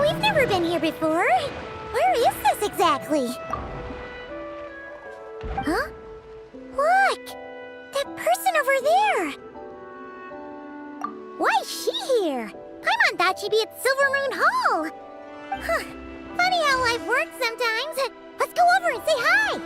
We've never been here before. Where is this exactly? Huh? Look! That person over there! Why is she here? Paimon thought she'd be at Silver Moon Hall! Huh. Funny how life works sometimes. Let's go over and say hi!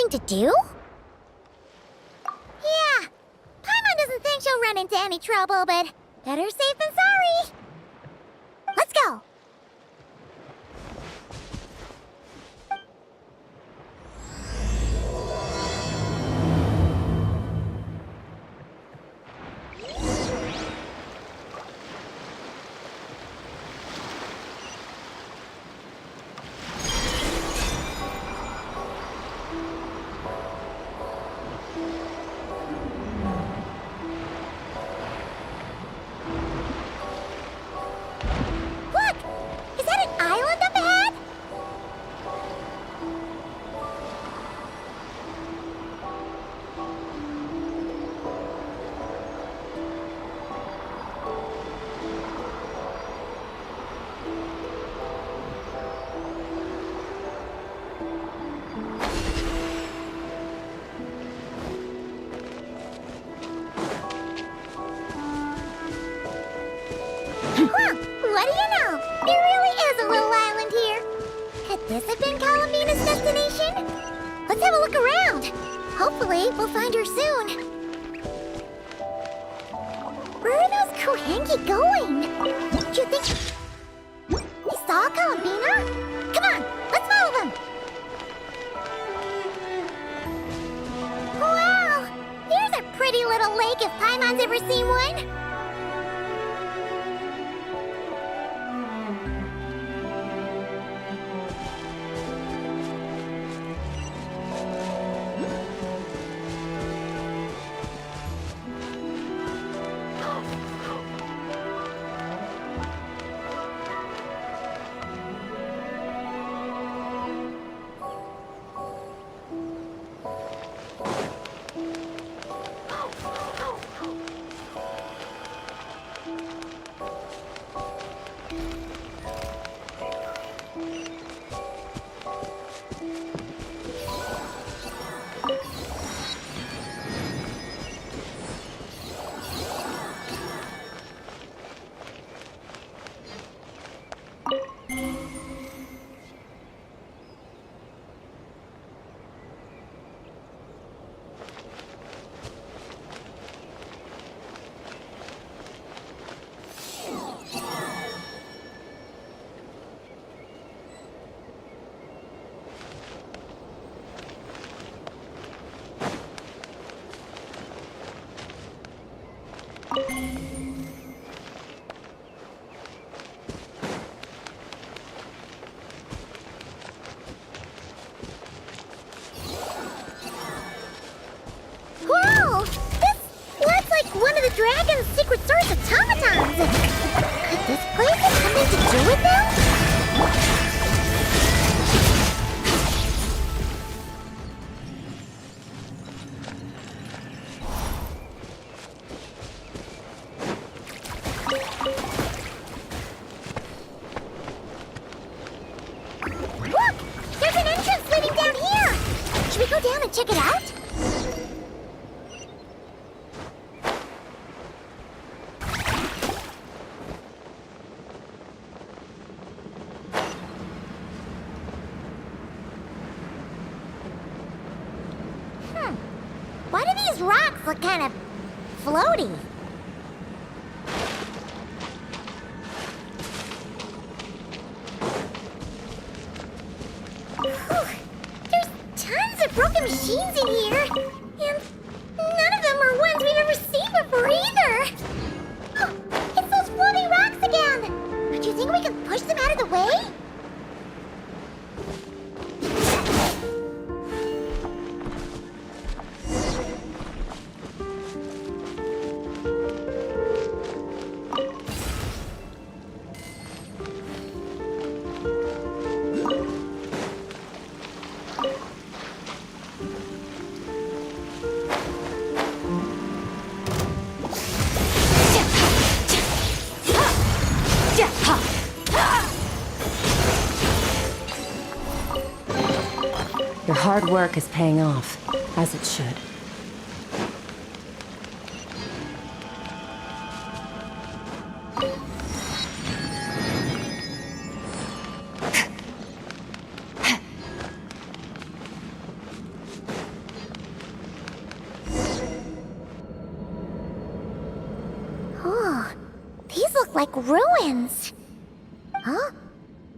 To do? Yeah, Paimon doesn't think she'll run into any trouble, but better safe than sorry. Let's go. What do you know? There really is a little island here. Could this have been Columbina's destination? Let's have a look around. Hopefully, we'll find her soon. Where are those Kuhengi going? Do you think they saw Columbina? Come on, let's follow them. Wow, here's a pretty little lake if Paimon's ever seen one. dragon's secret source automatons. Could this place have something to do with them? Look! There's an entrance leading down here! Should we go down and check it out? Why do these rocks look kind of floaty? There's tons of broken machines in here, and none of them are ones we've ever seen before either. Oh, it's those floating rocks again. Do you think we can push them out of the way? Your hard work is paying off, as it should. Oh, these look like ruins. Huh?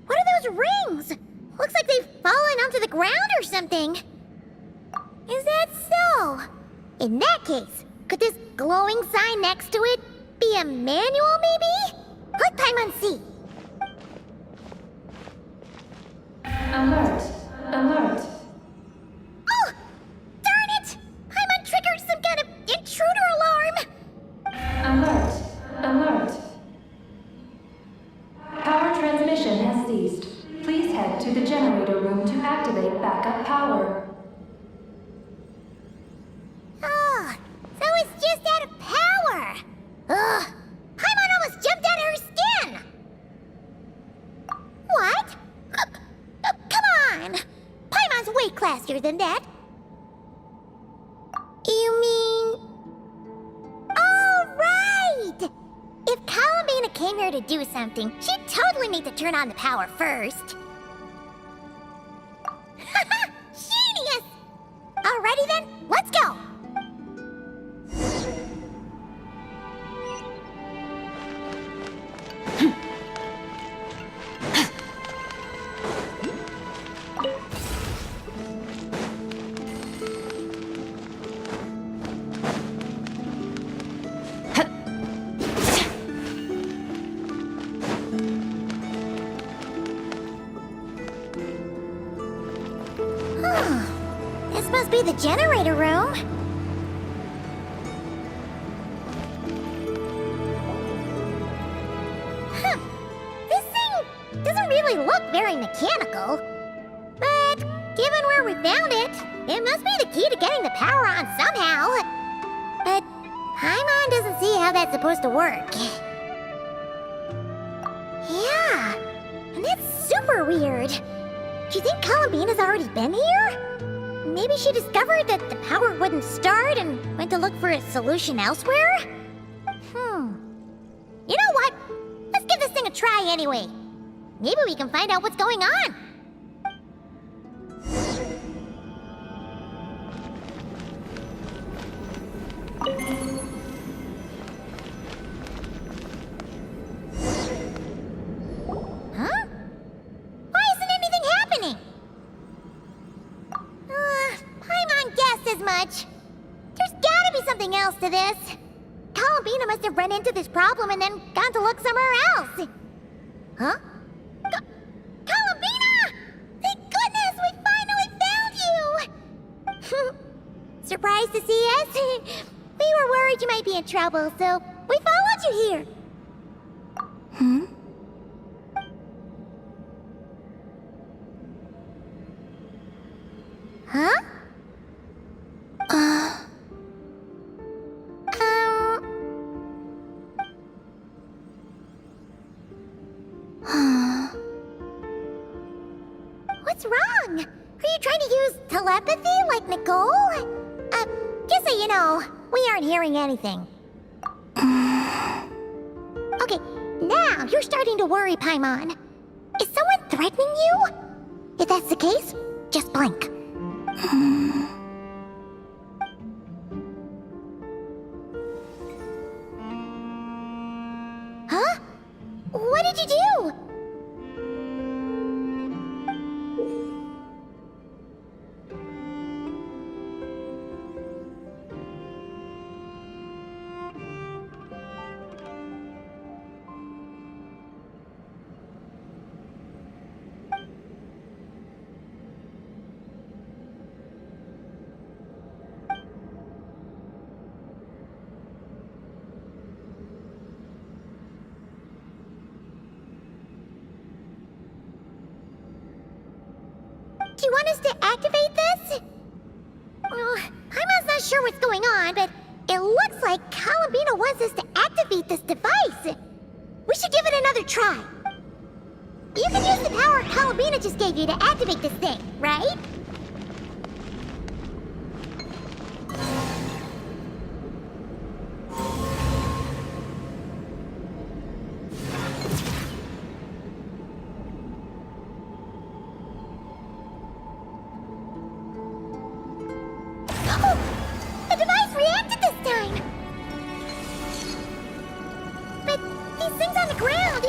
What are those rings? Looks like they've fallen onto the ground or something. Is that so? In that case, could this glowing sign next to it be a manual, maybe? Click Paimon C. Alert! Alert! Oh! Darn it! Paimon triggered some kind of intruder alarm! Alert! Alert! Power transmission has ceased. Please head to the generator room to activate backup power. Oh, so it's just out of power! Ugh! Paimon almost jumped out of her skin! What? Come on! Paimon's way classier than that. You mean... Oh, right! If Columbina came here to do something, she'd totally need to turn on the power first. Genius! Alrighty then, let's go! This must be the generator room. Huh. This thing doesn't really look very mechanical. But given where we found it, it must be the key to getting the power on somehow. But Paimon doesn't see how that's supposed to work. Yeah, and that's super weird. Do you think Columbina's already been here? Maybe she discovered that the power wouldn't start and went to look for a solution elsewhere? You know what? Let's give this thing a try anyway. Maybe we can find out what's going on. Huh? Why isn't anything happening? Paimon guessed as much. There's gotta be something else to this. Columbina must have run into this problem and then gone to look somewhere else. Huh? Columbina! Thank goodness we finally found you! Surprised to see us? We were worried you might be in trouble, so we followed you here. Hmm? Huh? What's wrong? Are you trying to use telepathy like Nicole? Just so you know, we aren't hearing anything. Okay, now you're starting to worry, Paimon. Is someone threatening you? If that's the case, just blink. Huh? What did you do? Do you want us to activate this? Paimon's not sure what's going on, but it looks like Columbina wants us to activate this device. We should give it another try. You can use the power Columbina just gave you to activate this thing, right? The device reacted this time! But these things on the ground,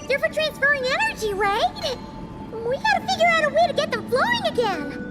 they're for transferring energy, right? We gotta figure out a way to get them flowing again.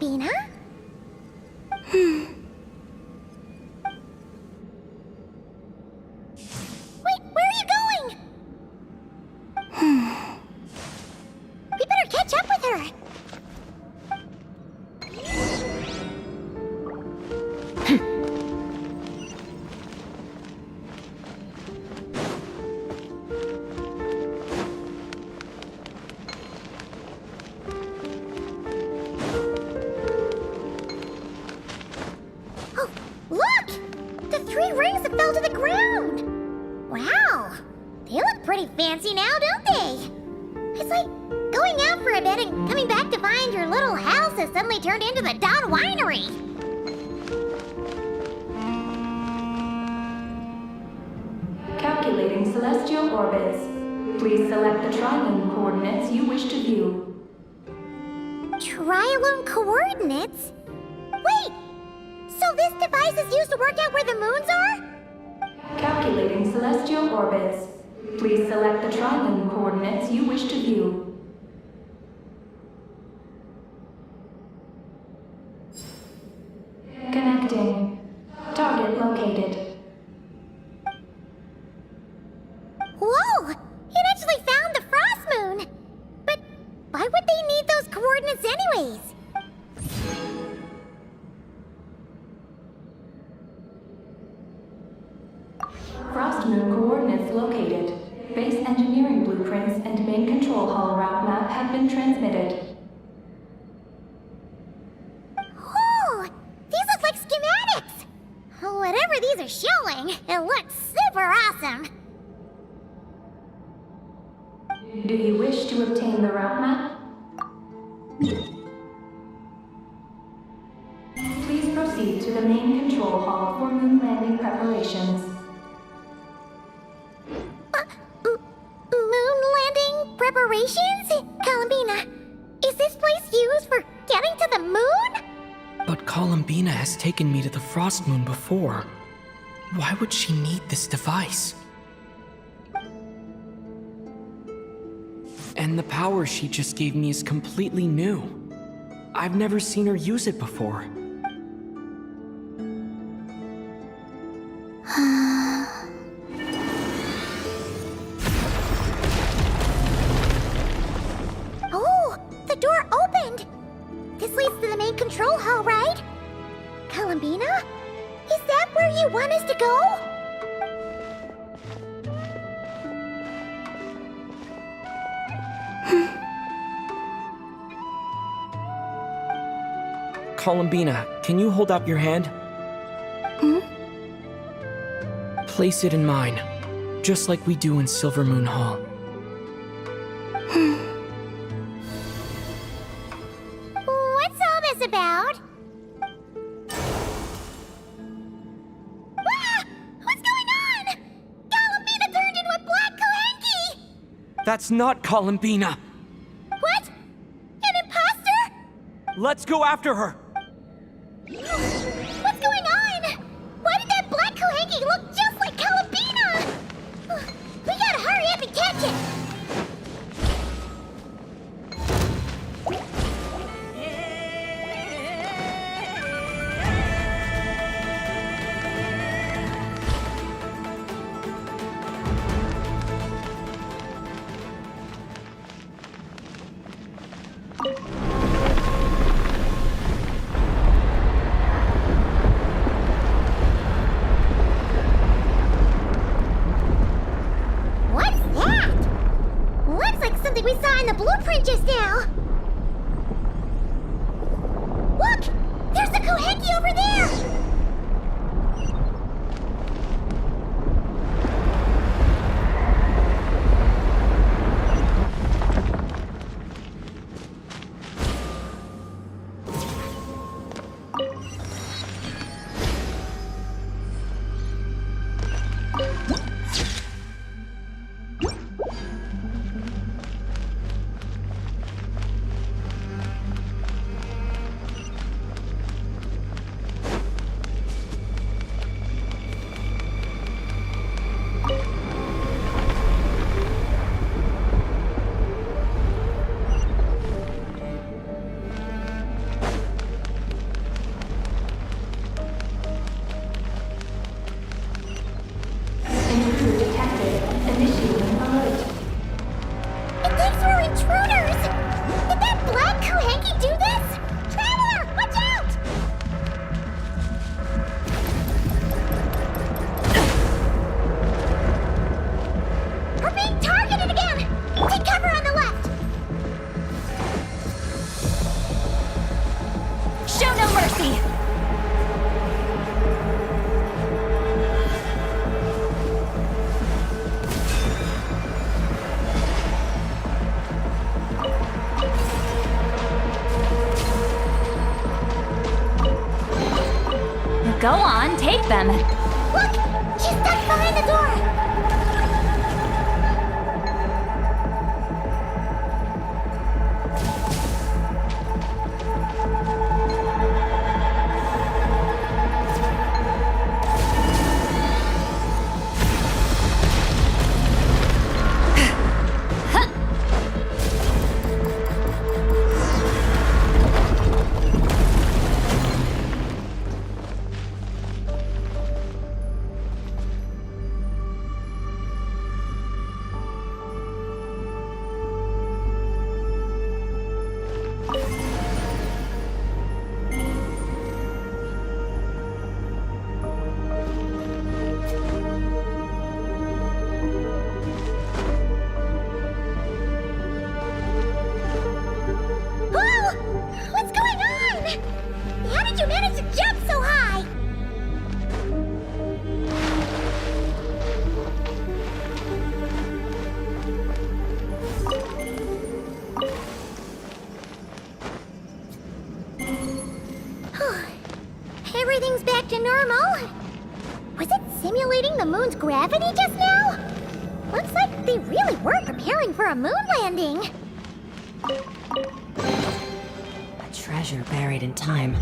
Bean, huh? Wait, where are you going? We better catch up with her. Look! The 3 rings that fell to the ground! Wow! They look pretty fancy now, don't they? It's like going out for a bit and coming back to find your little house has suddenly turned into the Dawn Winery. Calculating celestial orbits. Please select the trilune coordinates you wish to view. Trilune coordinates? Wait! So this device is used to work out where the moons are? Calculating celestial orbits. Please select the trilune coordinates you wish to view. Connecting. Target located. Whoa! It actually found the frost moon! But why would they need those coordinates anyways? Frost moon coordinates located. Base engineering blueprints and main control hall route map have been transmitted. Oh! These look like schematics! Whatever these are showing, it looks super awesome! Do you wish to obtain the route map? control hall for moon landing preparations. Moon landing preparations? Columbina, is this place used for getting to the moon? But Columbina has taken me to the Frost Moon before. Why would she need this device? And the power she just gave me is completely new. I've never seen her use it before. Oh, the door opened! This leads to the main control hall, right? Columbina? Is that where you want us to go? Columbina, can you hold out your hand? Place it in mine, just like we do in Silver Moon Hall. What's all this about? Ah! What's going on? Columbina turned into a black Kohenki! That's not Columbina! What? An imposter? Let's go after her! What's going on? Why did that black Kohenki look just like Columbina? We gotta hurry up and catch it! What's that? Looks like something we saw in the blueprint just now. Look! There's the Kohenki over there! Intruder detected. Initiating alert. It thinks we're intruders! Did that black Kohenki do this? Traveler, watch out! We're being targeted again! Take cover on the left! Show no mercy! Go on, take them. Look! She's stuck behind the door! normal. Was it simulating the moon's gravity just now? Looks like they really were preparing for a moon landing. A treasure buried in time.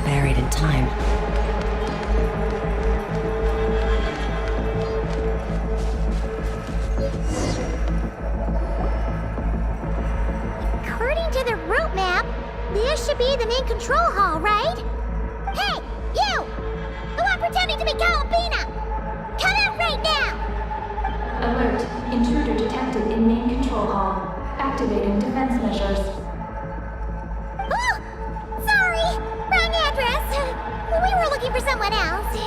Buried in time. According to the route map, this should be the main control hall, right? Hey, you! The one pretending to be Calabina! Come out right now! Alert. Intruder detected in main control hall. Activating defense measures. Oh! Sorry! Wrong address! We were looking for someone else.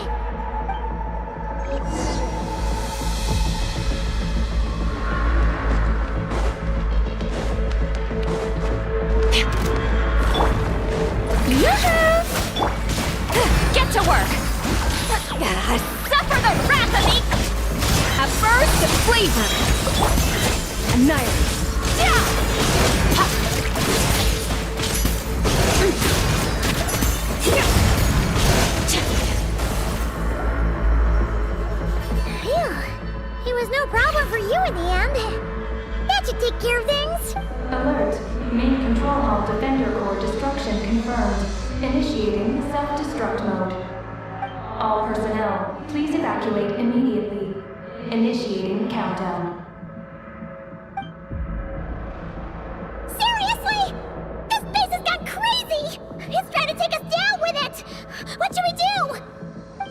Yoo-hoo! Get to work! Suffer the wrath of me! A burst of flavor! Annihilate! Phew. It was no problem for you in the end. That should take care of things. Alert. Main control hall defender core destruction confirmed. Initiating self-destruct mode. All personnel, please evacuate immediately. Initiating countdown. Seriously? This base has gone crazy! It's trying to take us down with it! What should we do?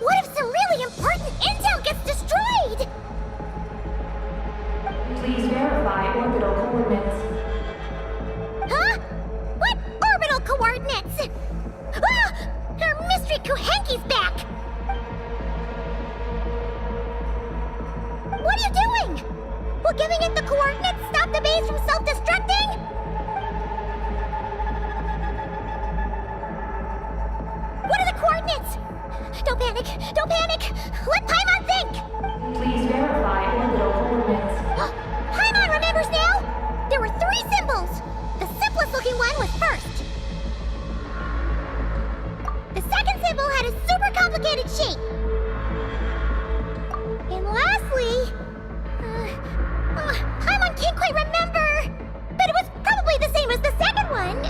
What if some really important intel gets destroyed? Please verify orbital coordinates. Huh? What orbital coordinates? Ah! Our mystery Kuhenki's back! What are you doing? Will giving it the coordinates stop the base from self-destructing? What are the coordinates? Don't panic! Don't panic! Let Paimon think! Please verify orbital coordinates. Paimon remembers now! There were 3 symbols! The simplest looking one was first. The second symbol had a super complicated shape. And lastly... Paimon can't quite remember! But it was probably the same as the second one!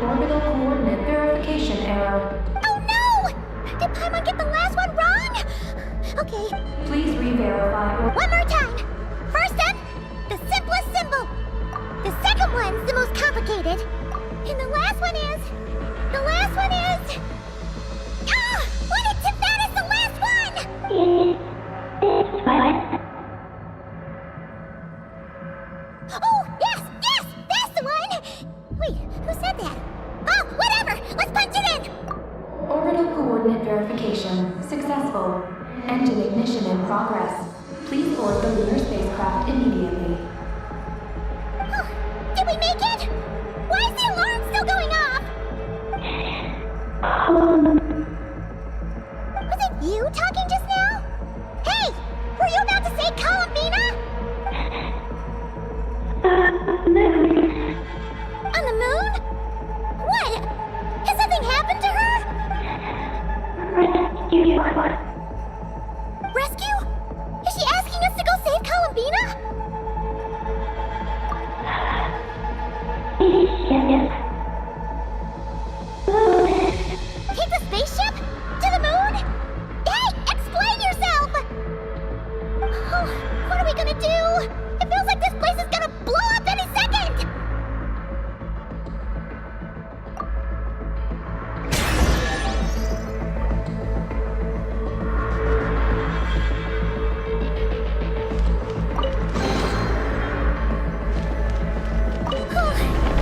Orbital coordinate verification error. Oh no! Did Paimon get the last one wrong? Okay, Please re-verify. one more time! First up, the simplest symbol. The second one's the most complicated. And the last one is... The last one is... Ah! What did teyvat is the last one? Oh, yes! Yes! That's the one! Wait, who said that? Oh, whatever! Let's punch it in! Orbital coordinate verification successful. Engine ignition in progress. Please board the lunar spacecraft immediately. Oh, did we make it? Why is the alarm still going off? Was it you talking just now? Hey! Were you about to say Columbina? On the moon? What? Has something happened to her? Rescue? Is she asking us to go save Columbina? Take the spaceship? To the moon? Hey, explain yourself! Oh, what are we gonna do? It feels like this place is gonna blow up any second!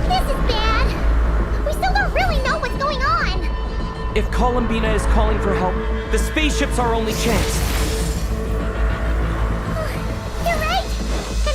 This is bad. We still don't really know what's going on. If Columbina is calling for help, the spaceship's our only chance. You're right. And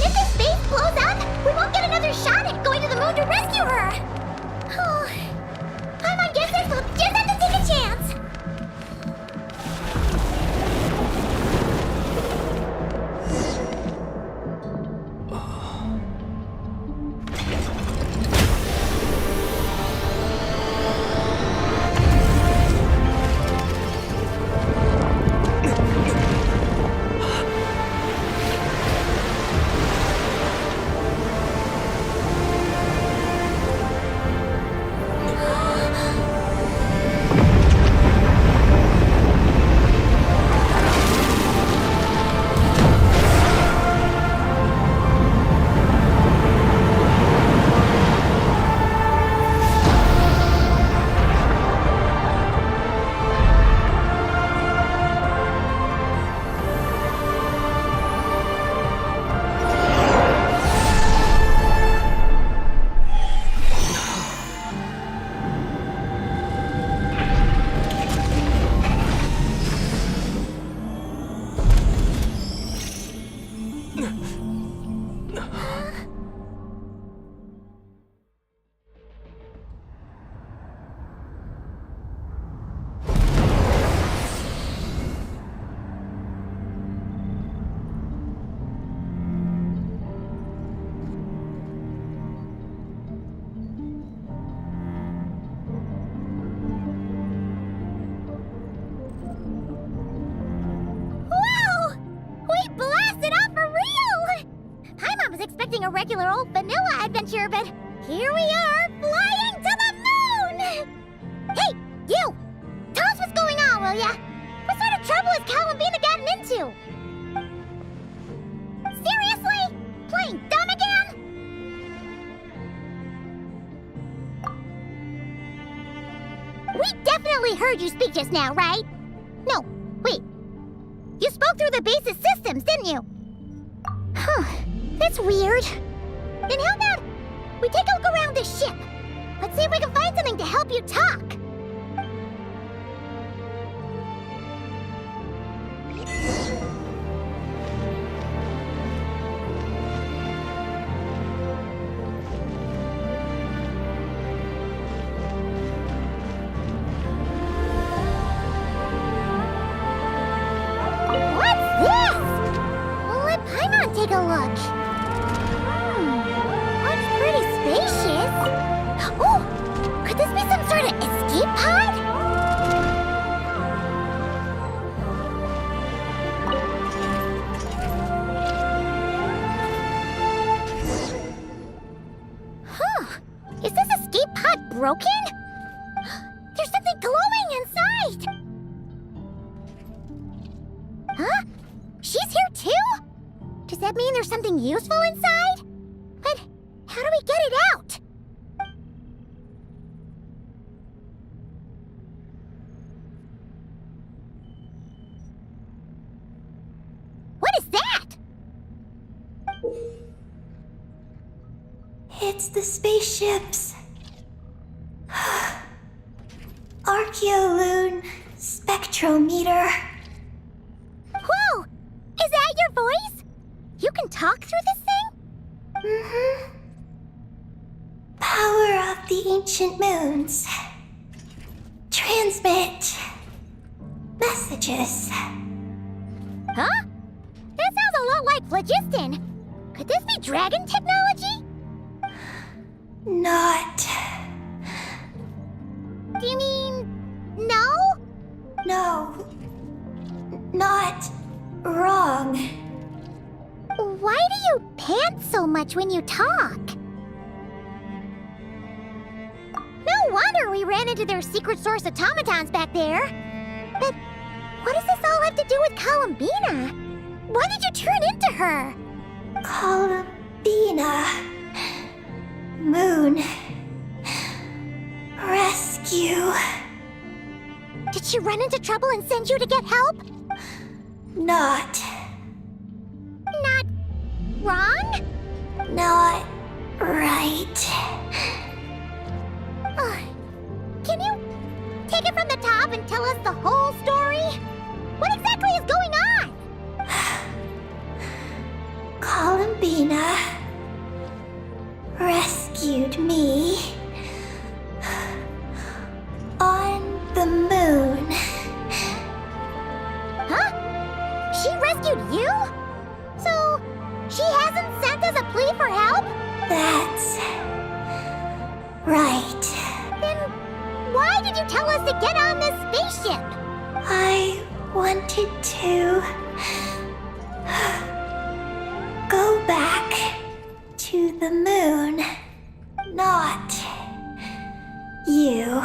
being a regular old vanilla adventure, but here we are, flying to the moon! Hey, you! Tell us what's going on, will ya? What sort of trouble has Columbina gotten into? Seriously? Playing dumb again? We definitely heard you speak just now, right? No, wait. You spoke through the base's systems, didn't you? Huh, that's weird. Then how about we take a look around the ship? Let's see if we can find something to help you talk. Take a look. Looks pretty spacious. Oh, could this be some sort of escape pod? Huh. Is this escape pod broken? There's something glowing inside. Huh? She's here too? Does that mean there's something useful inside? But how do we get it out? What is that? It's the spaceship's Archeoloon spectrometer. Whoa! Is that your voice? You can talk through this thing? Mm-hmm. Power of the ancient moons. Transmit messages. Huh? That sounds a lot like phlogiston. Could this be dragon technology? Not. Do you mean no? No. Not wrong. Why do you pant so much when you talk? No wonder we ran into their secret source automatons back there. But what does this all have to do with Columbina? Why did you turn into her? Columbina. Moon. Rescue. Did she run into trouble and send you to get help? Not. Not wrong? Not right. Can you take it from the top and tell us the whole story? What exactly is going on? Columbina rescued me on the moon. Huh? She rescued you? So, she hasn't sent us a plea for help? That's right. Then why did you tell us to get on this spaceship? I wanted to go back to the moon, not you.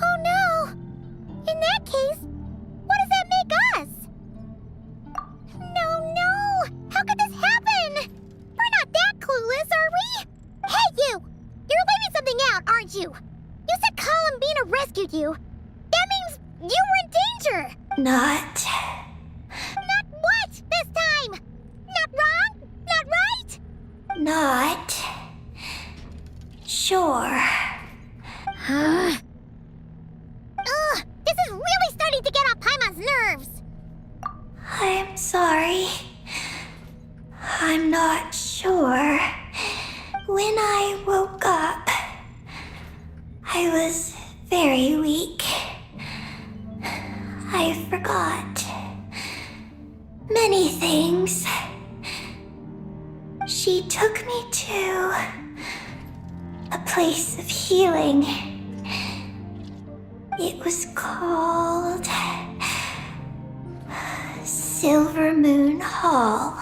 Oh no! In that case, what does that make us? No! How could this happen? We're not that clueless, are we? Hey, you! You're leaving something out, aren't you? You said Columbina rescued you. That means you were in danger! Not. Not what this time? Not wrong? Not right? Not. Sure. Ugh, this is really starting to get on Paimon's nerves. I'm sorry. I'm not sure. When I woke up, I was very weak. I forgot many things. She took me to a place of healing. It was called Silver Moon Hall.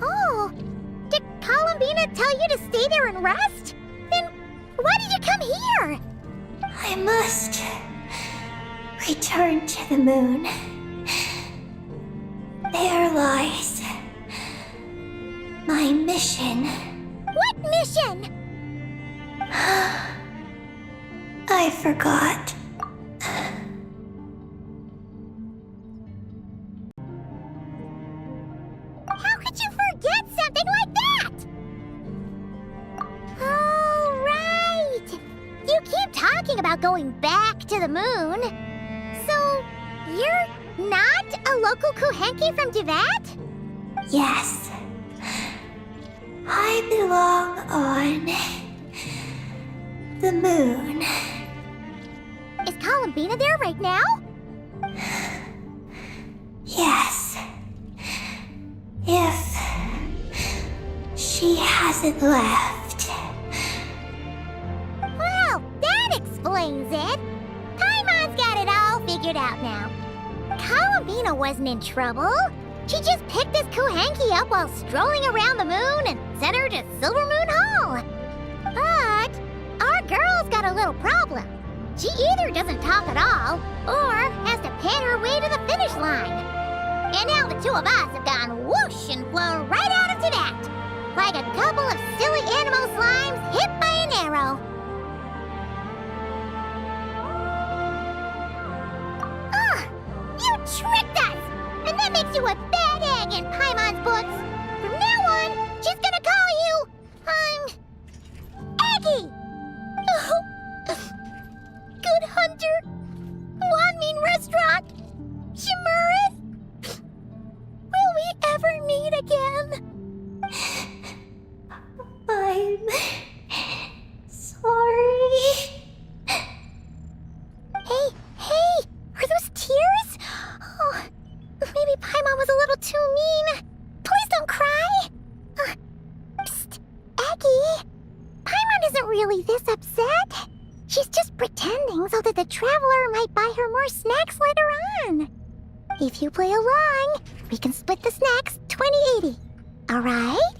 Oh, tell you to stay there and rest? Then why did you come here? I must return to the moon. There lies my mission. What mission? I forgot. How could you forget something like that? Oh, right. You keep talking about going back to the moon. So, you're not a local Kuhenki from teyvat? Yes. I belong on the moon. Is Columbina there right now? Yes. If she hasn't left. Well, that explains it. Paimon's got it all figured out now. Columbina wasn't in trouble. She just picked this Kuhenki up while strolling around the moon and sent her to Silver Moon Hall. But our girl's got a little problem. She either doesn't talk at all, or has to pan her way to the finish line. And now the two of us have gone whoosh and flown right out of teyvat, like a couple of silly animal slimes hit by an arrow. Ugh! You tricked us! And that makes you a bad egg in Paimon's books. From now on, she's gonna call you, Eggie! Oh. Good Hunter, Wanmin Restaurant, Shimurith. Will we ever meet again? I'm sorry. Hey, are those tears? Oh, maybe Paimon was a little too mean. Please don't cry. Psst, Eggie. Paimon isn't really this upset. She's just pretending so that the traveler might buy her more snacks later on. If you play along, we can split the snacks 20-80. All right?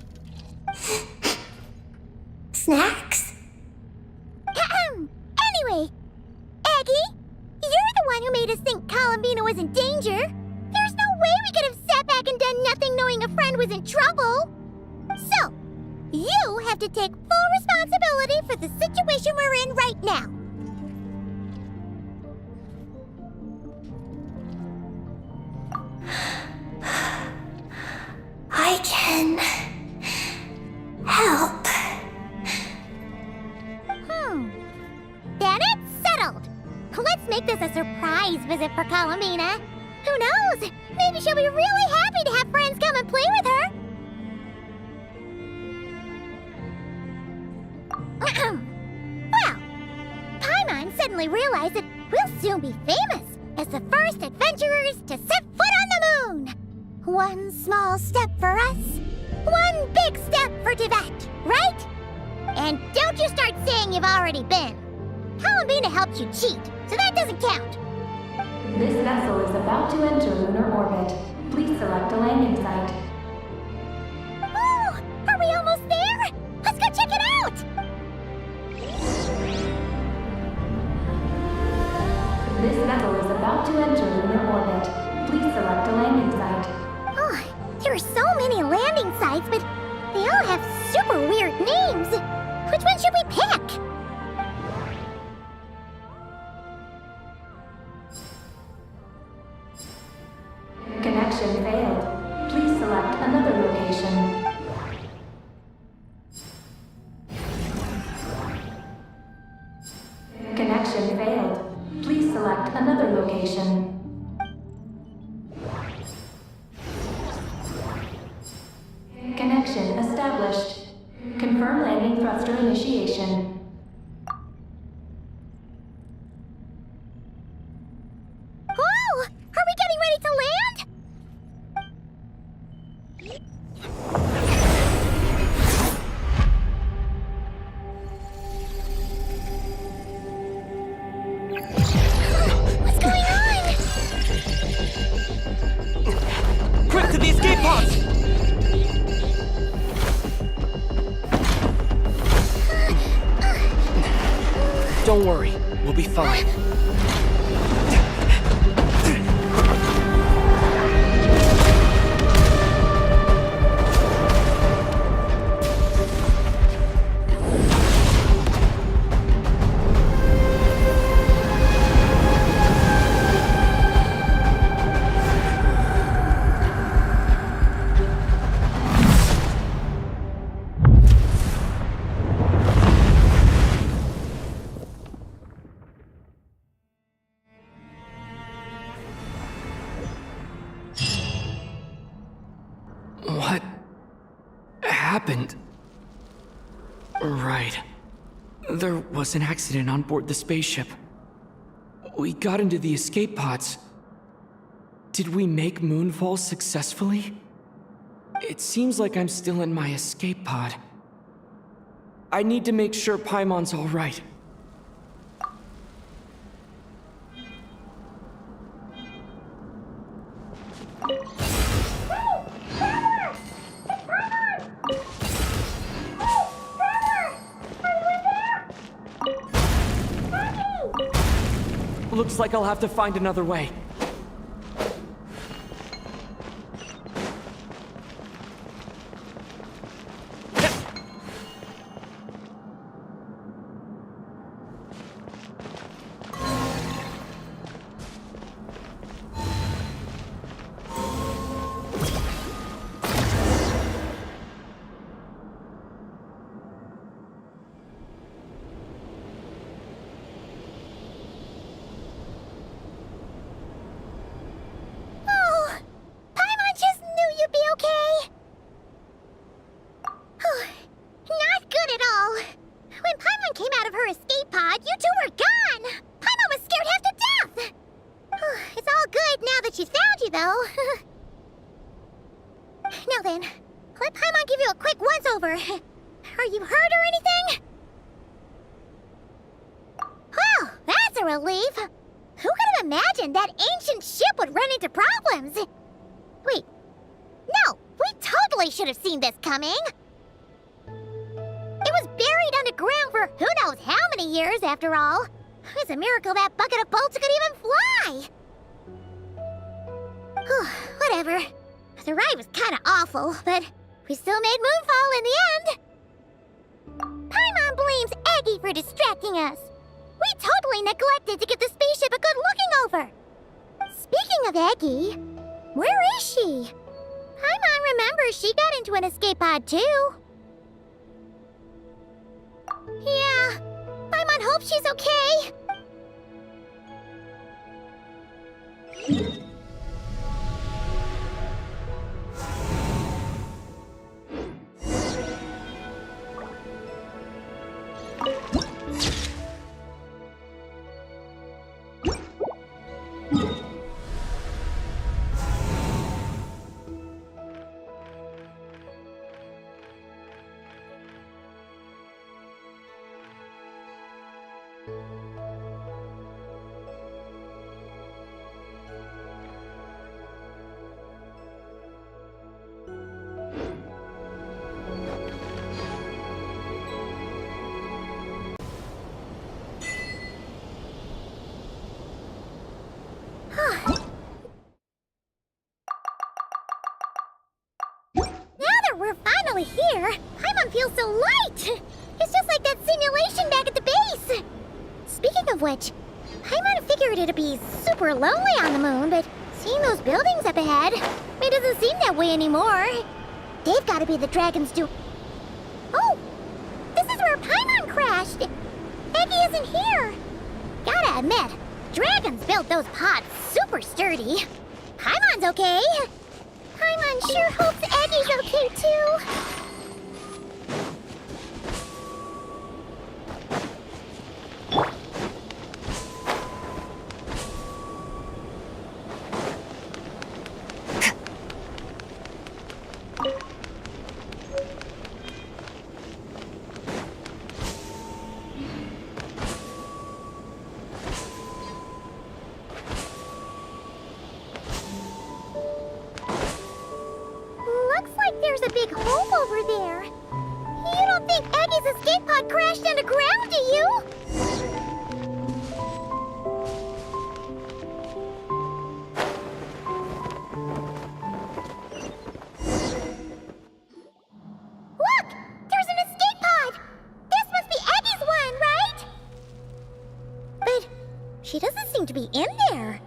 Snacks? Anyway, Eggie, you're the one who made us think Columbina was in danger. There's no way we could have sat back and done nothing knowing a friend was in trouble. So, you have to take full responsibility for the situation we're in right now. I can help. Then it's settled. Let's make this a surprise visit for Columbina. Who knows? Maybe she'll be really happy to have friends come and play with her. Well, Paimon suddenly realized that we'll soon be famous as the first adventurers to set foot on the moon. One small step for us, one big step for teyvat, right? And don't you start saying you've already been. Columbina helped you cheat, so that doesn't count. This vessel is about to enter lunar orbit. Please select a landing site. Oh, are we almost there? Let's go check it out! This vessel is about to enter lunar orbit. Please select a landing site. Oh, there are so many landing sites, but they all have super weird names. Which one should we pick? Connection failed. Please select another location. Connection failed. Please select another location. Connection established. Confirm landing thruster initiation. Oh, are we getting ready to land? What's going on? Quick to the escape pods! Don't worry, we'll be fine. What happened? Right. There was an accident on board the spaceship. We got into the escape pods. Did we make moonfall successfully? It seems like I'm still in my escape pod. I need to make sure Paimon's all right. Looks like I'll have to find another way. Now then, let Paimon give you a quick once-over. Are you hurt or anything? Well, that's a relief. Who could have imagined that ancient ship would run into problems? Wait, no, we totally should have seen this coming. It was buried underground for who knows how many years, after all. It's a miracle that bucket of bolts could even fly. Whatever. The ride was kind of awful, but we still made moonfall in the end. Paimon blames Eggie for distracting us. We totally neglected to give the spaceship a good looking over. Speaking of Eggie, where is she? Paimon remembers she got into an escape pod too. Yeah, Paimon hopes she's okay. We're finally here. Paimon feels so light. It's just like that simulation back at the base. Speaking of which, Paimon figured it'd be super lonely on the moon, but seeing those buildings up ahead, it doesn't seem that way anymore. They've got to be the dragons do. Oh, this is where Paimon crashed. Eggie isn't here. Gotta admit, dragons built those pods super sturdy. Paimon's okay. Paimon sure hopes Eggie's okay too. There's a big hole over there. You don't think Eggie's escape pod crashed underground, do you? She doesn't seem to be in there.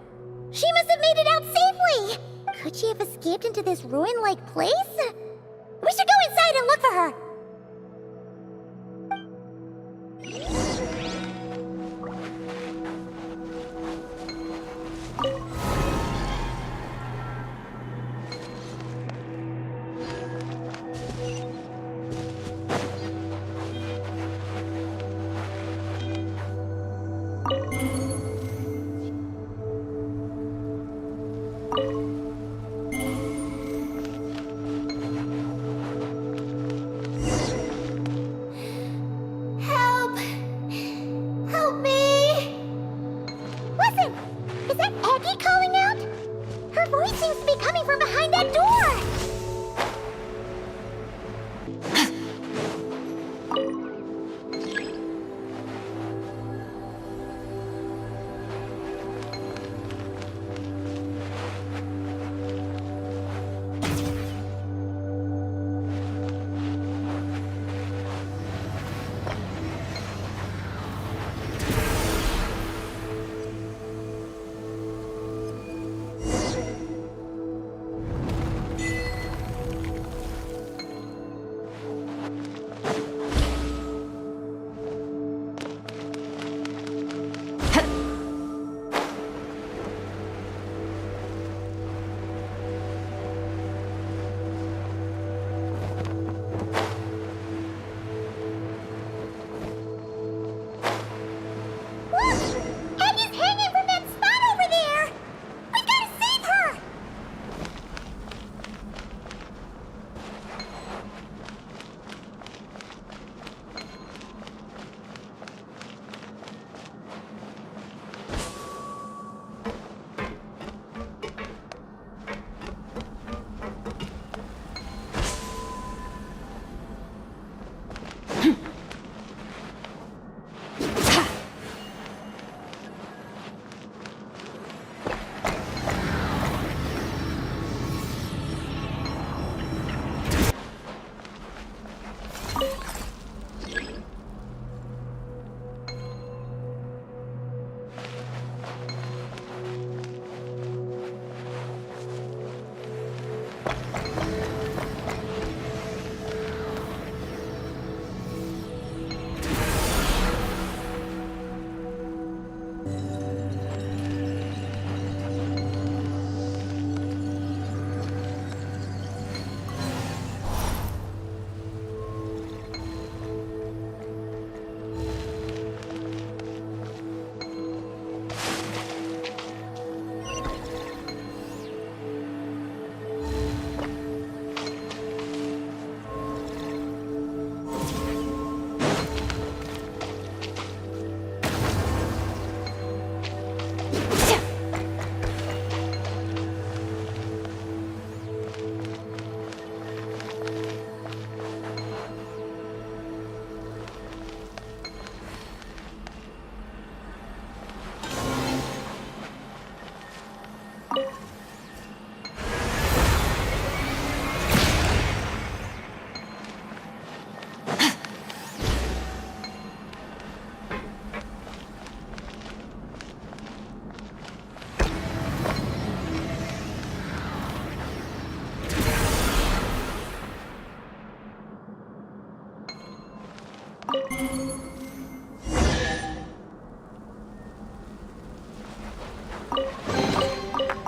She must have made it out safely. Could she have escaped into this ruin-like place? We should go inside and look for her. Help! Help me! Listen! Is that Eggie calling out? Her voice seems to be coming from behind that door!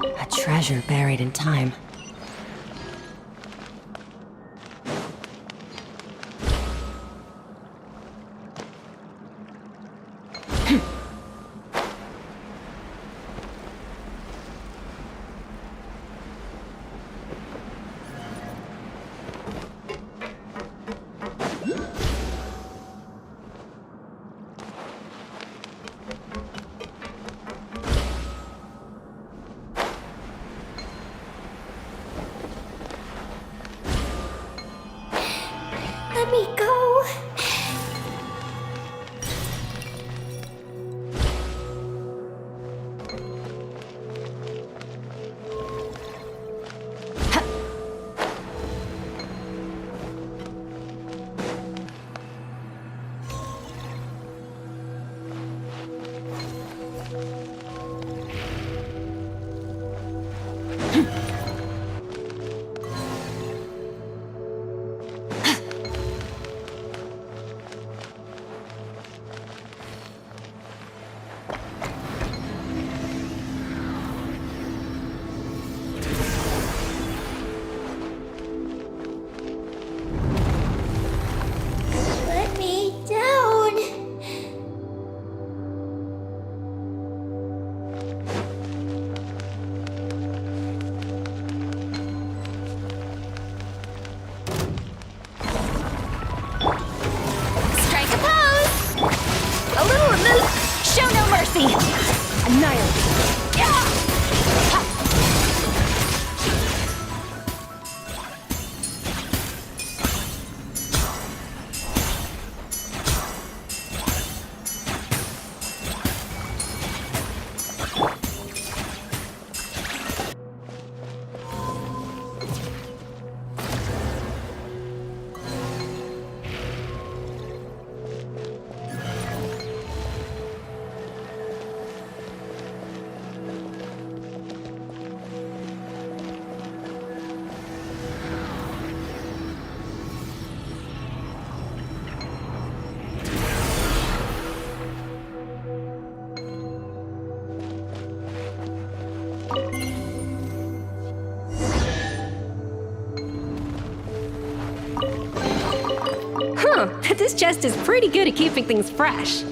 A treasure buried in time. Let me go. Strike a pose! A little show no mercy! Annihilate! Yeah! Ha! This chest is pretty good at keeping things fresh.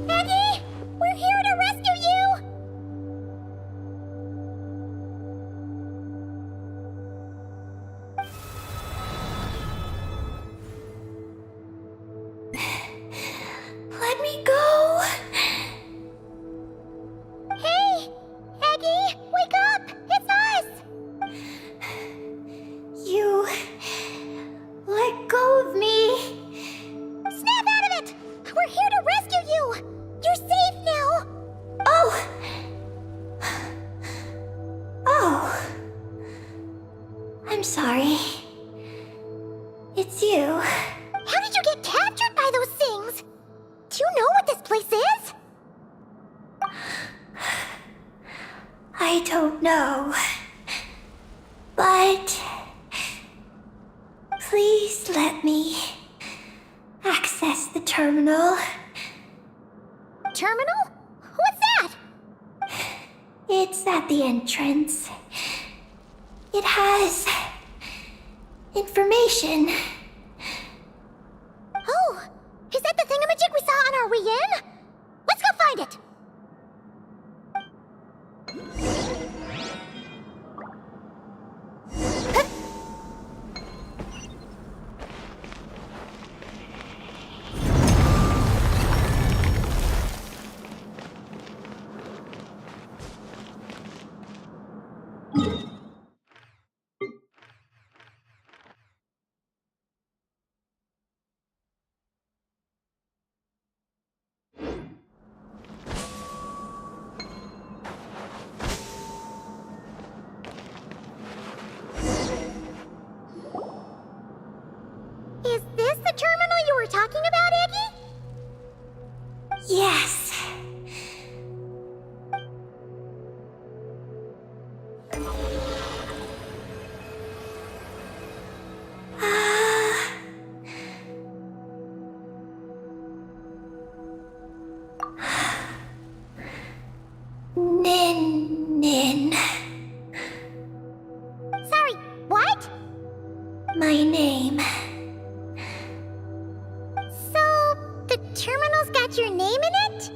Eggie! We're here to rescue you! Let me go. Hey! Eggie! Wake up! It's us! You let go of me. Snap out of it! We're here to rescue you! You're safe now! Oh. Oh. I'm sorry. It's you. How did you get captured by those things? Do you know what this place is? I don't know. But please let me access the terminal. Terminal? What's that? It's at the entrance. It has information. Oh, is that the thingamajig we saw on our way in? Let's go find it! Is this the terminal you were talking about, Eggie? Yes. Ninnin. Sorry, what? My name. So, the terminal's got your name in it?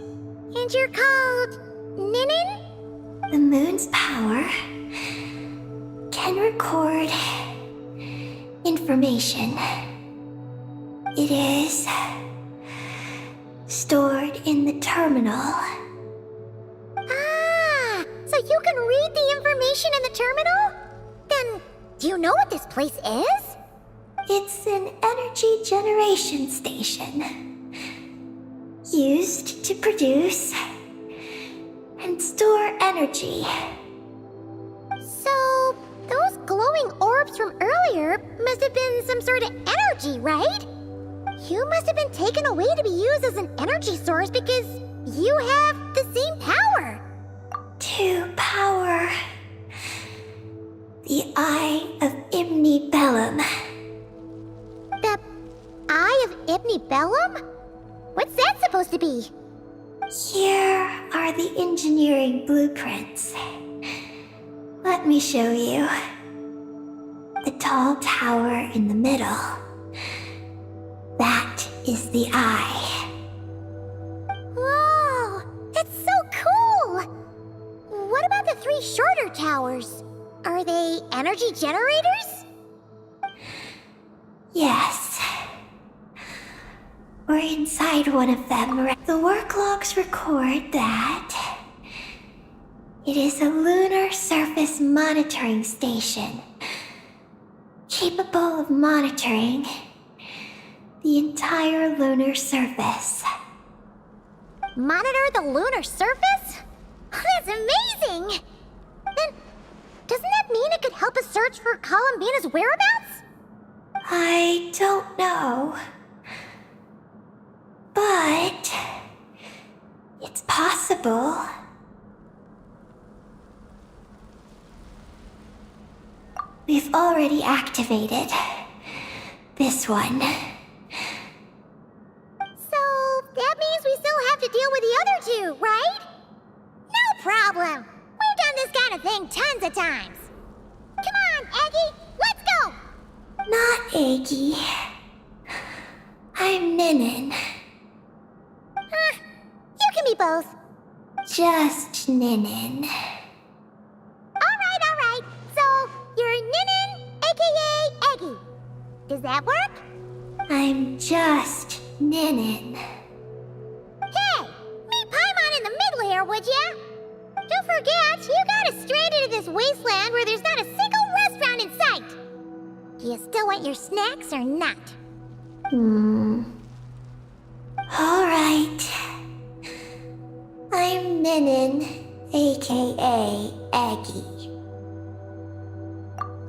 And you're called Ninnin? The moon's power can record information. It is stored in the terminal. Ah, so you can read the information in the terminal? Then, do you know what this place is? It's an energy generation station used to produce and store energy. So, those glowing orbs from earlier must have been some sort of energy, right? You must have been taken away to be used as an energy source because you have the same power. To power the Eye of Ibni-belum. The Eye of ibni-belum? What's that supposed to be? Here are the engineering blueprints. Let me show you. The tall tower in the middle. That is the eye. Whoa! That's so cool! What about the 3 shorter towers? Are they energy generators? Yes. We're inside one of them. The work logs record that it is a lunar surface monitoring station, capable of monitoring the entire lunar surface. Monitor the lunar surface? That's amazing! Then, doesn't that mean it could help us search for Columbina's whereabouts? I don't know. But it's possible. We've already activated this one. So, that means we still have to deal with the other 2, right? No problem! We've done this kind of thing tons of times. Come on, Eggie, let's go! Not Eggie. I'm Ninnin. You can be both. Just Ninnin. Alright. So, you're Ninnin, aka Eggie. Does that work? I'm just Ninnin. Hey, meet Paimon in the middle here, would ya? Don't forget, you got us stranded in this wasteland where there's not a single restaurant in sight. Do you still want your snacks or not? Alright. I'm Ninnin, aka Eggie.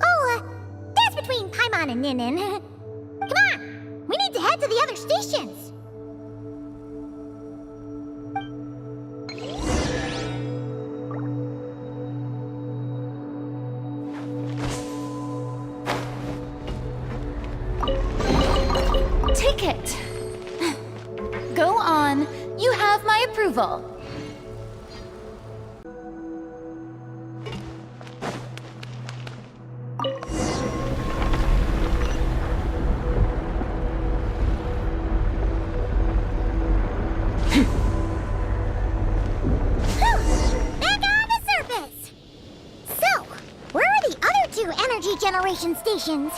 Oh, that's between Paimon and Ninnin. Come on, we need to head to the other stations. Ticket! Go on. You have my approval. Back on the surface! So, where are the other 2 energy generation stations?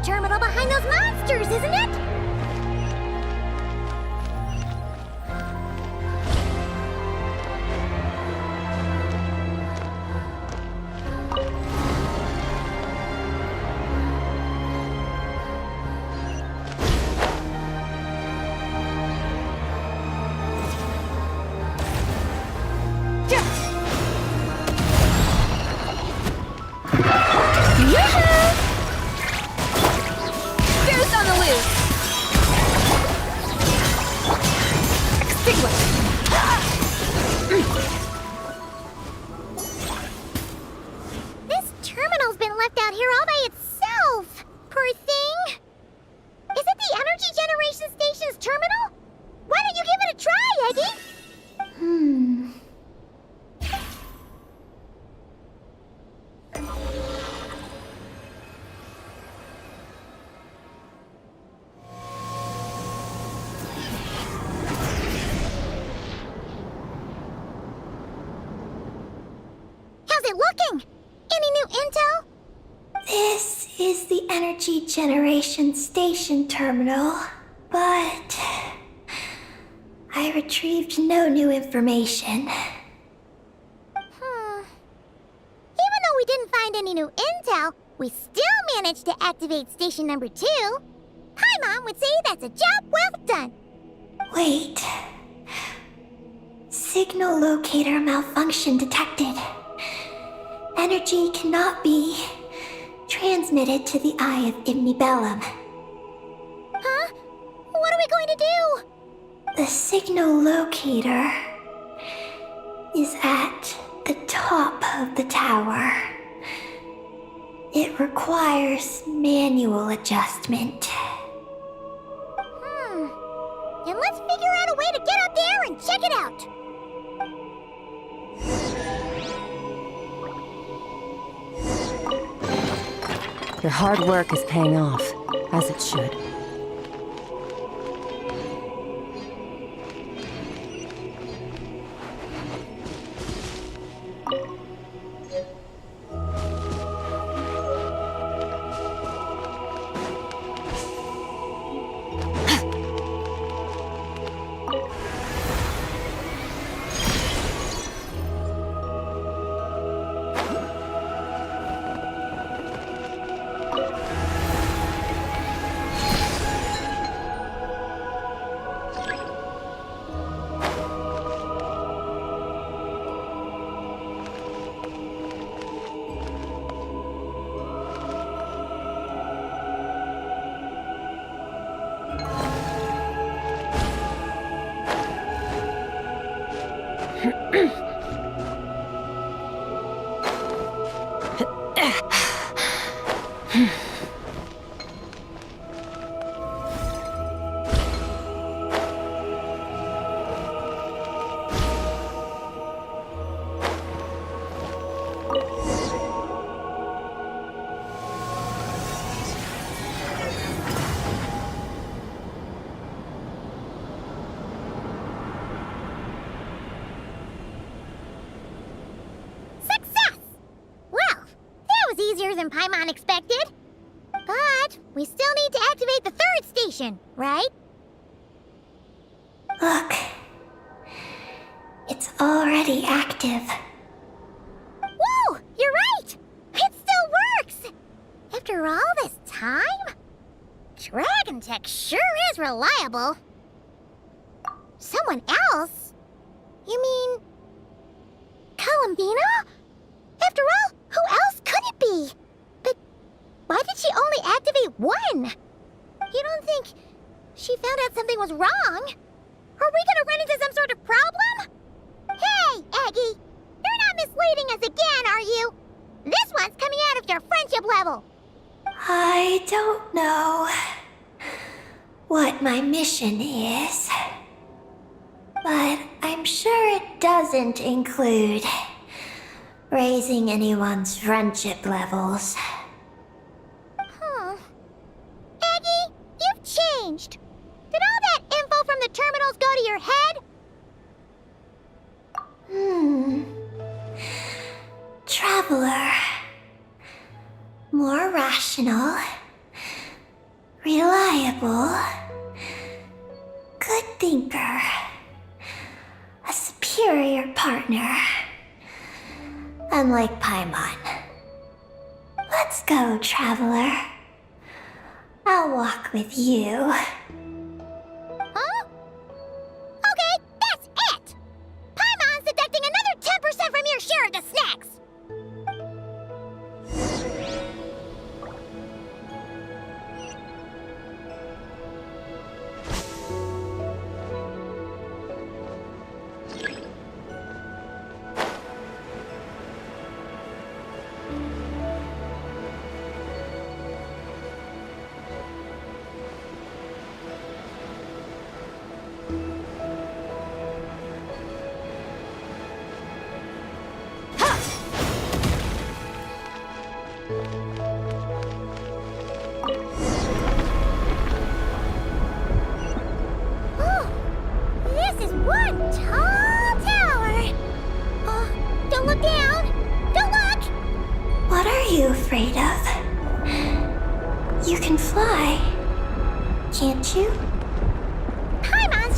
Terminal behind those monsters, isn't it? On the loose! checking. Any new intel? This is the energy generation station terminal, but I retrieved no new information. Even though we didn't find any new intel, we still managed to activate station number 2. Paimon would say that's a job well done. Wait. Signal locator malfunction detected. Energy cannot be transmitted to the eye of ibni-belum. Huh? What are we going to do? The signal locator is at the top of the tower. It requires manual adjustment. And let's figure out a way to get up there and check it out. Your hard work is paying off, as it should. Easier than Paimon expected. But we still need to activate the 3rd station, right? Look. It's already active. Whoa! You're right! It still works! After all this time? Dragon Tech sure is reliable. Someone else? You mean... Columbina? After all, who else could it be? But why did she only activate 1? You don't think she found out something was wrong? Are we gonna run into some sort of problem? Hey, Eggie! You're not misleading us again, are you? This one's coming out of your friendship level. I don't know what my mission is, but I'm sure it doesn't include raising anyone's friendship levels. Eggie, you've changed. Did all that info from the terminals go to your head? Traveler. More rational. Reliable. Good thinker. A superior partner. Unlike Paimon. Let's go, Traveler. I'll walk with you. Huh? Okay, that's it! Paimon's deducting another 10% from your share of the snacks!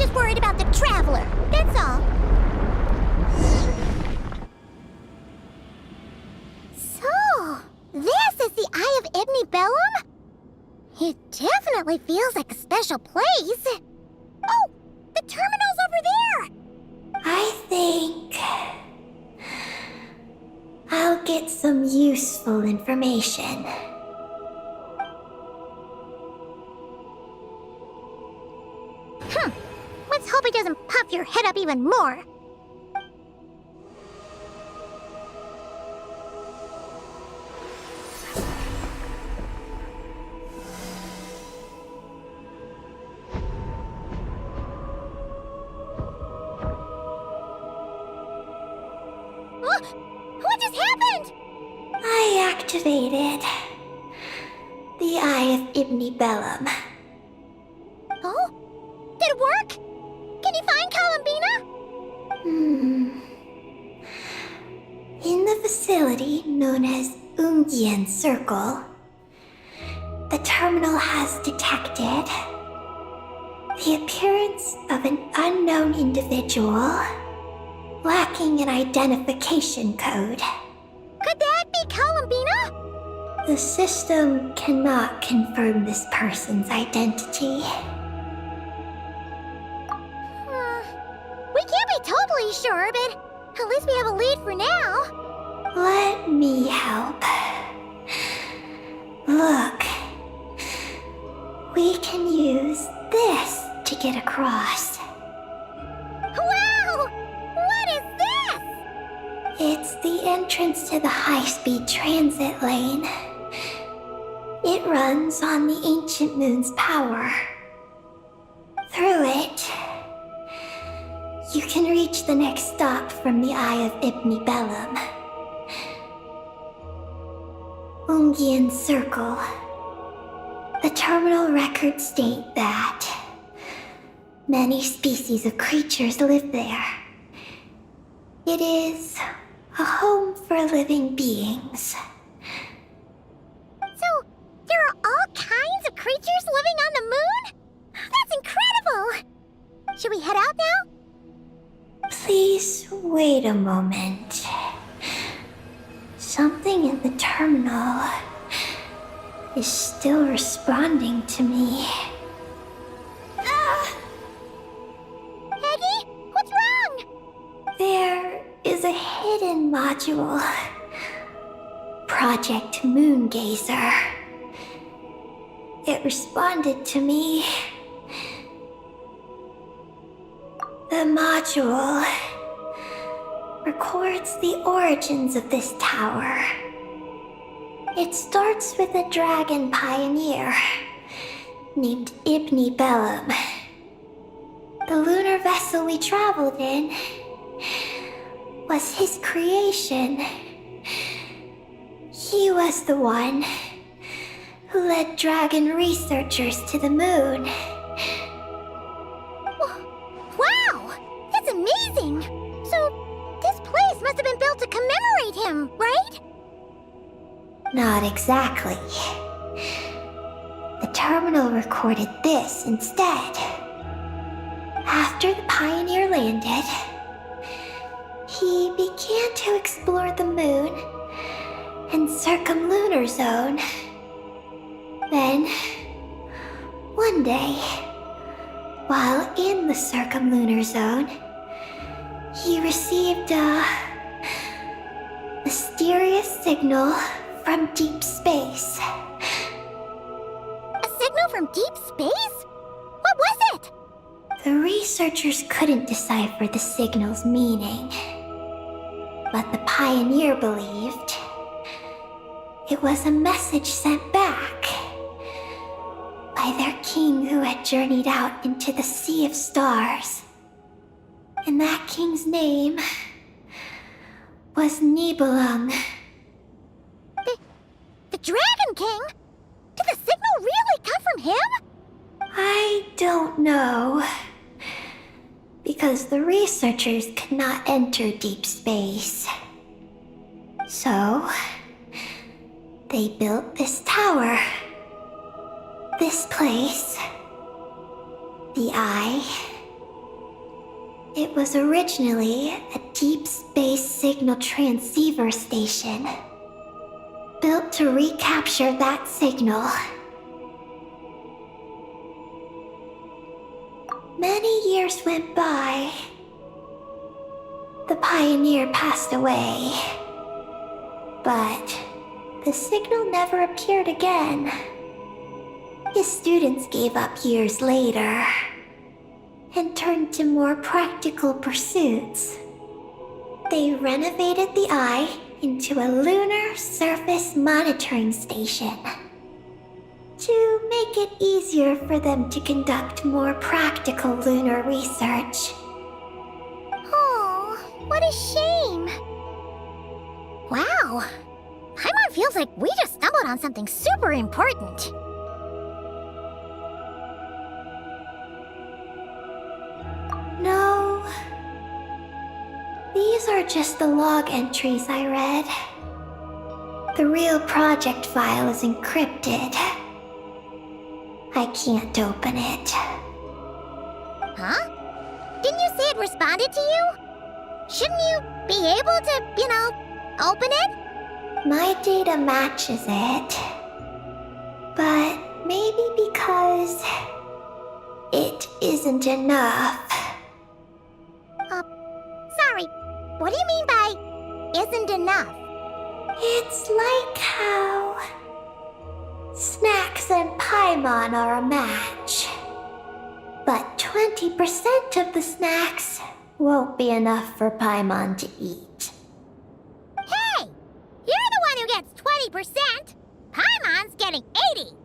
just worried about the traveler, that's all. So, this is the Eye of Ibni-belum? It definitely feels like a special place. Oh, the terminal's over there! I think I'll get some useful information. Let's hope it doesn't puff your head up even more. What just happened? I activated the Eye of Ibni-belum. Oh? Did it work? Can you find Columbina? In the facility known as Ungien Circle, the terminal has detected the appearance of an unknown individual lacking an identification code. Could that be Columbina? The system cannot confirm this person's identity. We can't be totally sure, but at least we have a lead for now. Let me help. Look. We can use this to get across. Wow! What is this? It's the entrance to the high-speed transit lane. It runs on the ancient moon's power. Through it, you can reach the next stop from the Eye of Ibni-belum. Ungien Circle. The terminal records state that many species of creatures live there. It is a home for living beings. So, there are all kinds of creatures living on the moon? That's incredible! Should we head out now? Please wait a moment. Something in the terminal is still responding to me. Eggie, what's wrong? There is a hidden module. Project Moongazer. It responded to me. The module records the origins of this tower. It starts with a dragon pioneer named Ibni-belum. The lunar vessel we traveled in was his creation. He was the one who led dragon researchers to the moon. Wow! That's amazing! So, this place must have been built to commemorate him, right? Not exactly. The terminal recorded this instead. After the pioneer landed, he began to explore the moon and circumlunar zone. Then, one day, while in the circumlunar zone, he received a mysterious signal from deep space. A signal from deep space? What was it? The researchers couldn't decipher the signal's meaning, but the pioneer believed it was a message sent back by their king who had journeyed out into the sea of stars. And that king's name was Nibelung. The Dragon King? Did the signal really come from him? I don't know. Because the researchers could not enter deep space. So, they built this tower. This place. The Eye It was originally a deep space signal transceiver station, built to recapture that signal. Many years went by. The pioneer passed away, but the signal never appeared again. His students gave up years later and turned to more practical pursuits. They renovated the eye into a lunar surface monitoring station to make it easier for them to conduct more practical lunar research. Oh, what a shame. Wow. Paimon feels like we just stumbled on something super important. No. These are just the log entries I read. The real project file is encrypted. I can't open it. Huh? Didn't you say it responded to you? Shouldn't you be able to, open it? My data matches it. But maybe because it isn't enough. Sorry, what do you mean by isn't enough? It's like how snacks and Paimon are a match. But 20% of the snacks won't be enough for Paimon to eat. Hey! You're the one who gets 20%! Paimon's getting 80!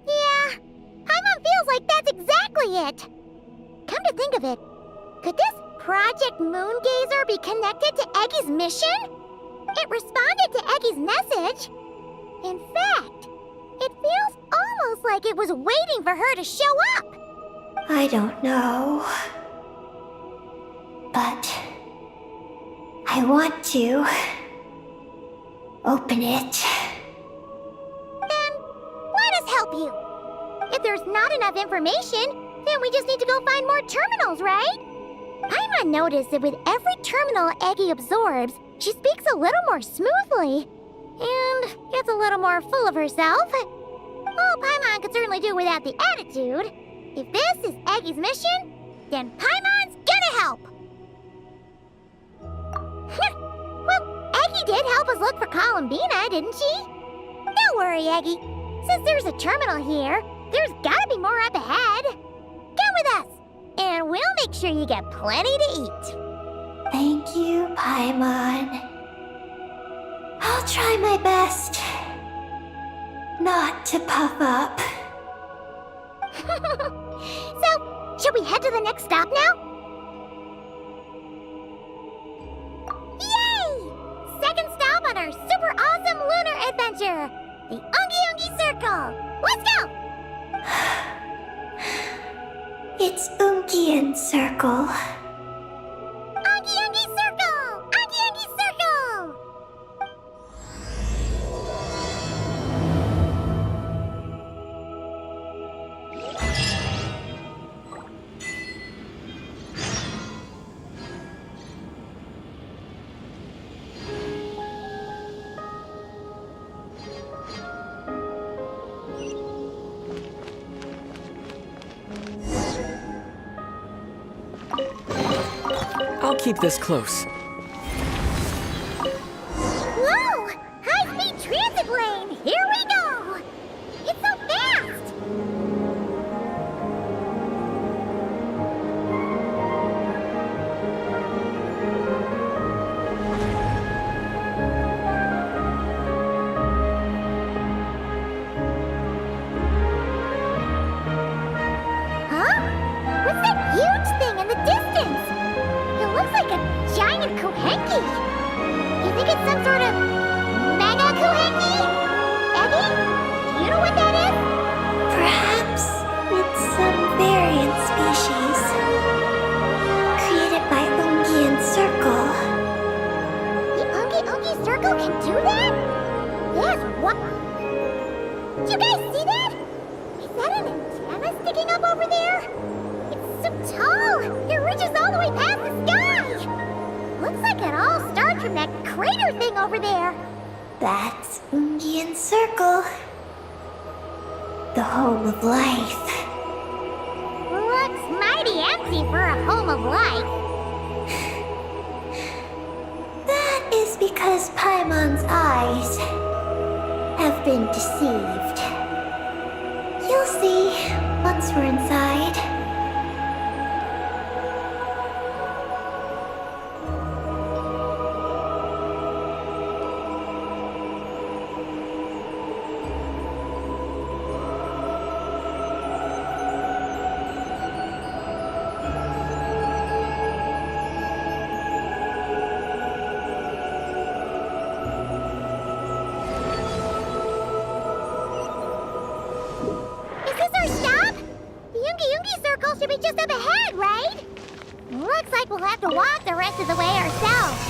Yeah, Paimon feels like that's exactly it! Come to think of it, could this Project Moongazer be connected to Eggie's mission? It responded to Eggie's message. In fact, it feels almost like it was waiting for her to show up. I don't know. But I want to open it. Then let us help you. If there's not enough information, then we just need to go find more terminals, right? Paimon noticed that with every terminal Eggie absorbs, she speaks a little more smoothly and gets a little more full of herself. Well, Paimon could certainly do without the attitude. If this is Eggie's mission, then Paimon's gonna help. Well, Eggie did help us look for Columbina, didn't she? Don't worry, Eggie. Since there's a terminal here, there's gotta be more up ahead. Come with us, and we'll make sure you get plenty to eat. Thank you, Paimon. I'll try my best not to puff up. So, should we head to the next stop now? Yay! Second stop on our super awesome lunar adventure, the Ungien Circle. Let's go! It's Ungien Circle. Ungien Circle! Ungien Circle! I'll keep this close. Whoa! High-speed transit lane! Here we go! It's so fast! Huh? What's that huge thing in the distance? It looks like a giant kuhenki. You think it's some sort of mega kuhenki? Eggie, do you know what that is? Perhaps it's some variant species created by Ungien Circle. The Ungi Circle can do that? What? Did you guys see that? Is that an antenna sticking up over there? It's so tall! It reaches all the way past the sky! Looks like it all starts from that crater thing over there. That's Ungien Circle. The home of life. Looks mighty empty for a home of life. That is because Paimon's eyes have been deceived. You'll see once we're inside. Is this our stop? The Ungien Circle should be just up ahead, right? Looks like we'll have to walk the rest of the way ourselves.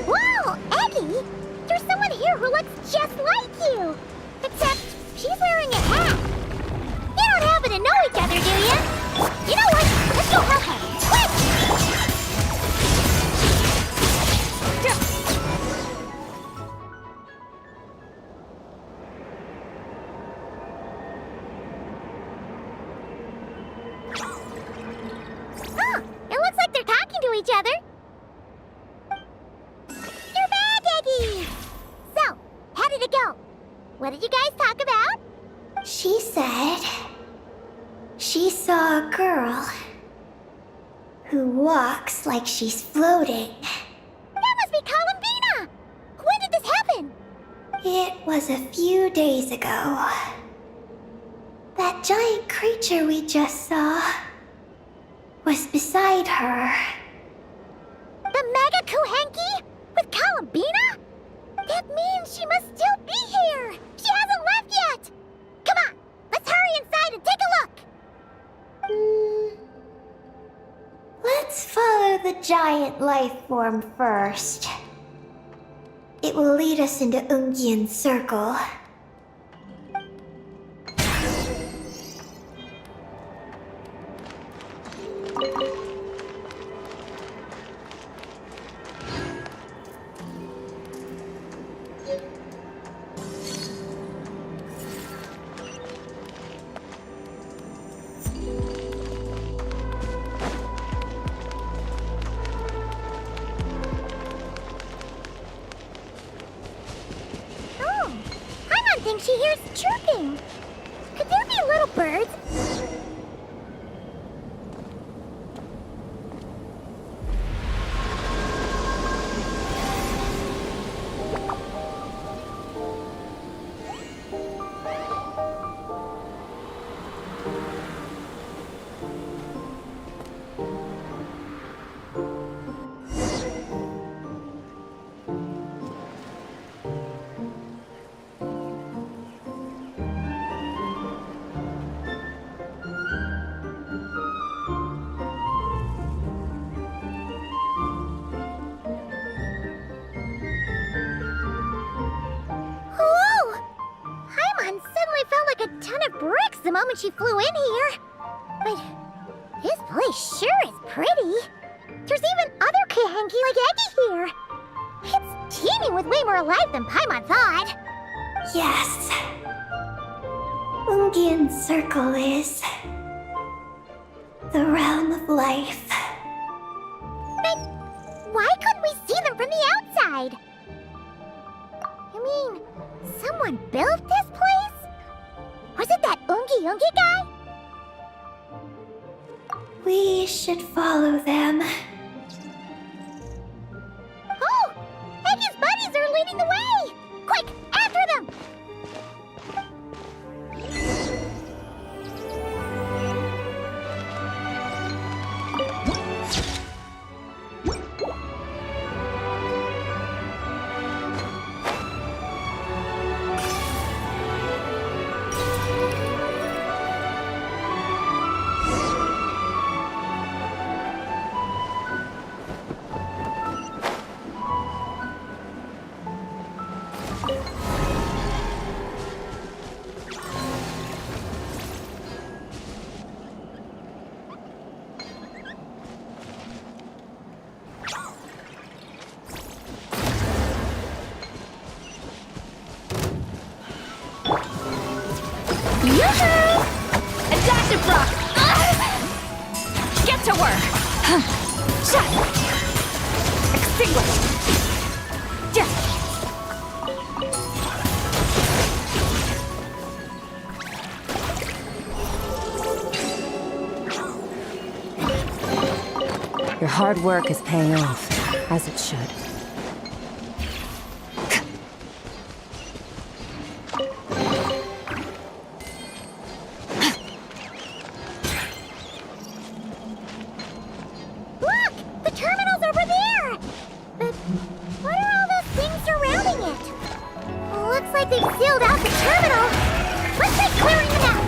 Whoa, Eggie! There's someone here who looks just like you! Except she's wearing a hat. You don't happen to know each other, do you? You know what? Let's go help her. Quick! Oh, it looks like they're talking to each other. You're back, Eggie! So, how did it go? What did you guys talk about? She said she saw a girl who walks like she's floating. That must be Columbina! When did this happen? It was a few days ago. That giant creature we just saw was beside her. The Mega Kuhenki? With Columbina? That means she must still be here! She hasn't left yet! Come on, let's hurry inside and take a look! Let's follow the giant life form first. It will lead us into Ungien Circle. Oh, Paimon thinks she hears chirping. Could there be little birds? Bricks the moment she flew in here. But this place sure is pretty. There's even other Kuhenki like Eggie here. It's teeming with way more life than Paimon thought. Yes. Ungien Circle is the realm of life. But why couldn't we see them from the outside? You mean someone built this place? Was it that Ungien guy? We should follow them. Oh! Eggie's buddies are leading the way! Quick, after them! Yoo-hoo! Adaptive rock! Get to work! Shut! Extinguish! Your hard work is paying off, as it should. Look! The terminal's over there! But what are all those things surrounding it? Looks like they've sealed out the terminal. Let's try clearing them out!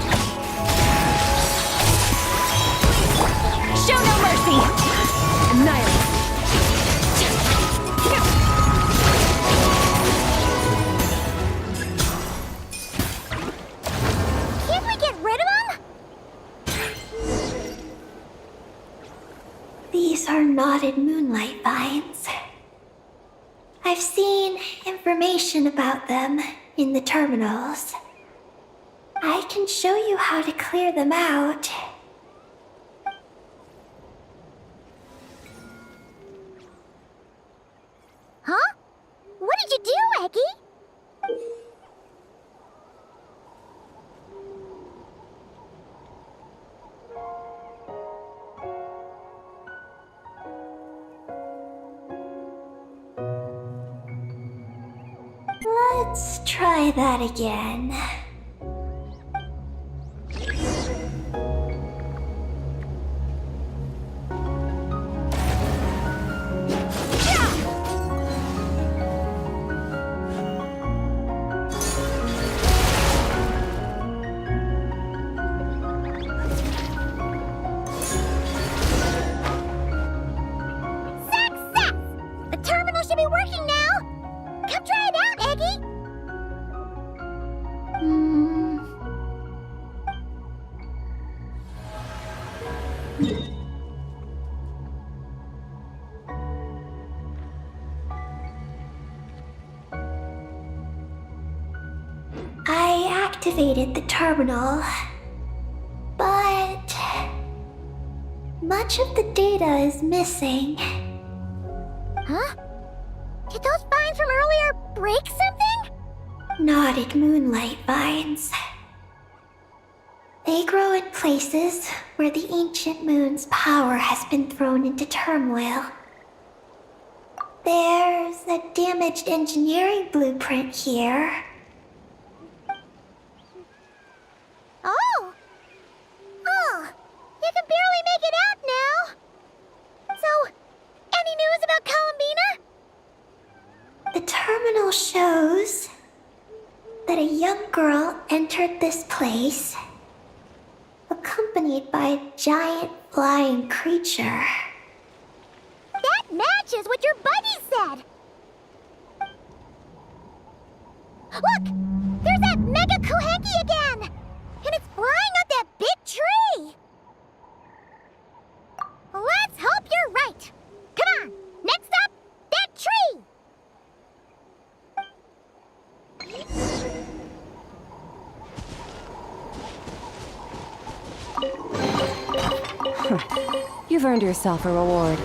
Show no mercy! Annihilate! Can't we get rid of them? These are knotted moonlight vines. I've seen information about them in the terminals. I can show you how to clear them out. Huh? What did you do, Eggie? Let's try that again. Success! The terminal should be working now! Come try it out, Eggie! I activated the terminal, but much of the data is missing. Huh? Did those vines from earlier break something? Knotted moonlight vines. They grow in places where the ancient moon's power has been thrown into turmoil. There's a damaged engineering blueprint here. Oh! Oh! You can barely make it out now! So, any news about Columbina? The terminal shows that a young girl entered this place, accompanied by a giant flying creature. That matches what your buddy said! Look! There's that Mega Kuhenki again! And it's flying up that big tree! Let's hope you're right! Come on! Next up, that tree! You've earned yourself a reward.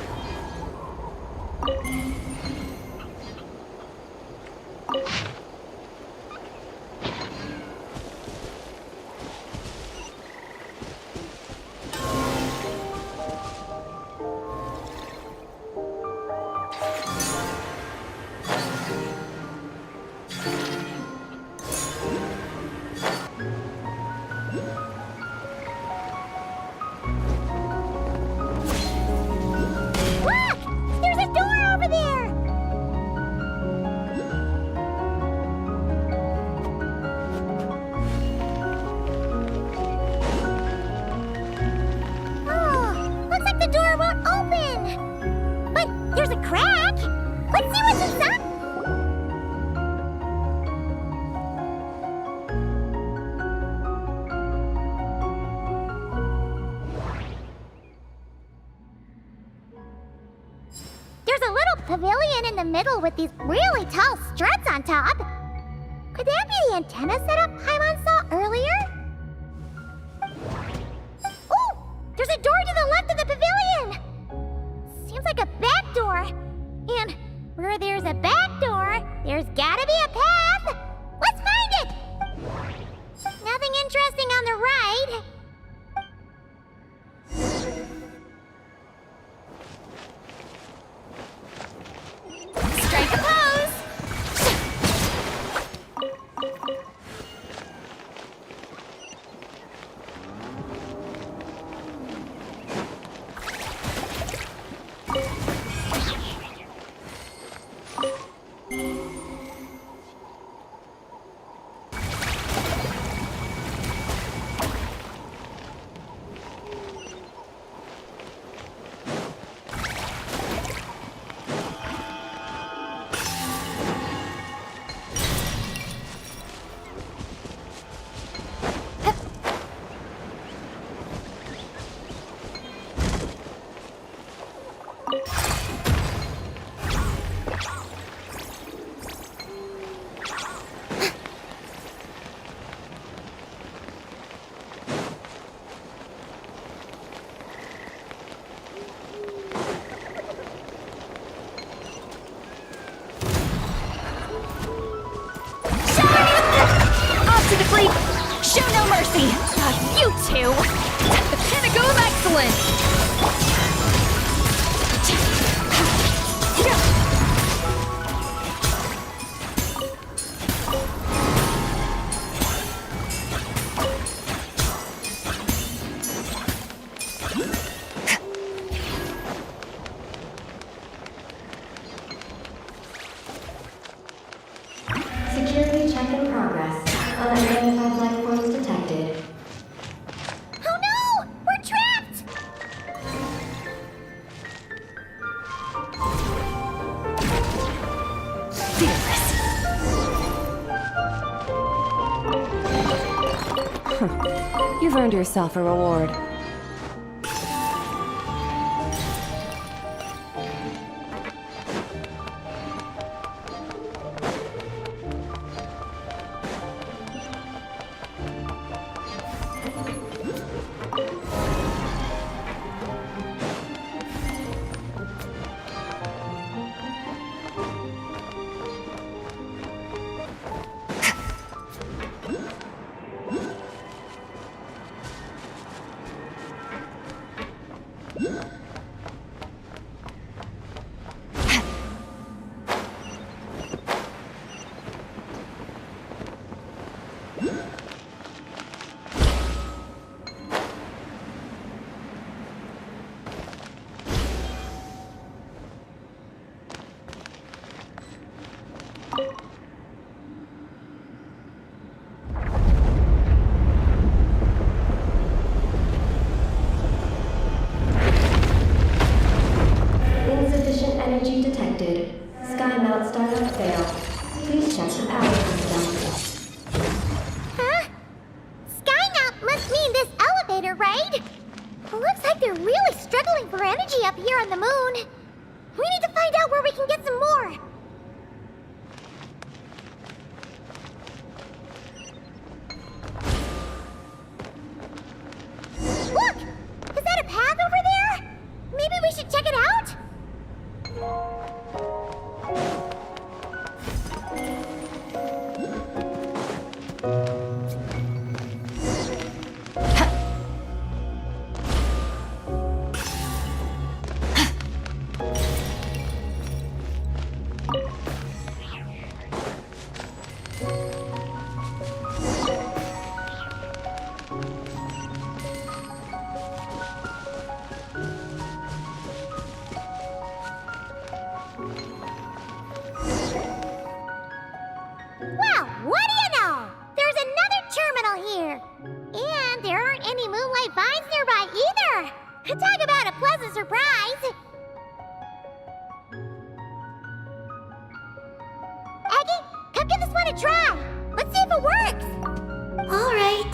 pavilion in the middle with these really tall struts on top. Could that be the antenna set up Paimon saw earlier? Oh! There's a door to the left of the pavilion! Seems like a back door. And where there's a back door, there's gotta be a path! Let's find it! Nothing interesting on the right. Strike a pose! Show no mercy! You two! The pinnacle of excellence! Security check in progress. Unidentified life forms detected. Oh no! We're trapped! You've earned yourself a reward. Insufficient energy detected. Sky mount startup failed. Please check the power system. Huh? Skynaut must mean this elevator, right? Looks like they're really struggling for energy up here on the moon. We need to find out where we can get some more. Look! Is that a path over there? Maybe we should check it out? Well, what do you know? There's another terminal here. And there aren't any moonlight vines nearby either. Talk about a pleasant surprise. Eggie, come give this one a try. Let's see if it works. All right.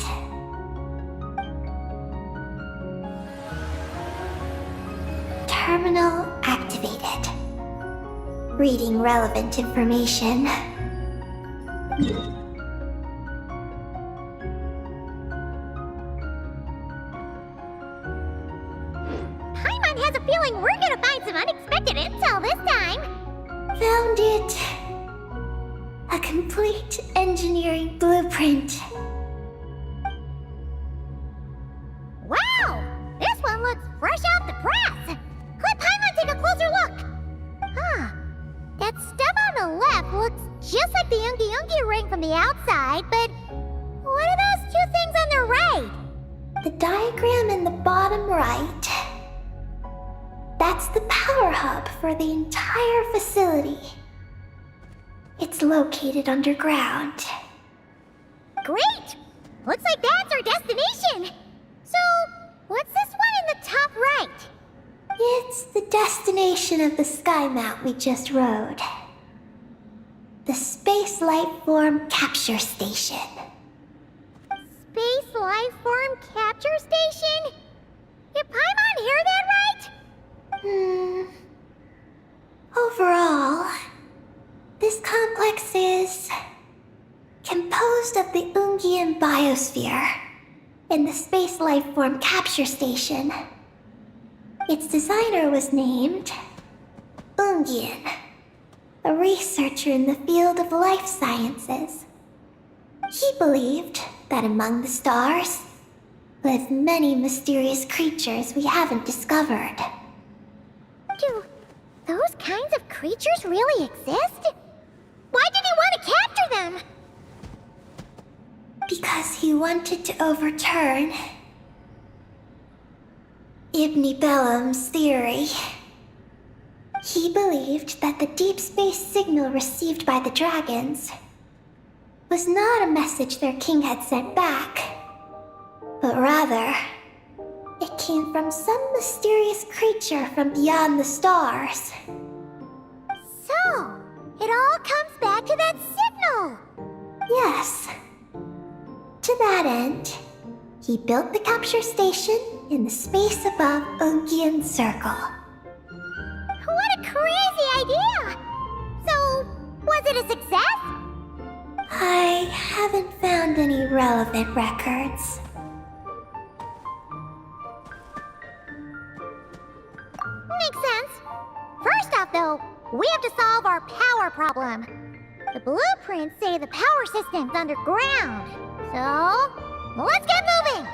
Terminal activated. reading relevant information. Paimon has a feeling we're gonna find some unexpected intel this time. Found it. A complete engineering blueprint. Wow! This one looks fresh off the press! Let Paimon take a closer look! Huh. That stub on the left looks just like the ungien ring from the outside, but what are those two things on the right? The diagram in the bottom right. That's the power hub for the entire facility. It's located underground. Great! Looks like that's our destination! So, what's this one in the top right? It's the destination of the sky mount we just rode. The Space Life Form Capture Station. Space Life Form Capture Station? Did Paimon hear that right? Overall, this complex is composed of the Ungien biosphere and the Space Life Form Capture Station. Its designer was named Ungien, a researcher in the field of life sciences. He believed that among the stars live many mysterious creatures we haven't discovered. Do those kinds of creatures really exist? Why did he want to capture them? Because he wanted to overturn ibni-belum's theory. He believed that the deep space signal received by the dragons was not a message their king had sent back, but rather, it came from some mysterious creature from beyond the stars. So, it all comes back to that signal! Yes. To that end, he built the capture station in the space above Ungien Circle. What a crazy idea! So, was it a success? I haven't found any relevant records. Makes sense. First off, though, we have to solve our power problem. The blueprints say the power system's underground. So, let's get moving!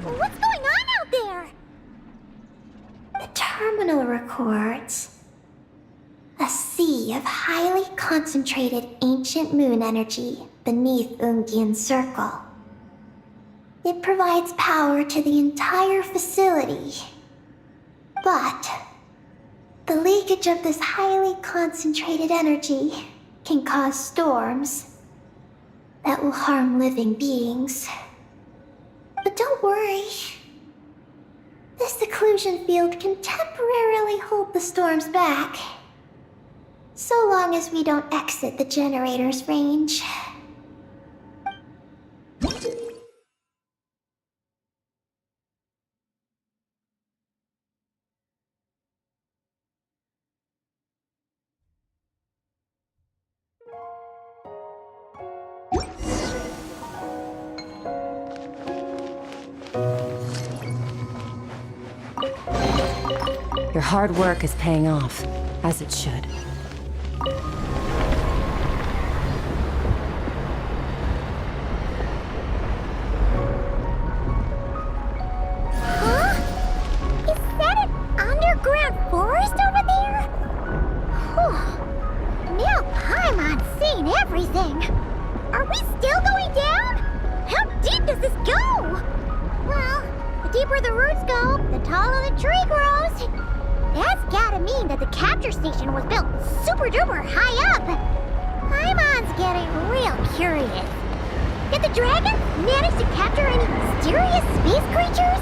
What's going on out there? The terminal records a sea of highly concentrated ancient moon energy beneath Ungien Circle. It provides power to the entire facility. But the leakage of this highly concentrated energy can cause storms that will harm living beings. But don't worry. This seclusion field can temporarily hold the storms back, so long as we don't exit the generator's range. Your hard work is paying off, as it should. Huh? Is that an underground forest over there? Whew. Now Paimon's seen everything. Are we still going down? How deep does this go? Well, the deeper the roots go, the taller the tree grows. That's gotta mean that the capture station was built super duper high up. Paimon's getting real curious. Did the dragon manage to capture any mysterious space creatures?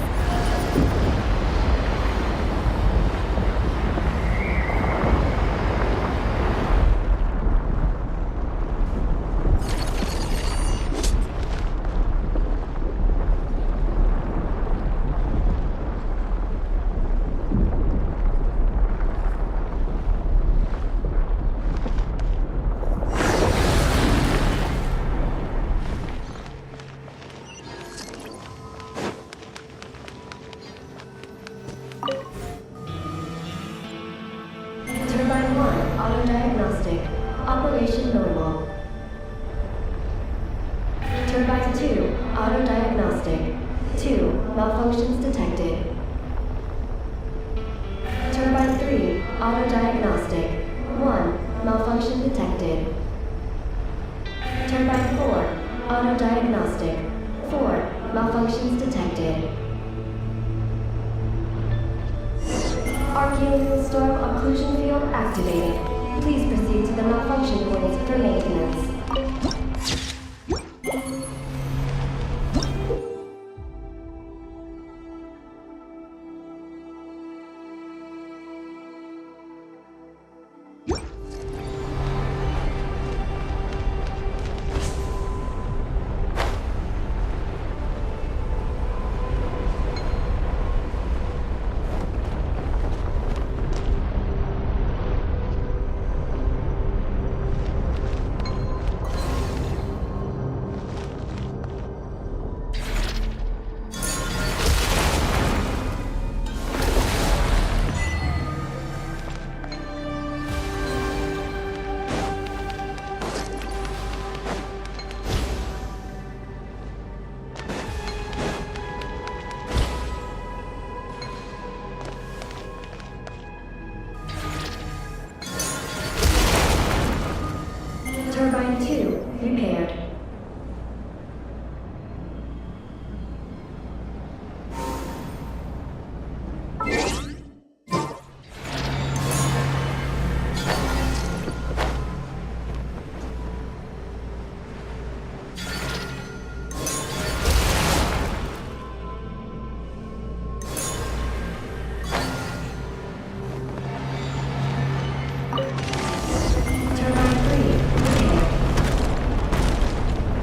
Turbine 1, auto-diagnostic. Operation normal. Turbine 2, auto-diagnostic. 2, malfunctions detected. Turbine 3, auto-diagnostic. 1, malfunction detected. Turbine 4, auto-diagnostic. 4, malfunctions detected. Archaeal storm occlusion field activated. Please proceed to the malfunction points for maintenance. Turbine 2, repaired. Turbine 3, repaired.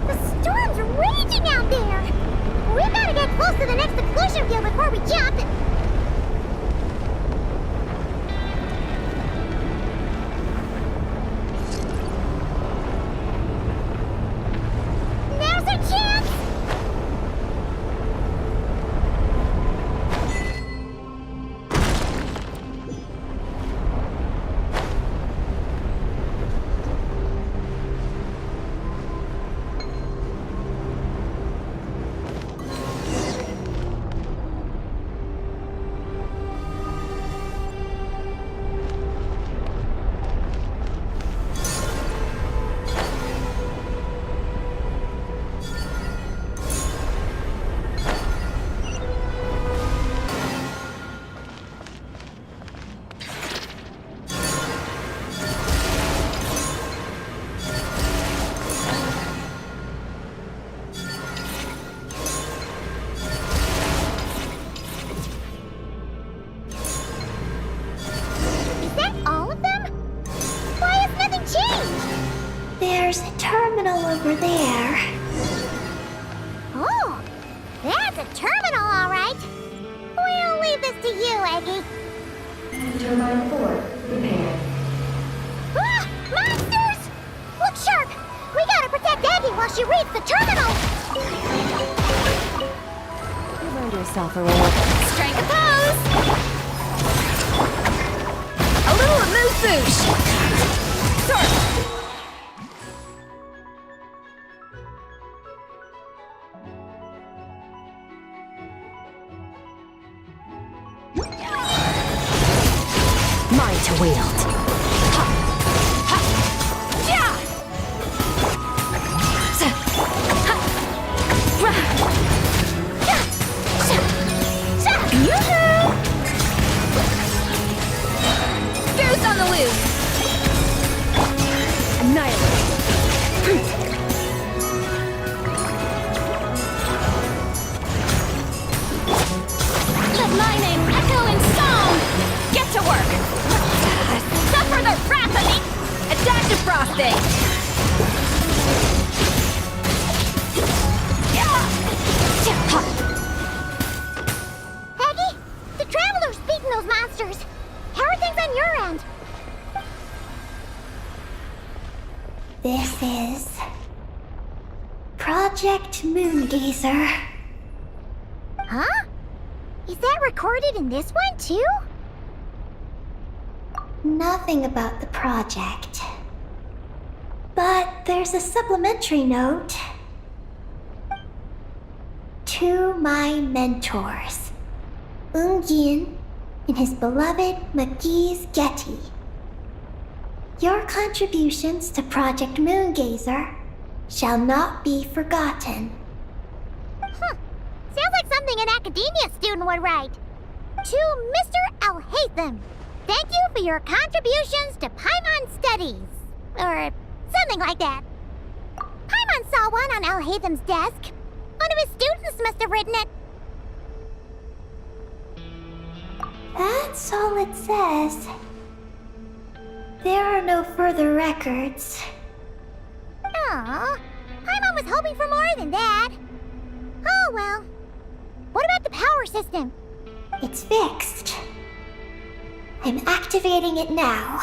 The storm's raging out there! We gotta get close to the next occlusion field before we jump! Now's our chance! Is that all of them? Why has nothing changed? There's a terminal over there. Oh, that's a terminal, all right. We'll leave this to you, Eggie. Turbine 4, repaired. Ah! Monsters! Look sharp! We gotta protect Eggie while she reads the terminal! Ground yourself or we'll... Strike a pose! A little amuse-bouche! Sort! Mine to wield. Goose on the loose! Annihilate. Let my name echo in song! Get to work! Suffer the wrath of the... A dash of frosting! Eggie, the Traveler's beaten those monsters. How are things on your end? This is Project Moongazer. Huh? Is that recorded in this one, too? Nothing about the project. But there's a supplementary note. To my mentors, Ungien and his beloved maagees-geti. Your contributions to Project Moongazer shall not be forgotten. Sounds like something an academia student would write. To Mr. Alhaitham, thank you for your contributions to Paimon studies. Or something like that. Paimon saw one on Alhaitham's desk. One of his students must have written it. That's all it says. There are no further records. Aw, Paimon was hoping for more than that. Oh well. What about the power system? It's fixed. I'm activating it now.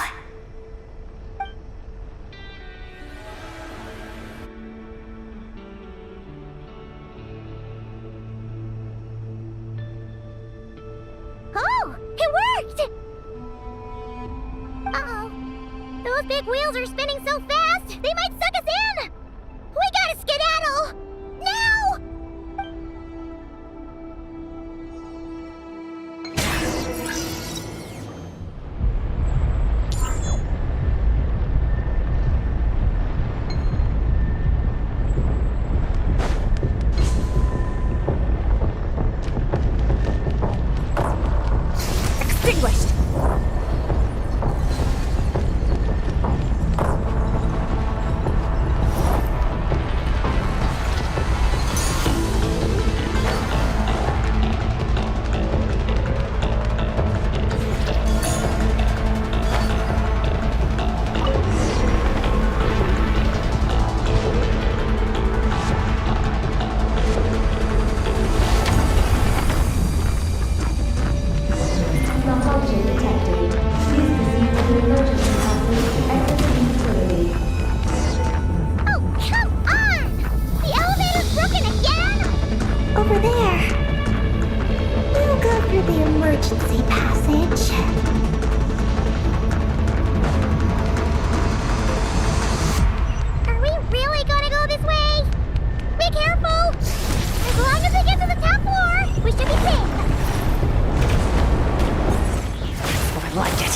Oh, it worked! Uh-oh. Those big wheels are spinning so fast, they might suck us in! We gotta skedaddle! Now! Extinguished! Malfunction detected. Please proceed to the emergency passage to exit the facility. Oh, come on! The elevator's broken again? Over there. We'll go through the emergency passage. Are we really gonna go this way? Be careful! As long as we get to the top floor, we should be safe. I like it.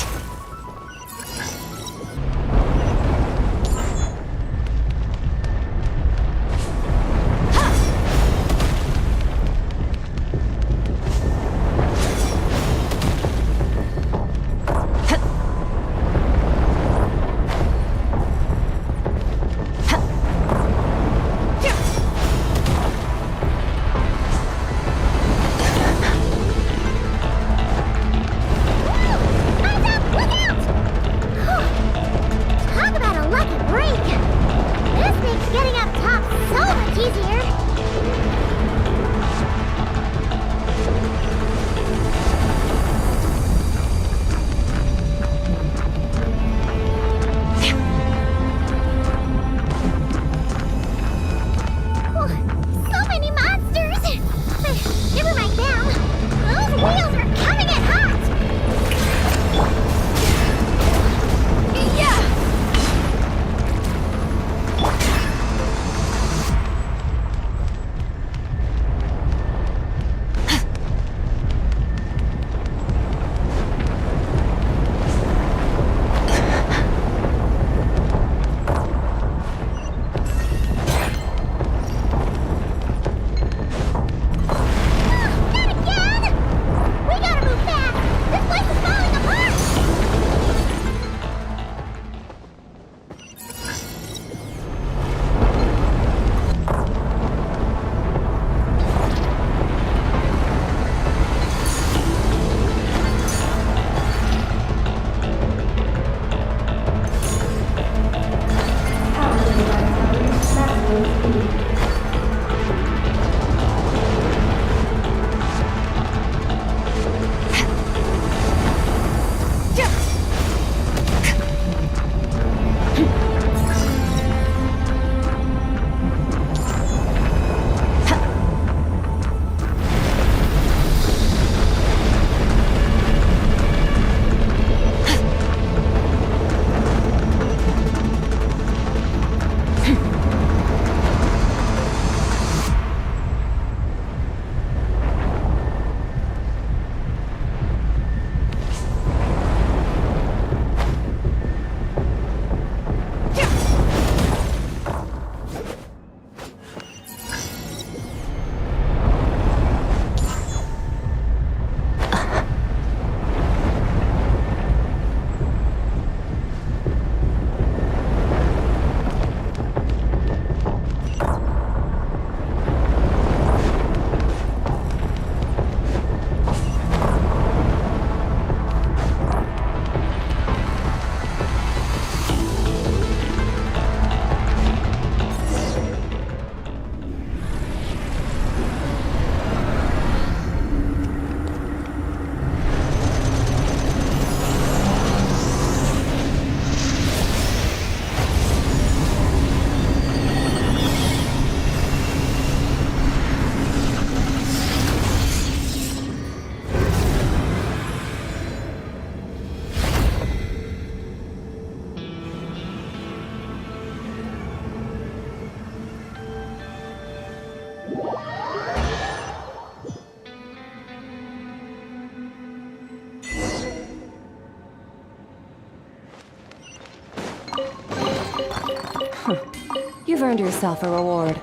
You've earned yourself a reward.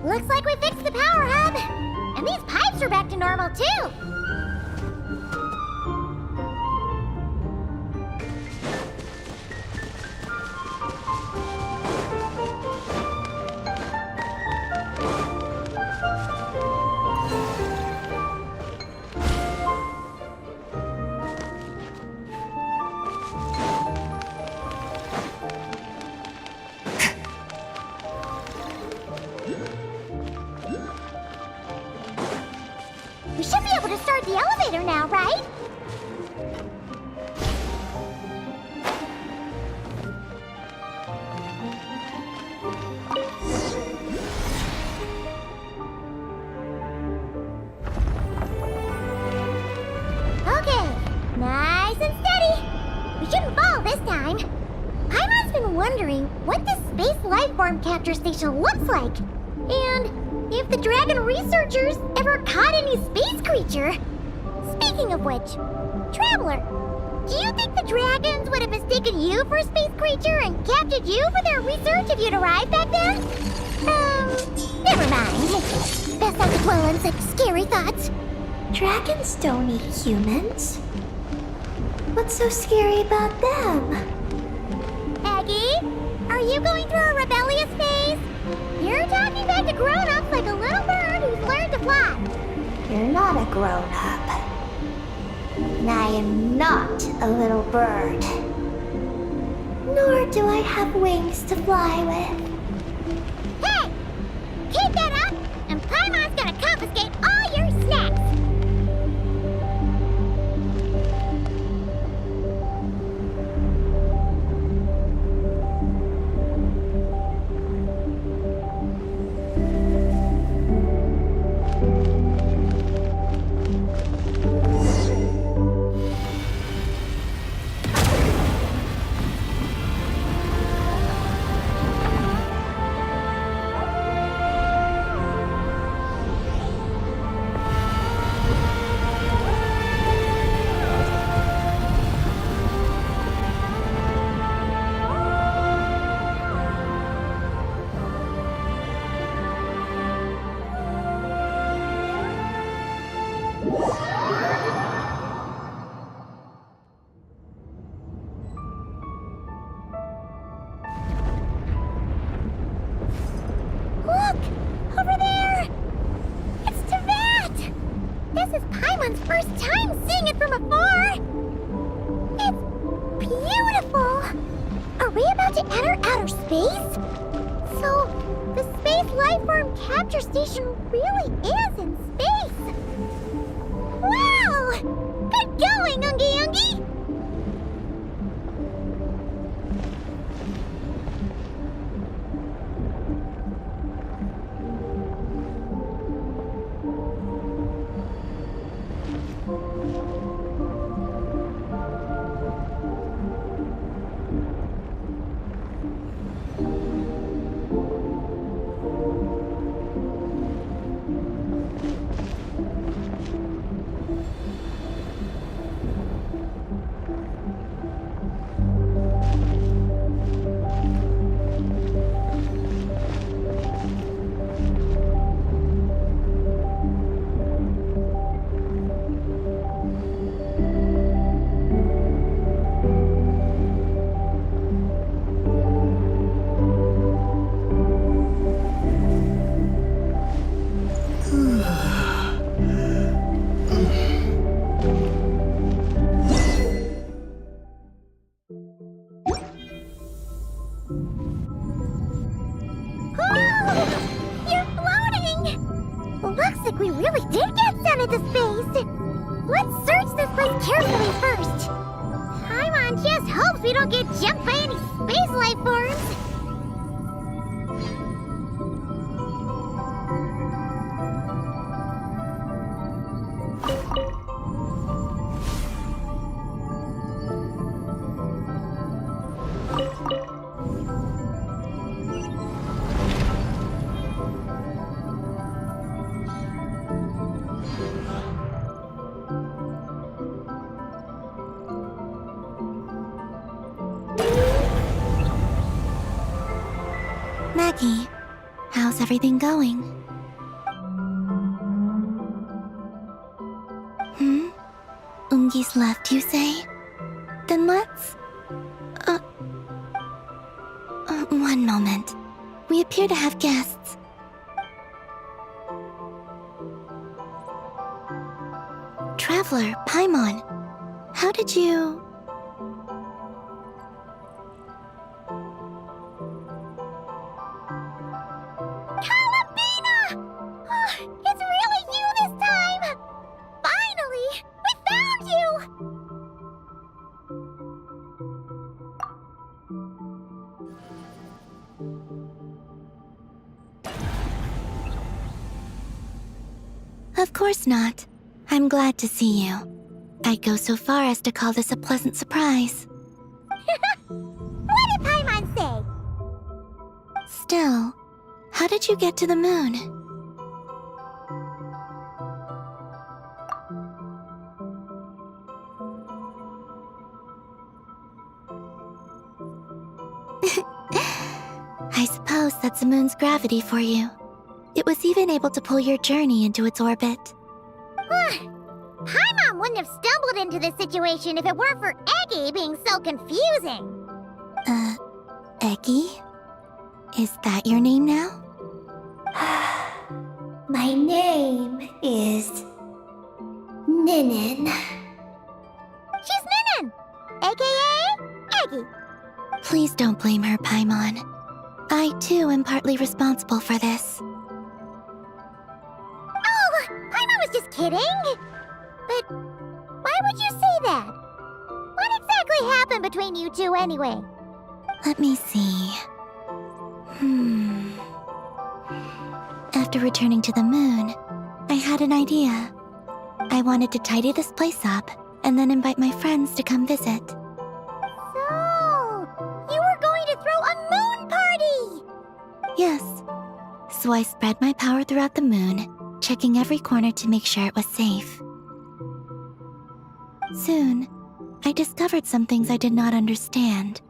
Looks like we fixed the power hub. And these pipes are back to normal, too. We should be able to start the elevator now, right? Okay, nice and steady. We shouldn't fall this time. Paimon's been wondering what this space lifeform capture station looks like. And if the dragon researchers ever caught any space creature. Speaking of which, Traveler, do you think the dragons would have mistaken you for a space creature and captured you for their research if you'd arrived back then? Never mind. Best not to dwell on such scary thoughts. Dragons don't eat humans. What's so scary about them? Eggie, are you going through a rebellious phase? You're talking back to grown-ups like a little bird who's learned to fly. You're not a grown-up. And I am not a little bird. Nor do I have wings to fly with. Hey! Keep that up, and Paimon's gonna confiscate all your snacks! Look! Over there! It's teyvat! This is Paimon's first time seeing it from afar! It's beautiful! Are we about to enter outer space? So, the space lifeform capture station really is in space! Wow! Good going, Ungien! You're floating! Looks like we really did get sent into space! Let's search this place carefully first. Paimon just hopes we don't get jumped by any space life forms. Eggie. How's everything going? Ungi's left, you say? Then let's... one moment. We appear to have guests. Traveler, Paimon, how did you... Kalabina! Oh, it's really you this time! Finally! We found you! Of course not. I'm glad to see you. I'd go so far as to call this a pleasant surprise. What did Paimon say? Still, how did you get to the moon? I suppose that's the moon's gravity for you. It was even able to pull your journey into its orbit. Paimon wouldn't have stumbled into this situation if it weren't for Eggie being so confusing. Eggie? Is that your name now? My name is Ninnin. She's Ninnin, aka Eggie. Please don't blame her, Paimon. I, too, am partly responsible for this. Oh, Paimon was just kidding. But why would you say that? What exactly happened between you two anyway? Let me see. After returning to the moon, I had an idea. I wanted to tidy this place up and then invite my friends to come visit. So, you were going to throw a moon party! Yes. So I spread my power throughout the moon, checking every corner to make sure it was safe. Soon, I discovered some things I did not understand.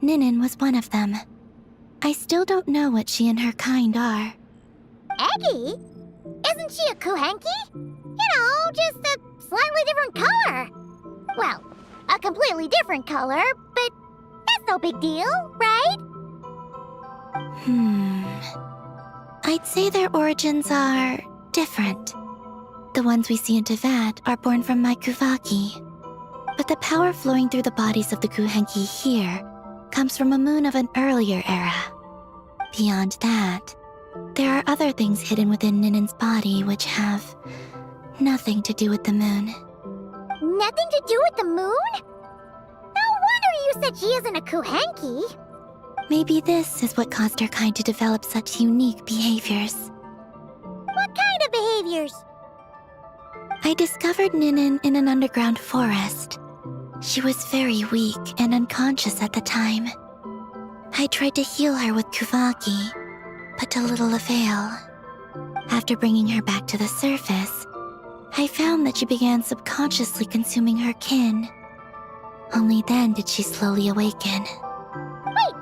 Ninnin was one of them. I still don't know what she and her kind are. Eggie? Isn't she a kuhenki? You know, just a slightly different color. Well, a completely different color, but that's no big deal, right? I'd say their origins are different. The ones we see in Teyvat are born from my Kuvaki. But the power flowing through the bodies of the kuhenki here comes from a moon of an earlier era. Beyond that, there are other things hidden within Ninnin's body which have nothing to do with the moon. Nothing to do with the moon? No wonder you said she isn't a kuhenki. Maybe this is what caused her kind to develop such unique behaviors. What kind of behaviors? I discovered Ninnin in an underground forest. She was very weak and unconscious at the time. I tried to heal her with Kuvaki, but to little avail. After bringing her back to the surface, I found that she began subconsciously consuming her kin. Only then did she slowly awaken. Wait!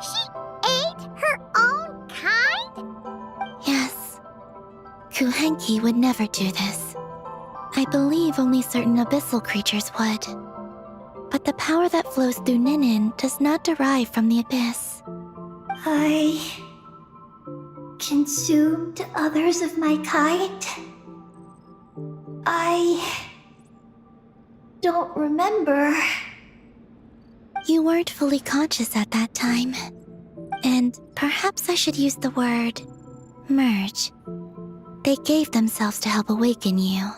She ate her own kind? Yes. Kuhenki would never do this. I believe only certain abyssal creatures would. But the power that flows through Ninnin does not derive from the abyss. I consumed others of my kind. I don't remember. You weren't fully conscious at that time. And perhaps I should use the word merge. They gave themselves to help awaken you.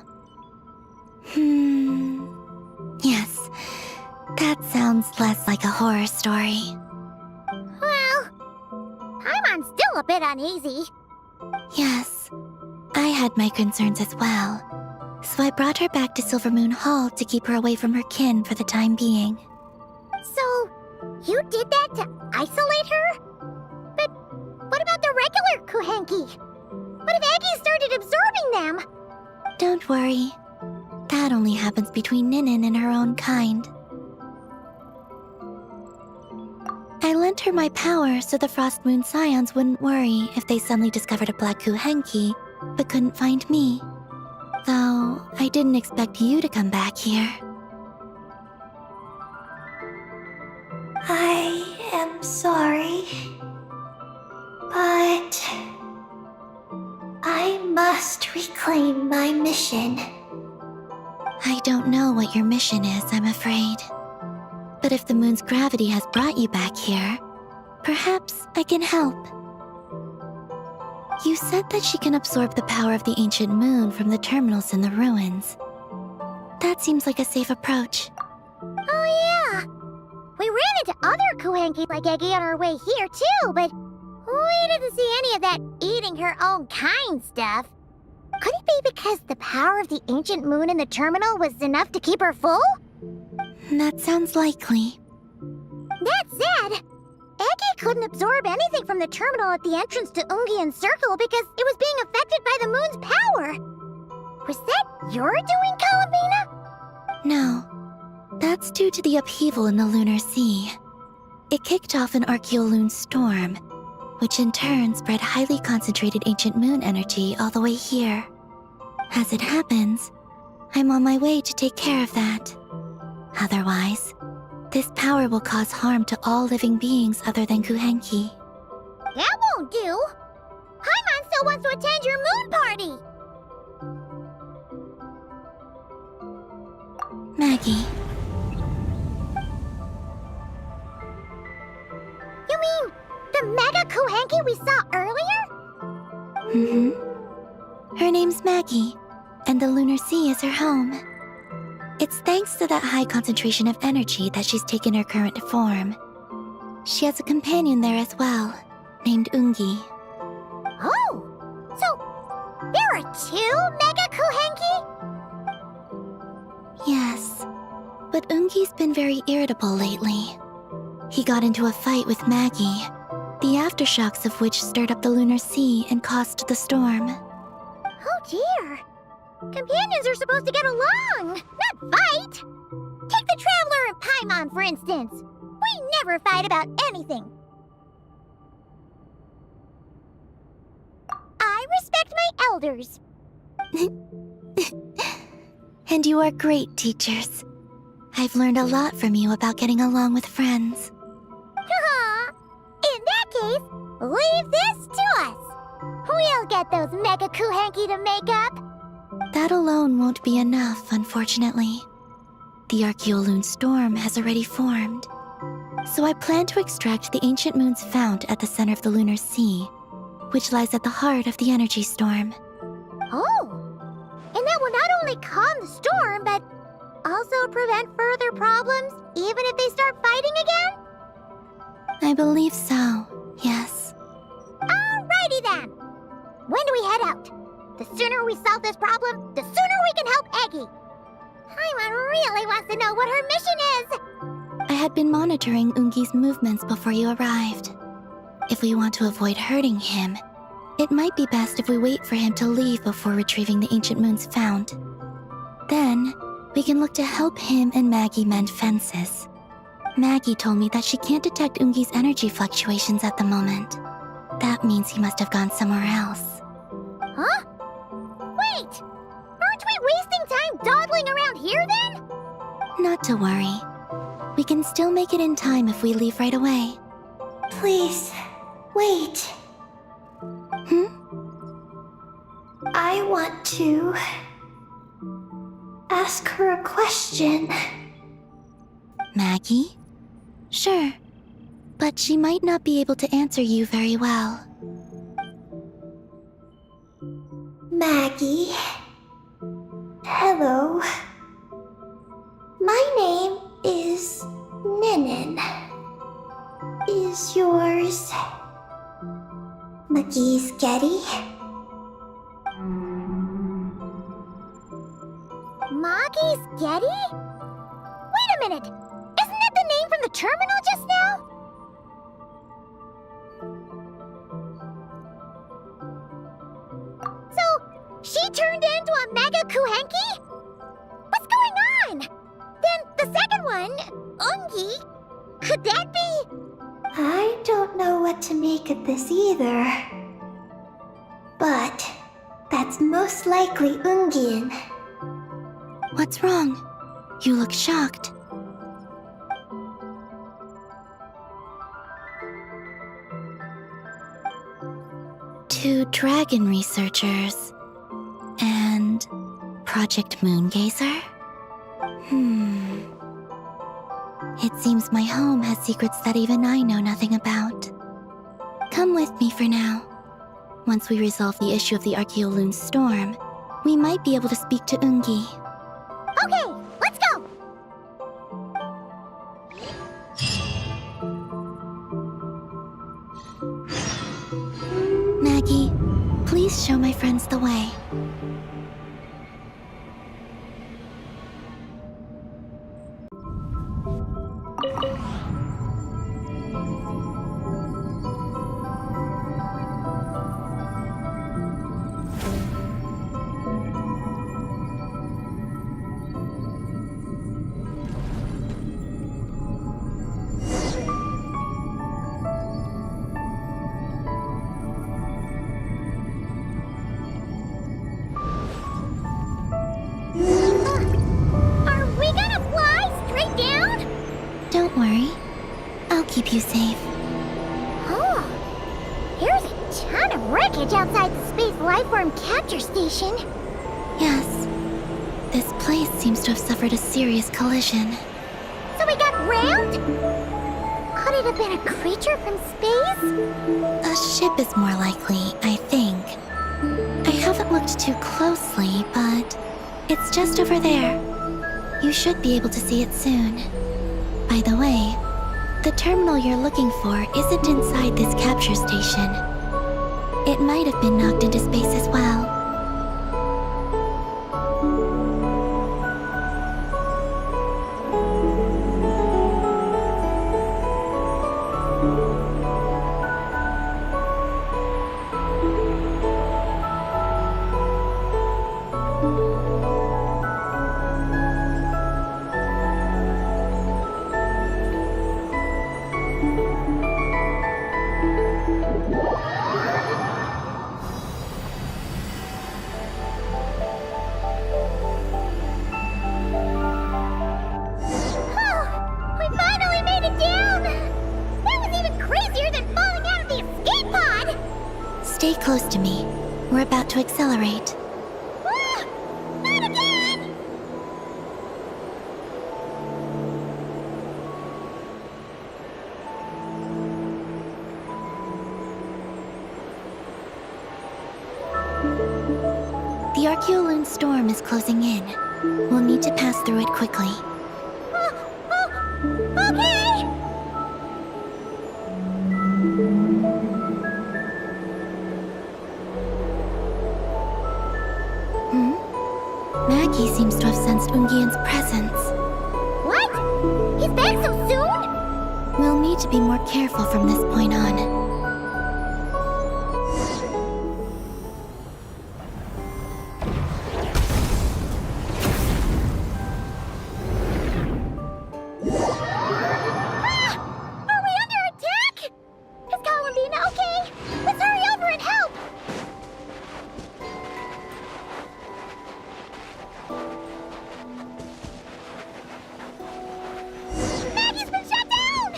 Yes, that sounds less like a horror story. Well, Paimon's still a bit uneasy. Yes, I had my concerns as well. So I brought her back to Silvermoon Hall to keep her away from her kin for the time being. So, you did that to isolate her? But what about the regular kuhenki? What if Eggie started absorbing them? Don't worry. That only happens between Ninnin and her own kind. I lent her conserve my power so the Frost Moon Scions wouldn't worry if they suddenly discovered a black Kuhenki, but couldn't find me. Though, I didn't expect you to come back here. I am sorry, but I must reclaim my mission. I don't know what your mission is, I'm afraid. But if the moon's gravity has brought you back here, perhaps I can help. You said that she can absorb the power of the ancient moon from the terminals in the ruins. That seems like a safe approach. Oh yeah! We ran into other Kuhenki like Eggie on our way here too, but we didn't see any of that eating her own kind stuff. Could it be because the power of the ancient moon in the terminal was enough to keep her full? That sounds likely. That said, Eggie couldn't absorb anything from the terminal at the entrance to Ungien's circle because it was being affected by the moon's power. Was that your doing, Columbina? No. That's due to the upheaval in the lunar sea. It kicked off an Archeoloon storm, which in turn spread highly concentrated ancient moon energy all the way here. As it happens, I'm on my way to take care of that. Otherwise, this power will cause harm to all living beings other than Kuhenki. That won't do. Paimon still wants to attend your moon party. Maggie. You mean the mega Kuhenki we saw earlier? Mm-hmm. Her name's Maggie, and the lunar sea is her home. It's thanks to that high concentration of energy that she's taken her current form. She has a companion there as well, named Ungien. Oh, so there are two mega Kuhenki? Yes, but Ungi's been very irritable lately. He got into a fight with Maggie, the aftershocks of which stirred up the lunar sea and caused the storm. Oh dear. Companions are supposed to get along, not fight. Take the Traveler and Paimon, for instance. We never fight about anything. I respect my elders. And you are great teachers. I've learned a lot from you about getting along with friends. In that case, leave this to us. We'll get those mega Kuhenki to make up. That alone won't be enough, unfortunately. The Archeoloon storm has already formed. So I plan to extract the ancient moon's fount at the center of the lunar sea, which lies at the heart of the energy storm. Oh, and that will not only calm the storm, but also prevent further problems, even if they start fighting again? I believe so, yes. Alrighty then. When do we head out? The sooner we solve this problem, the sooner we can help Eggie. Paimon really wants to know what her mission is. I had been monitoring Ungi's movements before you arrived. If we want to avoid hurting him, it might be best if we wait for him to leave before retrieving the ancient moon's fount. Then, we can look to help him and Maggie mend fences. Maggie told me that she can't detect Ungi's energy fluctuations at the moment. That means he must have gone somewhere else. Huh? Wait! Aren't we wasting time dawdling around here then? Not to worry. We can still make it in time if we leave right away. Please, wait. I want to ask her a question. Maggie? Sure. But she might not be able to answer you very well. Maggie. Hello. My name is Ninnin. Is yours maagees-geti? Maagees-geti? Wait a minute! Isn't that the name from the terminal just now? So, she turned into a mega Kuhenki? What's going on? Then the second one, Ungie, could that be? I don't know what to make of this either. But that's most likely Ungien. What's wrong? You look shocked. Two dragon researchers and Project Moongazer? It seems my home has secrets that even I know nothing about. Come with me for now. Once we resolve the issue of the Archeoloon storm, we might be able to speak to Ungi. Okay, let's go! Maggie, please show my friends the way. Are we gonna fly straight down? Don't worry. I'll keep you safe. Oh, there's a ton of wreckage outside the Space Lifeform Capture Station. Yes. This place seems to have suffered a serious collision. So we got rammed? Could it have been a creature from space? A ship is more likely, I think. I haven't looked too closely, but it's just over there. You should be able to see it soon. By the way, the terminal you're looking for isn't inside this capture station. It might have been knocked into space as well. Oh, we finally made it down! That was even crazier than falling out of the escape pod! Stay close to me. We're about to accelerate. Ah, not again! The Archeoloon storm is closing in. We'll need to pass through it quickly. Okay! Maggie seems to have sensed Ungien's presence. What? He's back so soon? We'll need to be more careful from this point on. Are we under attack? Is Columbina okay? Let's hurry over and help! Maggie's been shut down!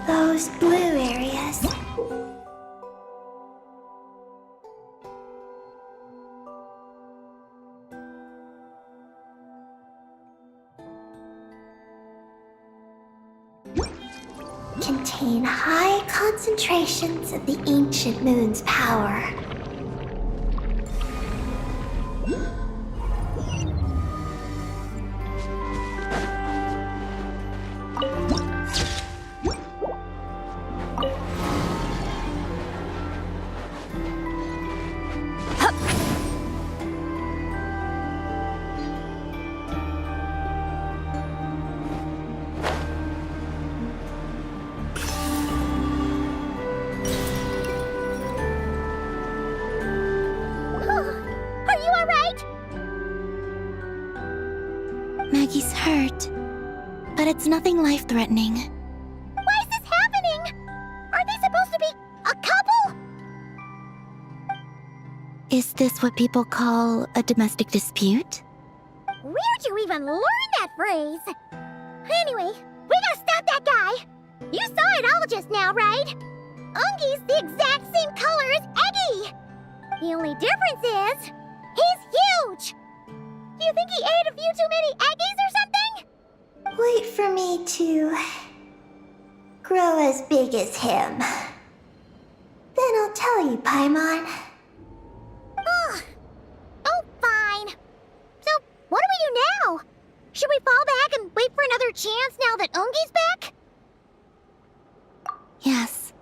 Those blue areas. Contain high concentrations of the ancient moon's power. Are you alright? Maggie's hurt, but it's nothing life-threatening. Why is this happening? Are they Is this what people call a domestic dispute? Where'd you even learn that phrase? Anyway, we gotta stop that guy! You saw it all just now, right? Ungie's the exact same color as Eggie! The only difference is, he's huge! Do you think he ate a few too many Eggies or something? Wait for me to grow as big as him. Then I'll tell you, Paimon. Ugh. Oh, fine. So, what do we do now? Should we fall back and wait for another chance now that Ungie's back? Yes.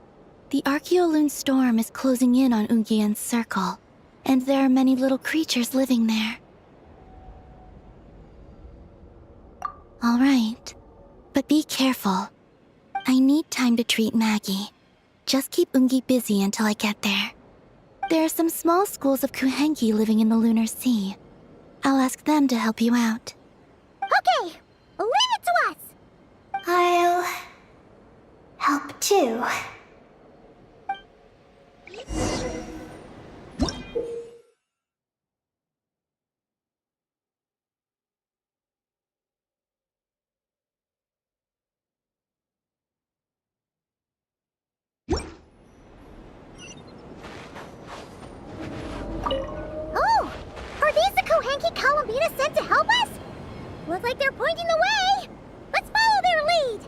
The Archeoloon storm is closing in on Ungien's circle, and there are many little creatures living there. All right. But be careful. I need time to treat Maggie. Just keep Ungie busy until I get there. There are some small schools of Kuhenki living in the Lunar Sea. I'll ask them to help you out. Okay, leave it to us! I'll help too. Oh! Are these the Kuhenki Columbina sent to help us? Look like they're pointing the way! Let's follow their lead!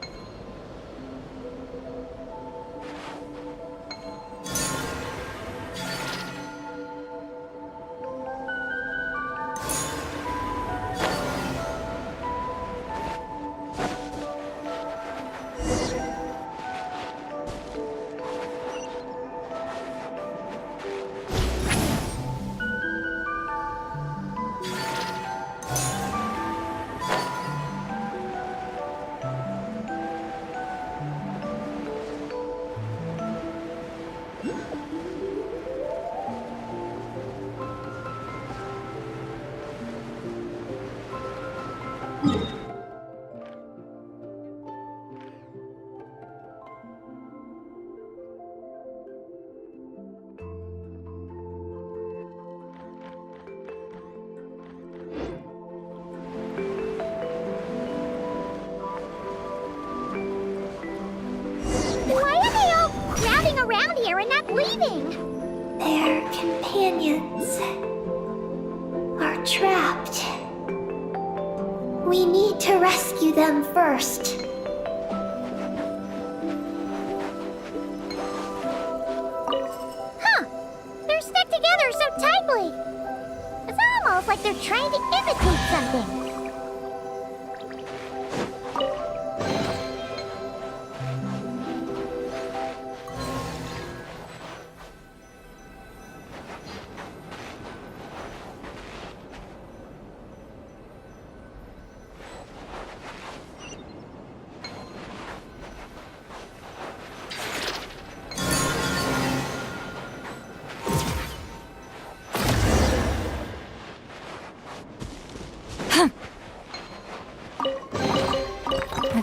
Why are they all crowding around here and not leaving? Their companions are trapped. We need to rescue them first. Huh! They're stuck together so tightly! It's almost like they're trying to imitate something.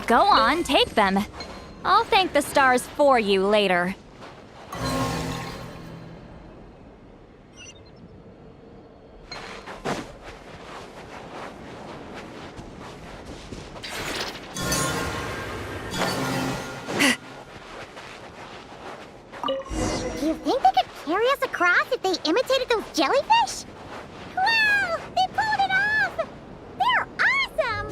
Go on, take them. I'll thank the stars for you later. Do you think they could carry us across if they imitated those jellyfish? Wow! They pulled it off! They're awesome!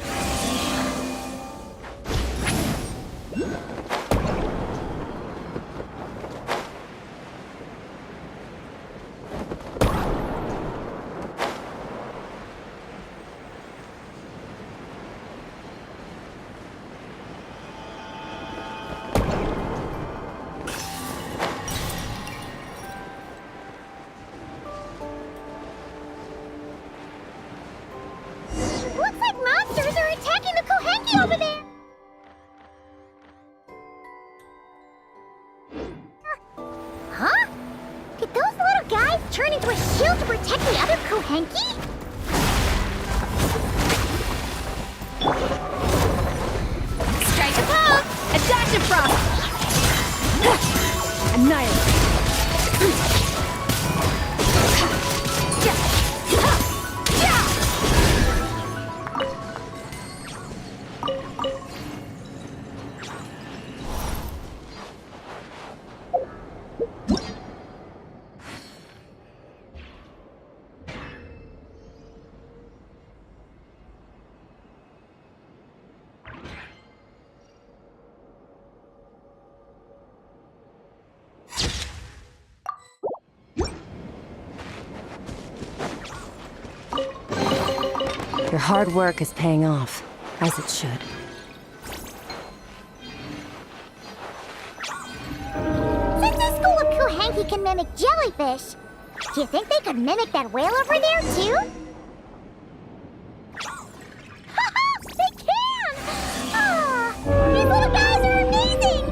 Looks like monsters are attacking the Kuhenki over there! Huh? Did those little guys turn into a shield to protect the other Kuhenki? Strike a pose! Adaptive frost! Annihilate! Your hard work is paying off, as it should. Since this school of Kuhanki can mimic jellyfish, do you think they could mimic that whale over there, too? Haha! They can! Ah, these little guys are amazing!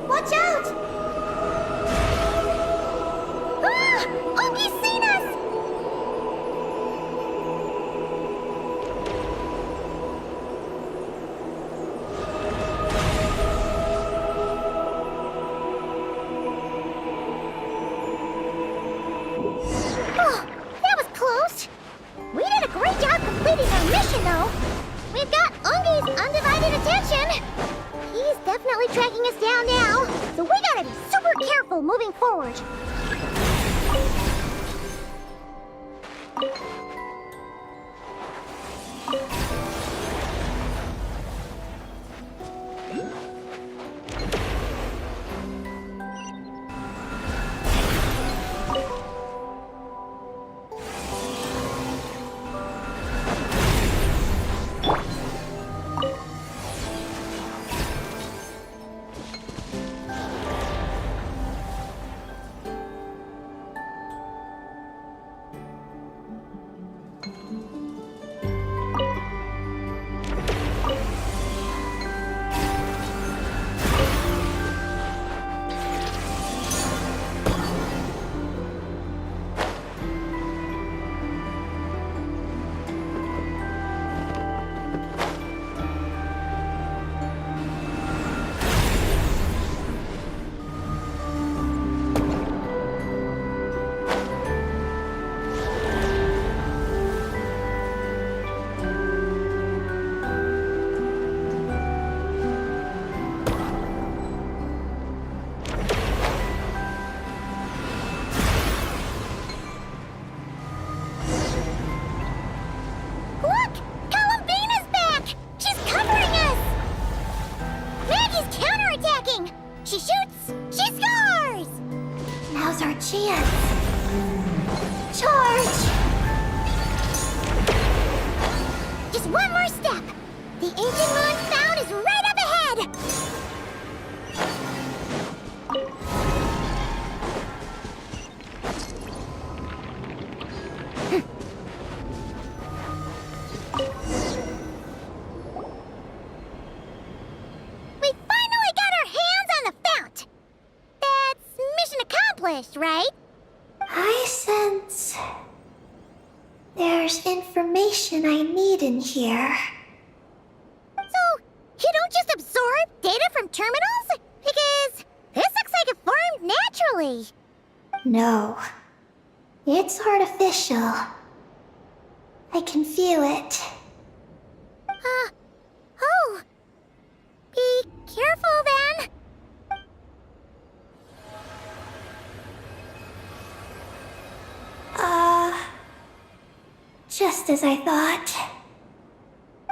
Watch out! Ah! Ungie's seen us! Oh, that was close. We did a great job completing our mission, though. We've got Ungie's undivided attention. He's definitely tracking us down now, so we gotta be super careful moving forward. She shoots! She scores! Now's our chance. Charge! Just one more step. The ancient moon found is right up ahead. We finally got our hands on the fount. That's mission accomplished, right? I sense there's information I need in here. So, you don't just absorb data from terminals? Because this looks like it formed naturally. No, it's artificial. I can feel it. Oh. Be careful then. Just as I thought.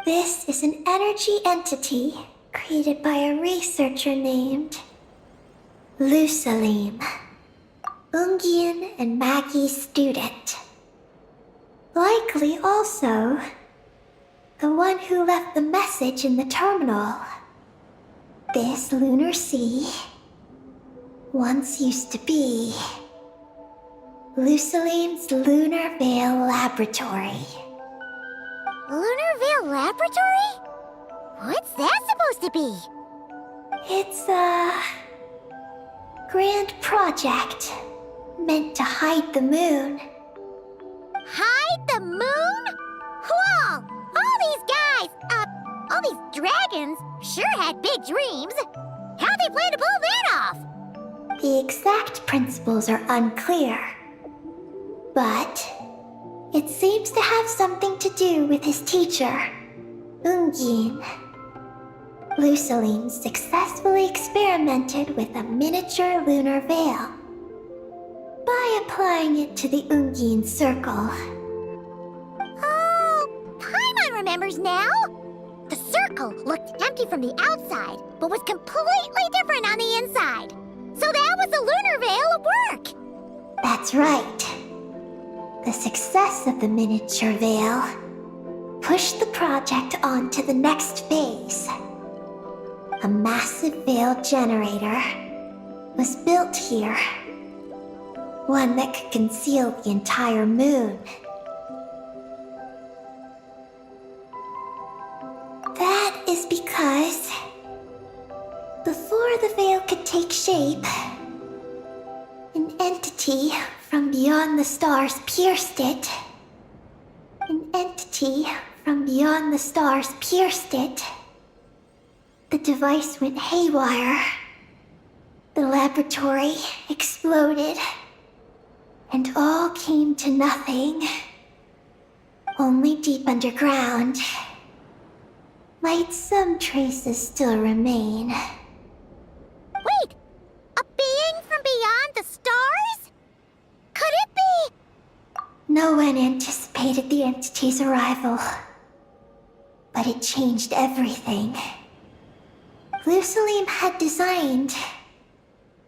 This is an energy entity created by a researcher named Lusalim, Ungien and Maggie's student. Likely also the one who left the message in the terminal. This lunar sea once used to be Lusalim's Lunar Veil Laboratory. Lunar Veil Laboratory? What's that supposed to be? It's a grand project meant to hide the moon. Hide the moon? Whoa! All these guys, all these dragons sure had big dreams. How'd they plan to pull that off? The exact principles are unclear, but it seems to have something to do with his teacher, Ungien. Lusalim successfully experimented with a miniature lunar veil. applying it to the Ungien circle. Oh, Paimon remembers now! The circle looked empty from the outside, but was completely different on the inside. So that was the lunar veil at work! That's right. The success of the miniature veil pushed the project on to the next phase. A massive veil generator was built here. One that could conceal the entire moon. That is because before the veil could take shape, an entity from beyond the stars pierced it. An entity from beyond the stars pierced it. The device went haywire. The laboratory exploded. And all came to nothing. Only deep underground might some traces still remain. Wait! A being from beyond the stars? Could it be? No one anticipated the entity's arrival. But it changed everything. Lusalim had designed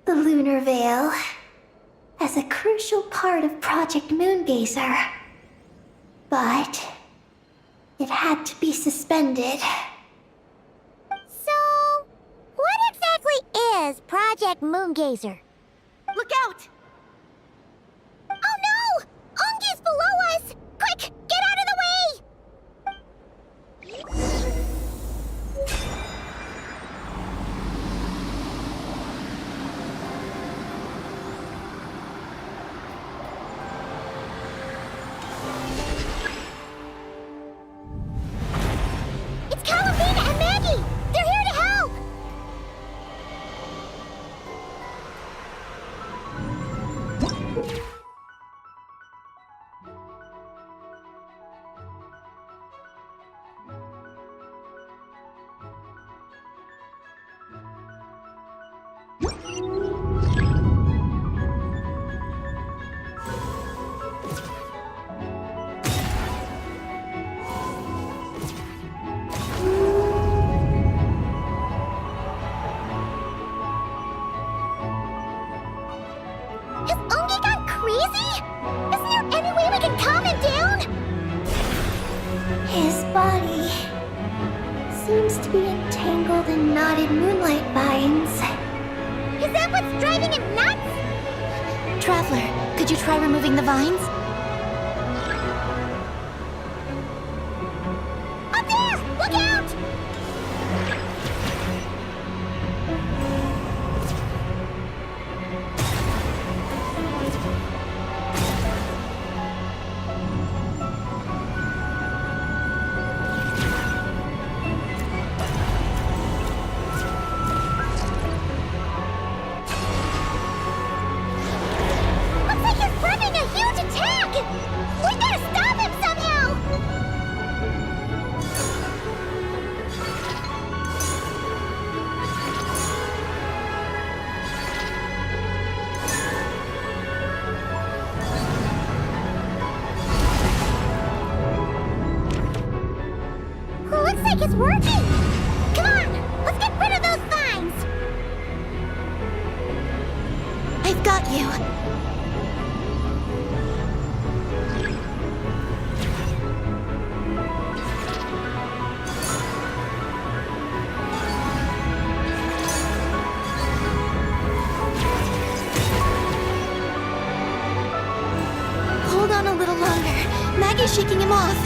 the lunar veil as a crucial part of Project Moongazer. But it had to be suspended. So, what exactly is Project Moongazer? Look out! Oh no! Ungie's below us! Quick, get out of the way! It's Calabina and Maggie! They're here to help! Has Ungie gone crazy? Isn't there any way we can calm him down? His body seems to be entangled in knotted moonlight vines. Is that what's driving him nuts? Traveler, could you try removing the vines? Up there! Look out! Looks like he's prepping a huge attack! We gotta stop him somehow! Looks like it's working! Come on! Let's get rid of those vines! I've got you. Hold on a little longer. Maggie's shaking him off.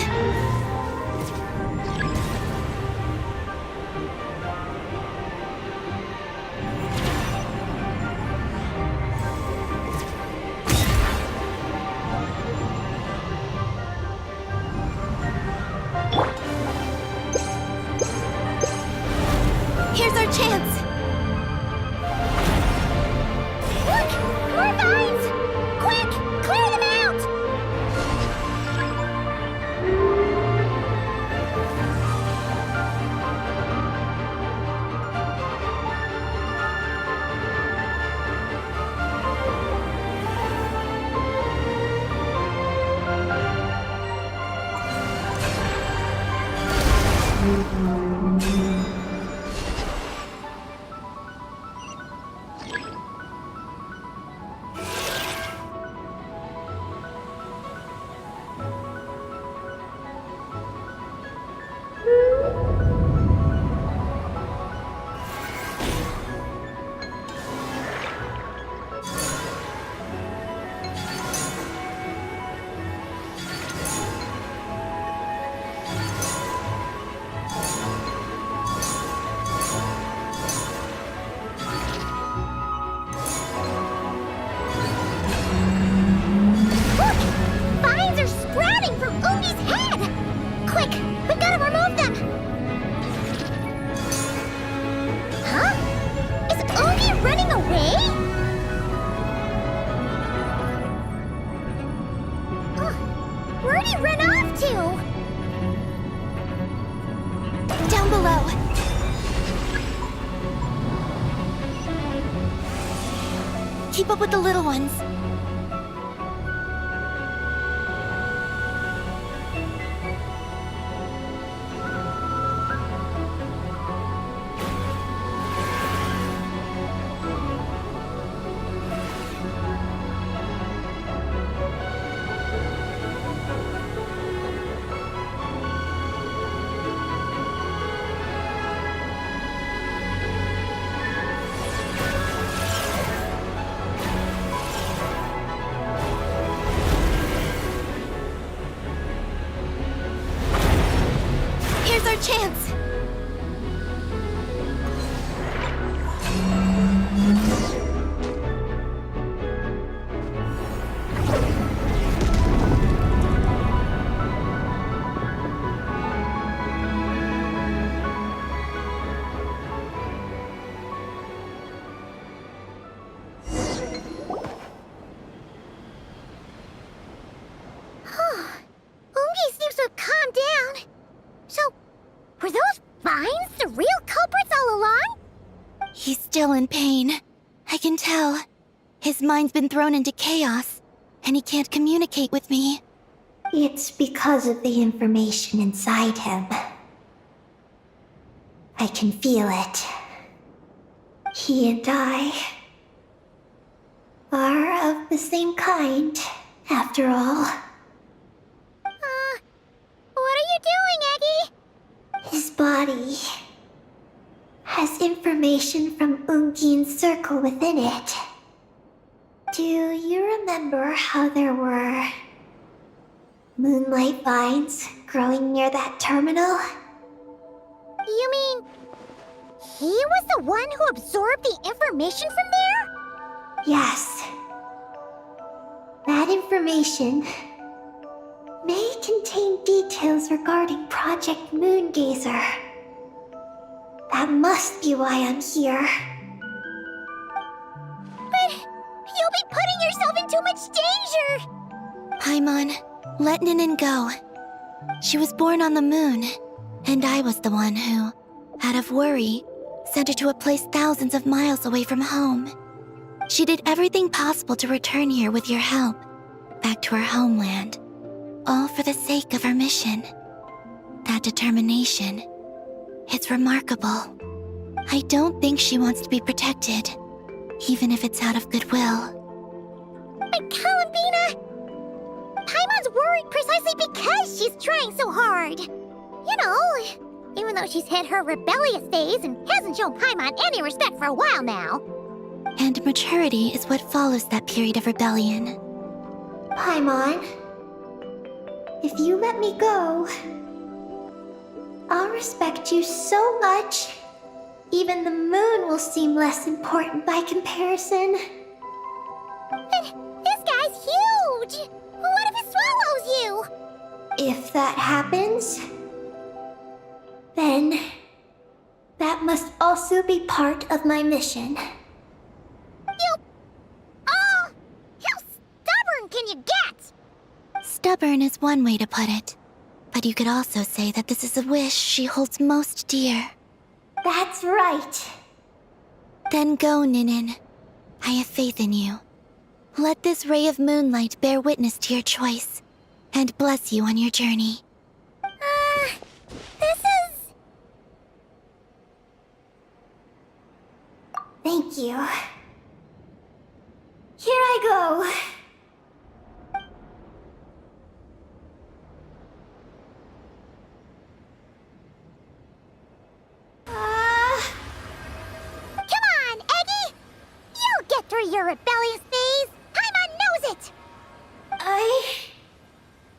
Here's our chance. Look! More vines! Quick! Clear them out! too. Down below. Keep up with the little ones. Here's our chance! Ungie seems to have calmed down. So, were those vines the real culprits all along? He's still in pain. I can tell. His mind's been thrown into chaos, and he can't communicate with me. It's because of the information inside him. I can feel it. He and I are of the same kind, after all. What are you doing, Eggie? His body has information from Ungien's circle within it. Do you remember how there were moonlight vines growing near that terminal? You mean he was the one who absorbed the information from there? Yes. That information may contain details regarding Project Moongazer. That must be why I'm here. But you'll be putting yourself in too much danger! Paimon, let Ninnin go. She was born on the moon, and I was the one who, out of worry, sent her to a place thousands of miles away from home. She did everything possible to return here with your help, back to her homeland, all for the sake of her mission. That determination, it's remarkable. I don't think she wants to be protected, even if it's out of goodwill. But Columbina! Paimon's worried precisely because she's trying so hard. You know, even though she's hit her rebellious phase and hasn't shown Paimon any respect for a while now. And maturity is what follows that period of rebellion. Paimon, if you let me go, I'll respect you so much, even the moon will seem less important by comparison. But this guy's huge! What if he swallows you? If that happens, then that must also be part of my mission. How stubborn can you get? Stubborn is one way to put it, but you could also say that this is a wish she holds most dear. That's right. Then go, Ninnin. I have faith in you. Let this ray of moonlight bear witness to your choice, and bless you on your journey. This is... Thank you. Here I go. Come on, Eggie! You'll get through your rebellious phase! Paimon knows it! I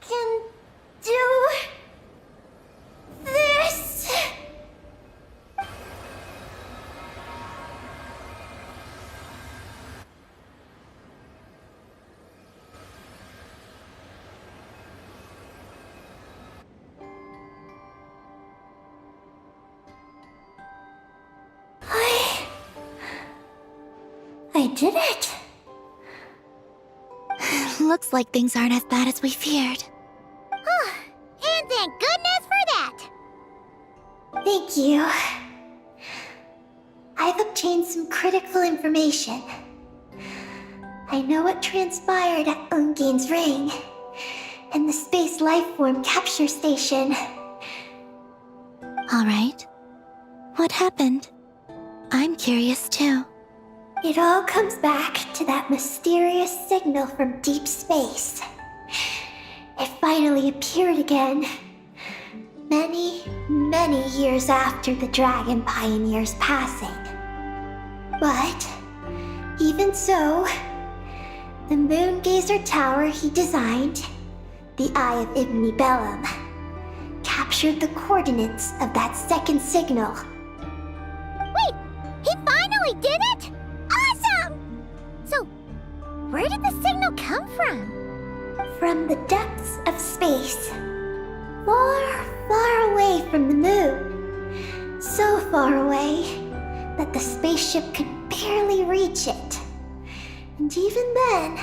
can do this. I did it. Looks like things aren't as bad as we feared. Thank you. I've obtained some critical information. I know what transpired at Ungien's ring and the space lifeform capture station. All right. What happened? I'm curious too. It all comes back to that mysterious signal from deep space. It finally appeared again. Many, many years after the Dragon Pioneer's passing. But, even so, the moongazer tower he designed, the Eye of Ibni-belum, captured the coordinates of that second signal. Wait, he finally did it? Awesome! So, where did the signal come from? From the depths of space. Far, far away from the moon. So far away that the spaceship could barely reach it. And even then,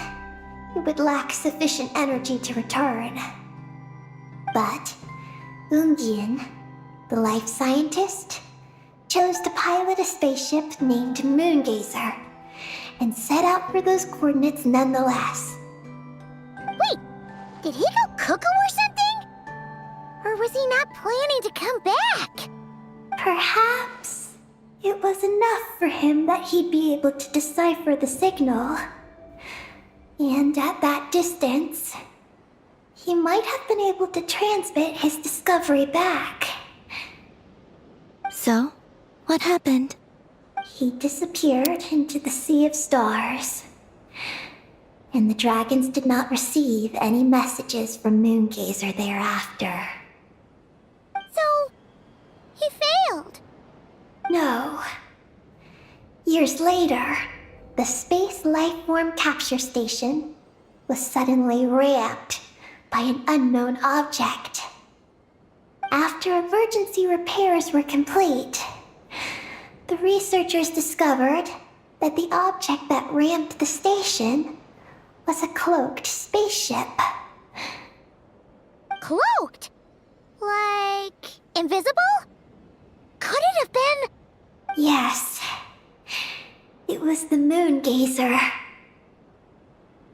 it would lack sufficient energy to return. But Ungien, the life scientist, chose to pilot a spaceship named Moongazer and set out for those coordinates nonetheless. Wait, did he go cuckoo or something? Or was he not planning to come back? Perhaps it was enough for him that he'd be able to decipher the signal. And at that distance, he might have been able to transmit his discovery back. So, what happened? He disappeared into the sea of stars. And the dragons did not receive any messages from Moongazer thereafter. So, he failed. No. Years later, the space lifeform capture station was suddenly ramped by an unknown object. After emergency repairs were complete, the researchers discovered that the object that ramped the station was a cloaked spaceship. Cloaked? Like, invisible? Could it have been? Yes. It was the Moongazer.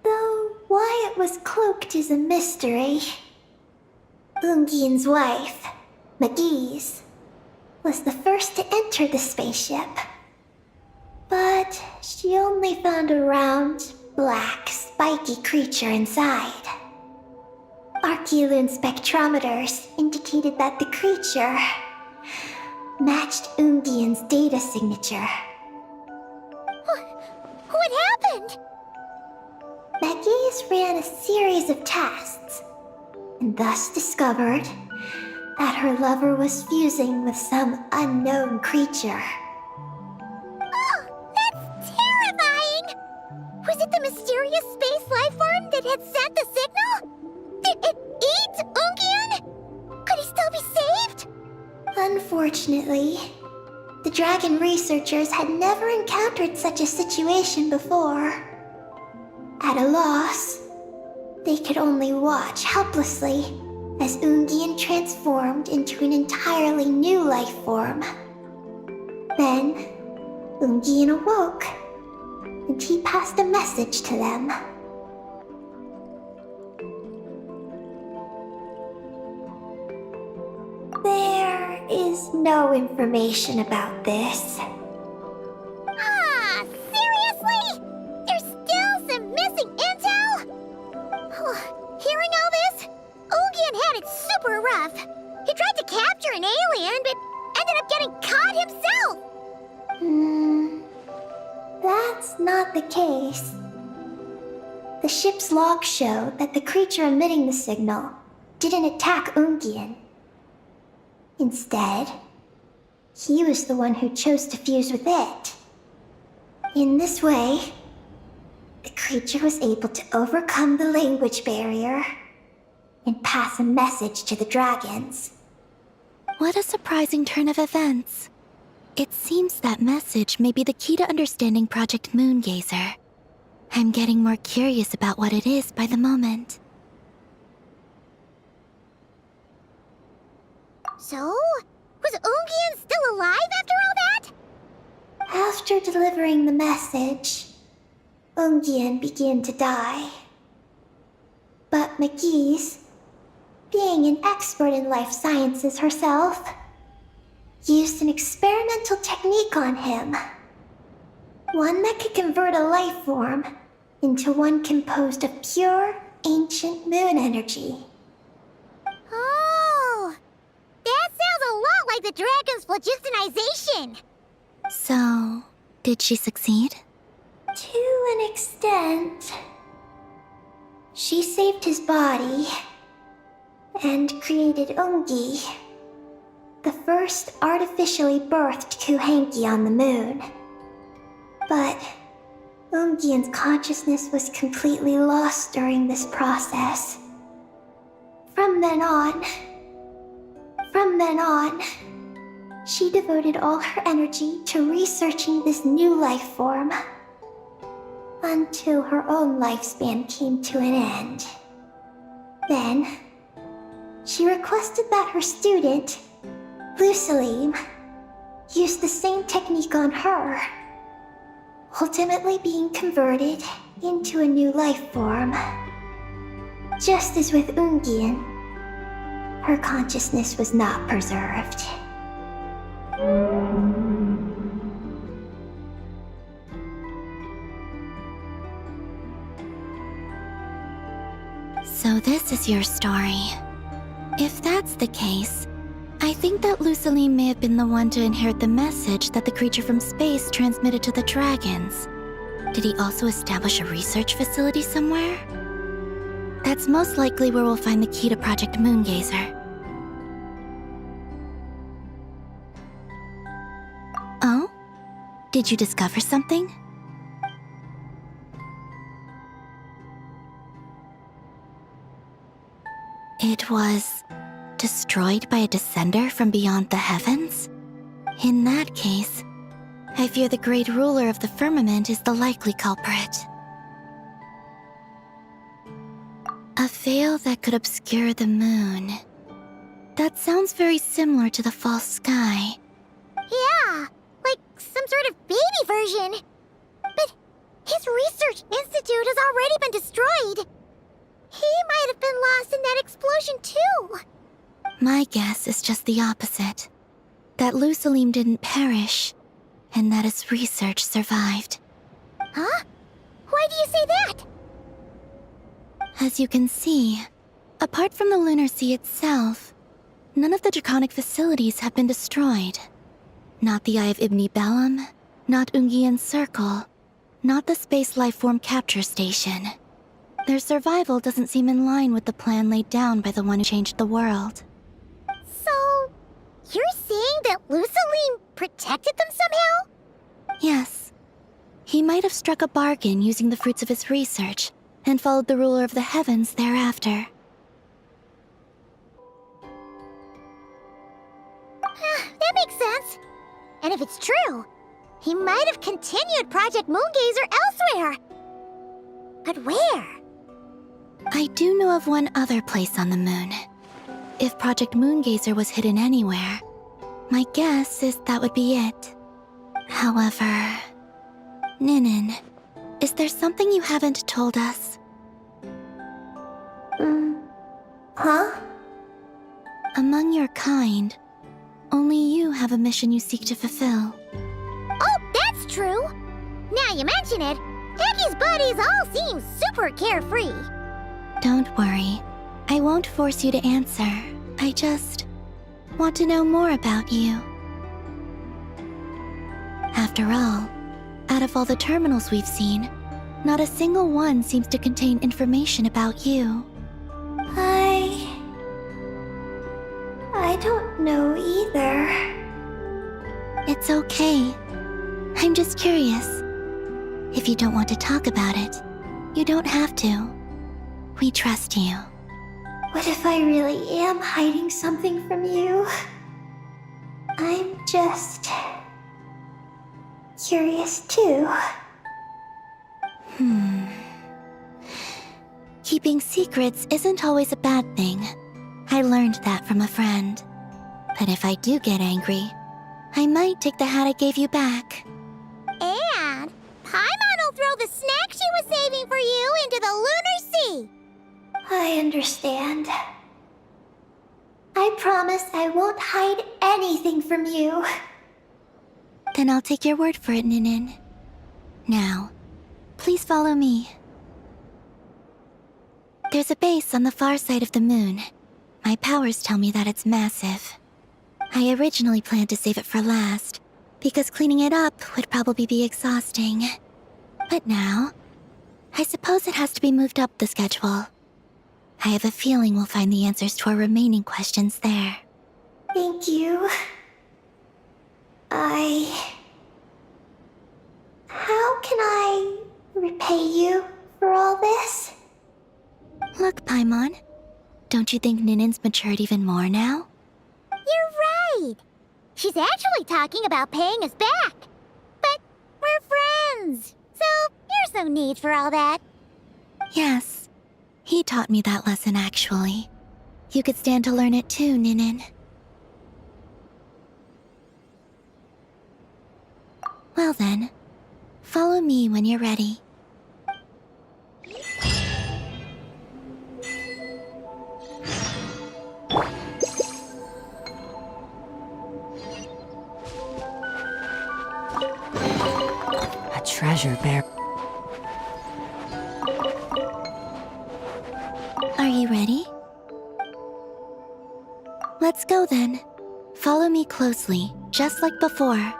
Though why it was cloaked is a mystery. Ungien's wife, Maagees, was the first to enter the spaceship. But she only found a round, black, spiky creature inside. Archeolune spectrometers indicated that the creature matched Ungien's data signature. What happened? Maagees ran a series of tests, and thus discovered that her lover was fusing with some unknown creature. Oh, that's terrifying! Was it the mysterious space lifeform that had sent the signal? Did it eat Ungien? Could he still be saved? Unfortunately, the dragon researchers had never encountered such a situation before. At a loss, they could only watch helplessly as Ungien transformed into an entirely new life form. Then, Ungien awoke, and he passed a message to them. There is no information about this. Ah, seriously? There's still some missing intel? Hearing all this, Ungien had it super rough. He tried to capture an alien, but ended up getting caught himself. That's not the case. The ship's logs show that the creature emitting the signal didn't attack Ungien. Instead, he was the one who chose to fuse with it. In this way, the creature was able to overcome the language barrier and pass a message to the dragons. What a surprising turn of events. It seems that message may be the key to understanding Project Moongazer. I'm getting more curious about what it is by the moment. So, Was Ungien still alive after all that? After delivering the message, Ungien began to die. But maagees, being an expert in life sciences herself, used an experimental technique on him. One that could convert a life form into one composed of pure, ancient moon energy. Oh, that sounds a lot like the dragon's phlogistonization. So, did she succeed? To an extent. She saved his body and created Ungi, the first artificially birthed Kuhanki on the moon. But Ungien's consciousness was completely lost during this process. From then on, she devoted all her energy to researching this new life form, until her own lifespan came to an end. Then, she requested that her student, Lusalim, use the same technique on her, ultimately being converted into a new life form. Just as with Ungien, her consciousness was not preserved. So this is your story. If that's the case, I think that Lusalim may have been the one to inherit the message that the creature from space transmitted to the dragons. Did he also establish a research facility somewhere? That's most likely where we'll find the key to Project Moongazer. Oh? Did you discover something? It was destroyed by a descender from beyond the heavens? In that case, I fear the great ruler of the firmament is the likely culprit. A veil that could obscure the moon. That sounds very similar to the false sky. Yeah, like some sort of baby version. But his research institute has already been destroyed. He might have been lost in that explosion too. My guess is just the opposite. That Lusalim didn't perish, and that his research survived. Huh? Why do you say that? As you can see, apart from the Lunar Sea itself, none of the draconic facilities have been destroyed. Not the Eye of Ibni-belum, not Ungien's Circle, not the Space Lifeform Capture Station. Their survival doesn't seem in line with the plan laid down by the one who changed the world. So, you're saying that Lusalim protected them somehow? Yes. He might have struck a bargain using the fruits of his research, and followed the ruler of the heavens thereafter. That makes sense. And if it's true, he might have continued Project Moongazer elsewhere. But where? I do know of one other place on the moon. If Project Moongazer was hidden anywhere, my guess is that would be it. However, Ninnin, is there something you haven't told us? Huh? Among your kind, only you have a mission you seek to fulfill. Oh, that's true. Now you mention it, Eggie's buddies all seem super carefree. Don't worry. I won't force you to answer. I just want to know more about you. After all, out of all the terminals we've seen, not a single one seems to contain information about you. I don't know either. It's okay. I'm just curious. If you don't want to talk about it, you don't have to. We trust you. What if I really am hiding something from you? I'm just curious too. Keeping secrets isn't always a bad thing. I learned that from a friend. But if I do get angry, I might take the hat I gave you back. And Paimon will throw the snack she was saving for you into the lunar sea. I understand. I promise I won't hide anything from you. Then I'll take your word for it, Ninnin. Now, please follow me. There's a base on the far side of the moon. My powers tell me that it's massive. I originally planned to save it for last, because cleaning it up would probably be exhausting. But now, I suppose it has to be moved up the schedule. I have a feeling we'll find the answers to our remaining questions there. Thank you. How can I repay you for all this? Look, Paimon. Don't you think Ninnin's matured even more now? You're right. She's actually talking about paying us back. But we're friends, so there's no need for all that. Yes. He taught me that lesson, actually. You could stand to learn it too, Ninnin. Well then, follow me when you're ready. A treasure bear. Are you ready? Let's go then. Follow me closely, just like before.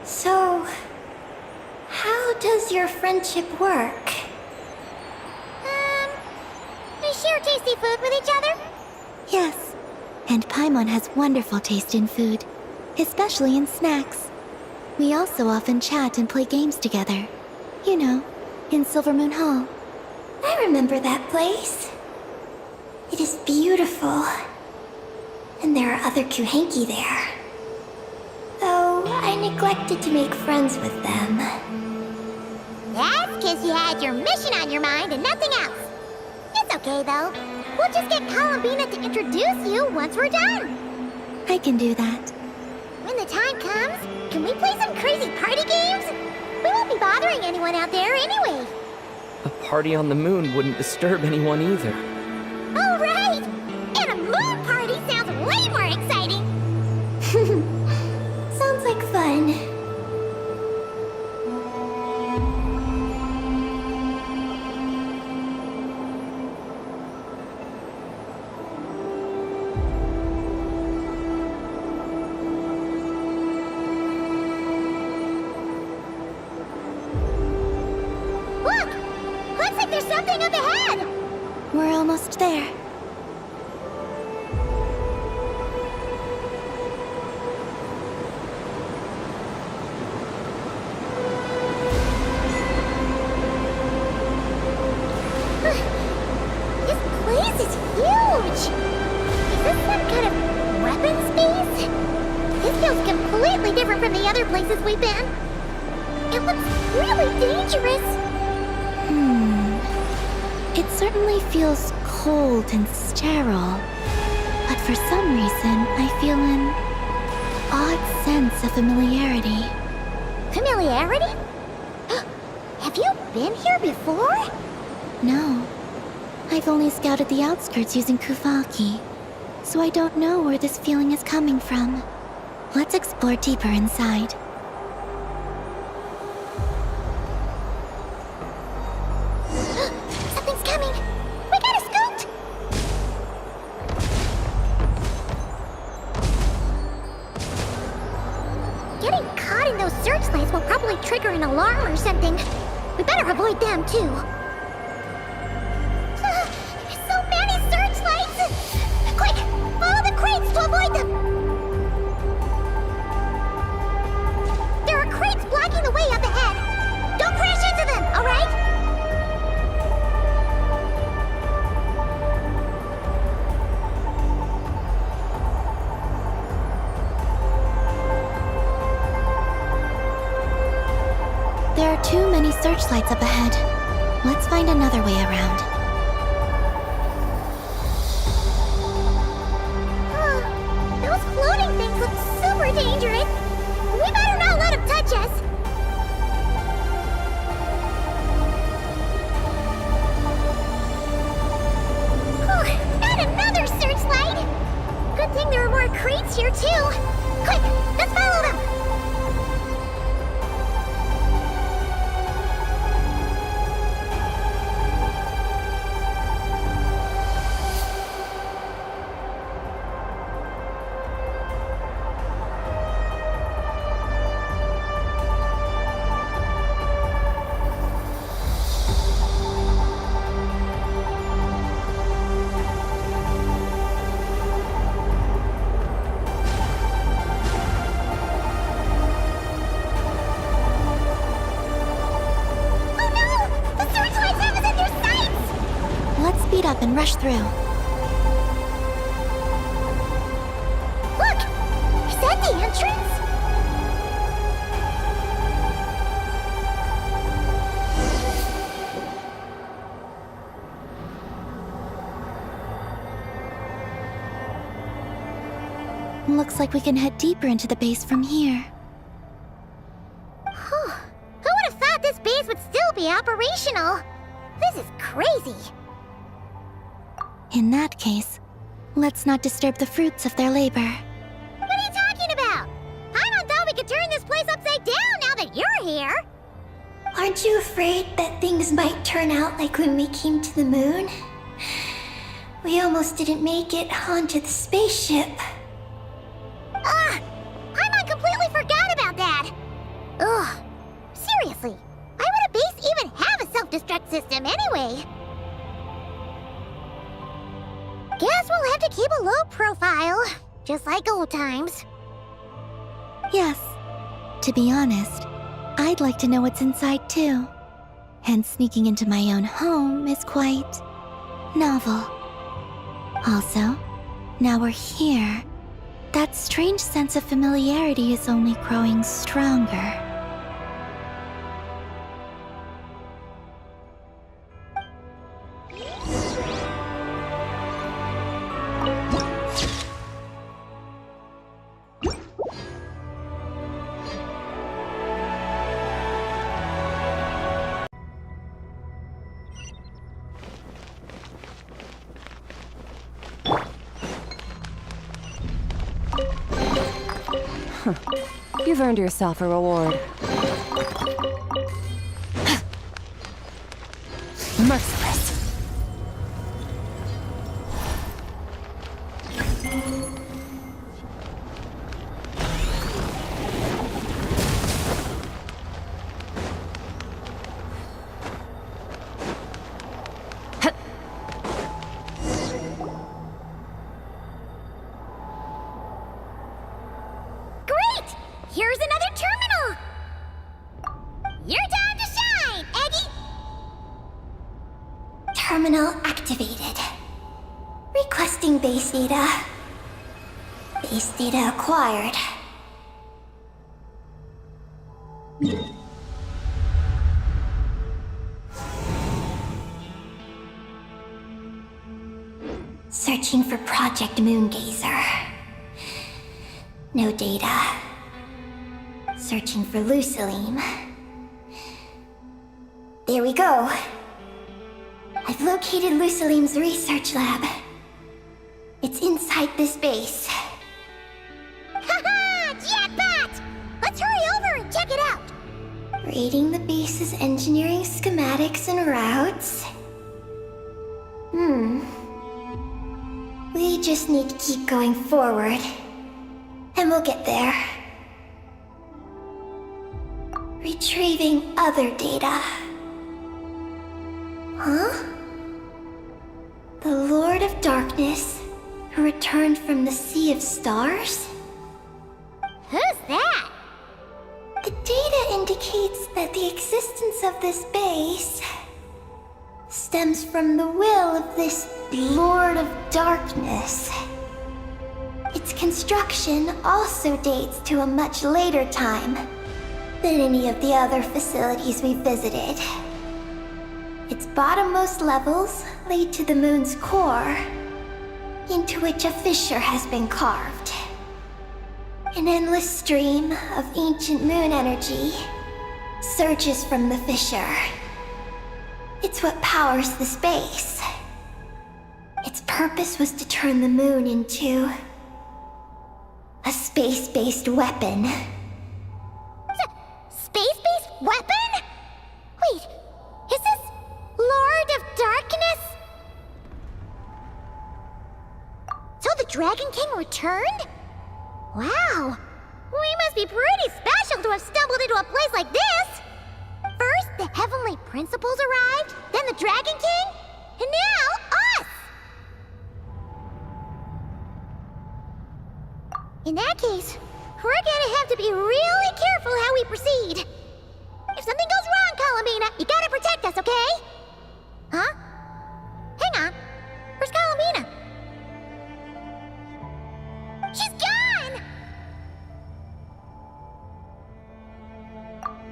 So, how does your friendship work? We share tasty food with each other. Yes, and Paimon has wonderful taste in food, especially in snacks. We also often chat and play games together. You know, in Silvermoon Hall. I remember that place. It is beautiful. And there are other Kuhenki there. Though I neglected to make friends with them. That's because you had your mission on your mind and nothing else. It's okay, though. We'll just get Columbina to introduce you once we're done. I can do that. When the time comes, can we play some crazy party games? We won't be bothering anyone out there anyway. A party on the moon wouldn't disturb anyone either. Oh, right! And a moon party sounds way more exciting. Sounds like fun. Look! Looks like there's something up ahead! We're almost there. This place is huge! Is this some kind of weapons base? This feels completely different from the other places we've been. It looks really dangerous. It certainly feels cold and sterile. But for some reason, I feel an odd sense of familiarity. Familiarity? Have you been here before? No. I've only scouted the outskirts using Kuvaki, so I don't know where this feeling is coming from. Let's explore deeper inside. Something's coming! We gotta scoot! Getting caught in those searchlights will probably trigger an alarm or something. We better avoid them, too. So many searchlights! Quick! Follow the crates to avoid them! There are crates blocking the way up ahead! Don't crash into them, alright? There are too many searchlights up ahead. Let's find another way around. Those floating things look super dangerous. We better not let them touch us. And another searchlight! Good thing there are more crates here too. Quick, let's follow them. Up and rush through. Look! Is that the entrance? Looks like we can head deeper into the base from here. Who would have thought this base would still be operational? This is crazy. In that case, let's not disturb the fruits of their labor. What are you talking about? Paimon thought we could turn this place upside down now that you're here. Aren't you afraid that things might turn out like when we came to the moon? We almost didn't make it onto the spaceship. Paimon completely forgot about that. Ugh. Seriously, why would a base even have a self-destruct system anyway? Guess we'll have to keep a low profile, just like old times. Yes. To be honest, I'd like to know what's inside too. And sneaking into my own home is quite novel. Also, now we're here, that strange sense of familiarity is only growing stronger. You've earned yourself a reward. Merciless. Here's another terminal! Your time to shine, Eggie! Terminal activated. Requesting base data. Base data acquired. Searching for Project Moongazer. No data. Searching for lusalim. There we go. I've located lusalim's research lab. It's inside this base. Haha! Jackpot! Let's hurry over and check it out! Reading the base's engineering schematics and routes. We just need to keep going forward. And we'll get there. Retrieving other data. Huh? The Lord of Darkness, who returned from the Sea of Stars? Who's that? The data indicates that the existence of this base stems from the will of this Lord of Darkness. Its construction also dates to a much later time, than any of the other facilities we visited. Its bottommost levels lead to the moon's core, into which a fissure has been carved. An endless stream of ancient moon energy surges from the fissure. It's what powers the space. Its purpose was to turn the moon into a space-based weapon. Space-based weapon? Wait, is this Lord of Darkness? So the Dragon King returned? Wow, we must be pretty special to have stumbled into a place like this! First, the Heavenly Principles arrived, then the Dragon King, and now us! In that case, we're gonna have to be really careful how we proceed. If something goes wrong, Columbina, you gotta protect us, okay? Huh? Hang on. Where's Columbina? She's gone!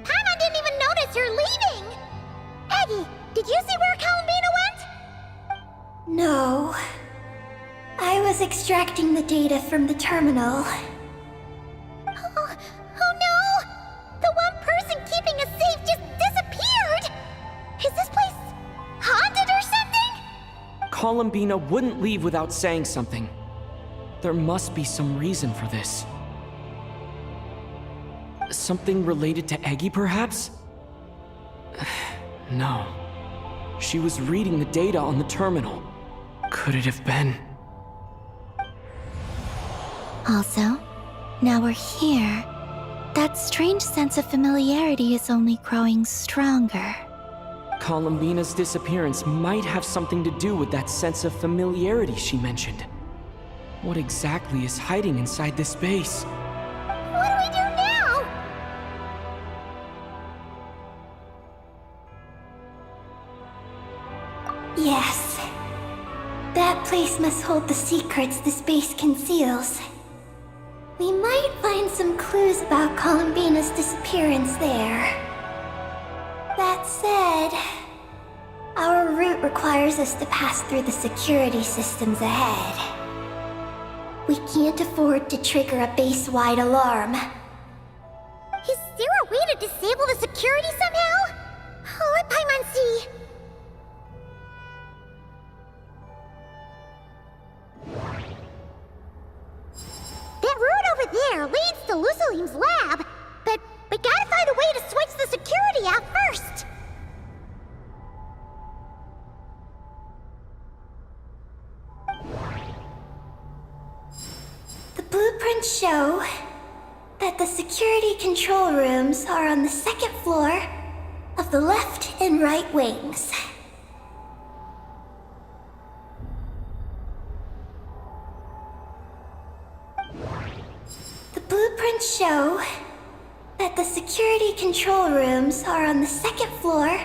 Paimon didn't even notice her leaving! Eggie, did you see where Columbina went? No. I was extracting the data from the terminal. Oh no! The one person keeping us safe just disappeared! Is this place haunted or something? Columbina wouldn't leave without saying something. There must be some reason for this. Something related to Eggie, perhaps? No. She was reading the data on the terminal. Could it have been? Also, now we're here. That strange sense of familiarity is only growing stronger. Columbina's disappearance might have something to do with that sense of familiarity she mentioned. What exactly is hiding inside this space? What do we do now? Yes. That place must hold the secrets the space conceals. We might find some clues about Columbina's disappearance there. That said, our route requires us to pass through the security systems ahead. We can't afford to trigger a base-wide alarm. Is there a way to disable the security somehow? Let Paimon see. That route over there leads to Lusalim's lab, but we gotta find a way to switch the security out first. The blueprints show that the security control rooms are on the second floor of the left and right wings. The blueprints show that the security control rooms are on the second floor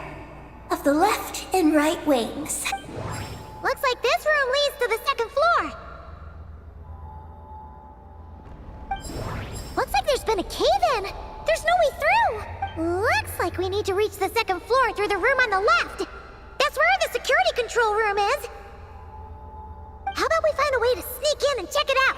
of the left and right wings. Looks like this room leads to the second floor. Looks like there's been a cave-in. There's no way through. Looks like we need to reach the second floor through the room on the left. That's where the security control room is. How about we find a way to sneak in and check it out?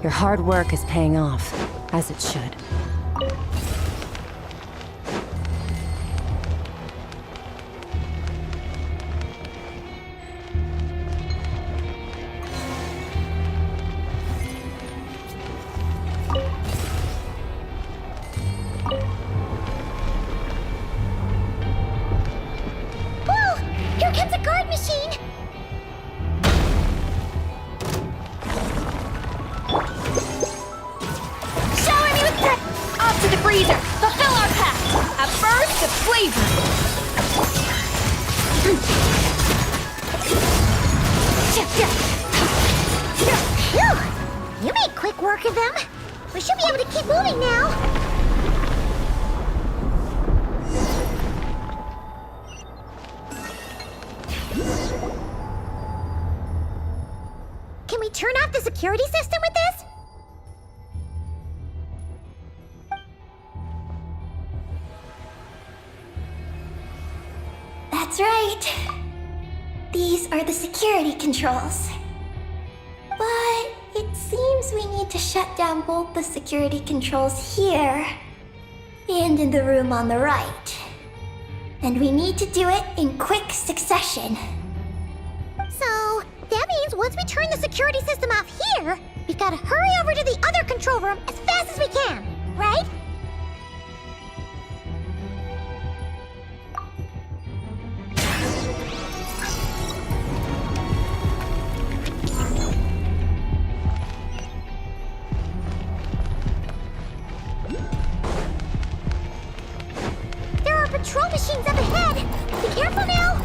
Your hard work is paying off, as it should. Whoa! Here comes a guard machine! Shower me with off to the freezer. Fulfill our pact. A burst of flavor. Phew! You made quick work of them. We should be able to keep moving now. Can we turn off the security system with this? That's right. These are the security controls. But it seems we need to shut down both the security controls here and in the room on the right. And we need to do it in quick succession. So, that means once we turn the security system off here, we've got to hurry over to the other control room as fast as we can, right? There are patrol machines up ahead. Be careful now.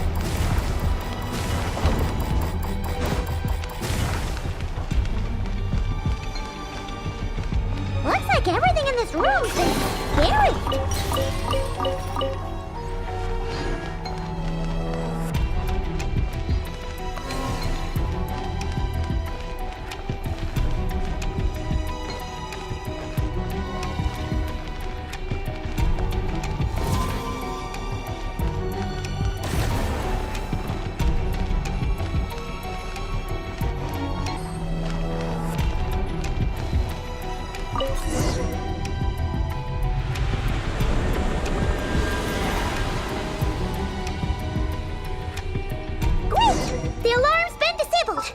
Looks like everything in this room's been buried. Great! The alarm's been disabled.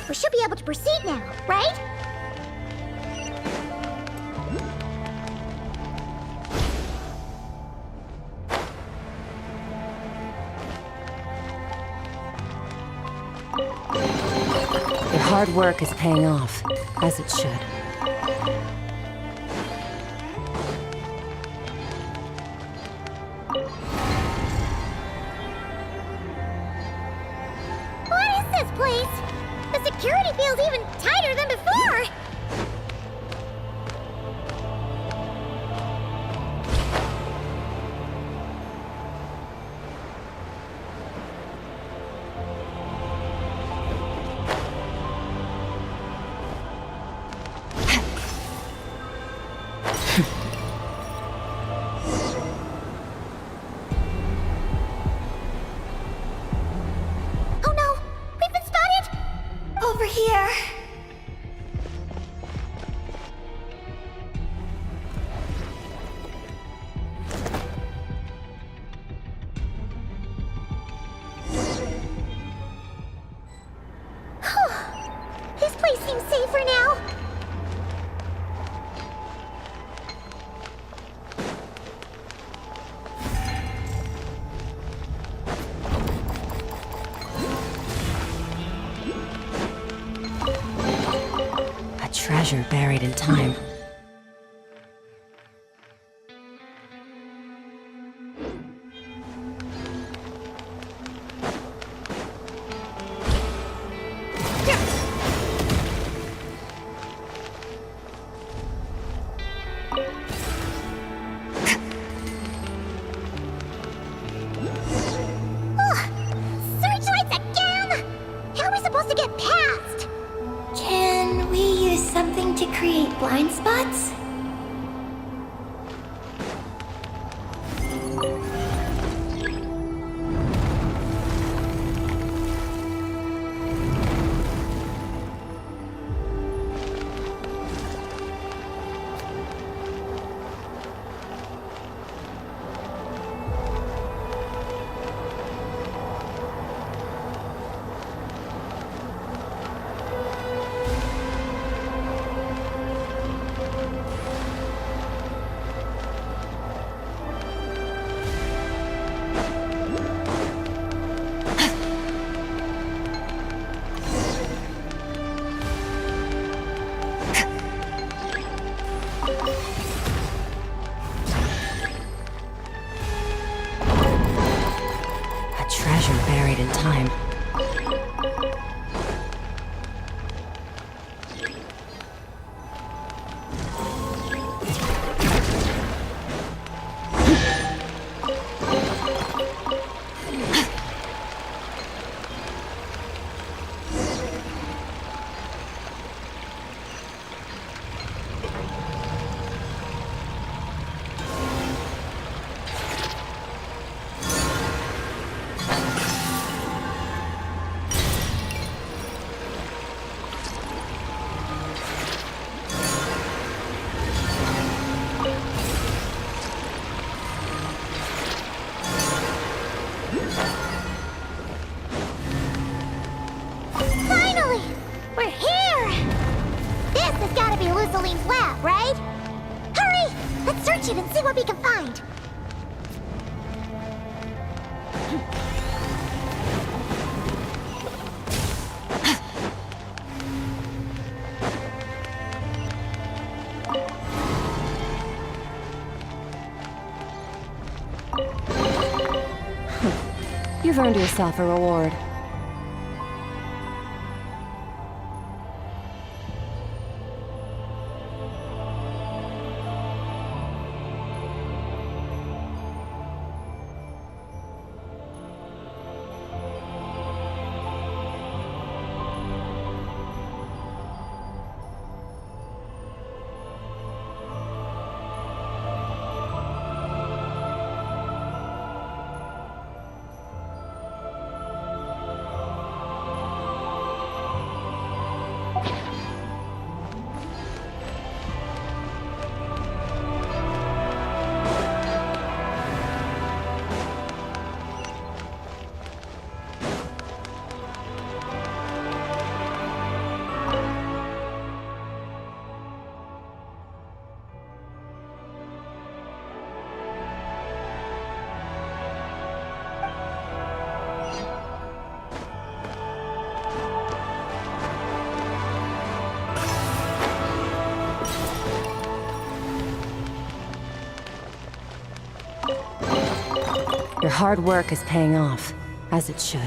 We should be able to proceed now, right? Your hard work is paying off, as it should. What is this place? The security feels even tighter than before. Oh no! We've been spotted! Over here. This place seems safer now. A treasure buried in time. Searchlights again! How are we supposed to get past? Can we use something to create blind spots? treasure buried in time. Finally! We're here! This has gotta be Lusalim's lab, right? Hurry! Let's search it and see what we can find. You've earned yourself a reward. Your hard work is paying off, as it should.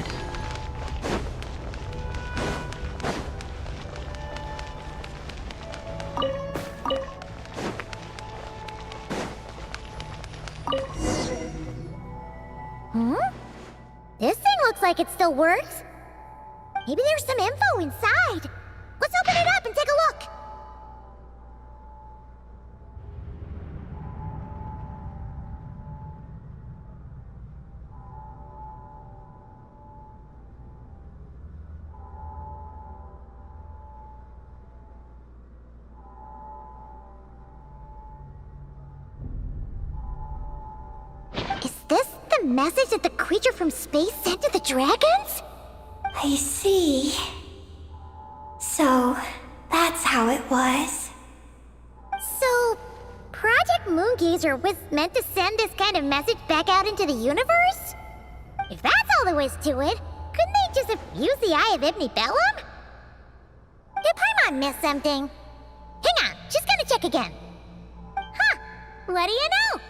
This thing looks like it still works. Maybe there's some info inside. Let's open it up and take a look. Is this the message that the creature from space sent to the dragons? I see. So, that's how it was. So, Project Moongazer was meant to send this kind of message back out into the universe? If that's all there was to it, couldn't they just have used the Eye of Ibni-belum? Did Paimon miss something? Hang on, she's gonna check again. Huh, what do you know?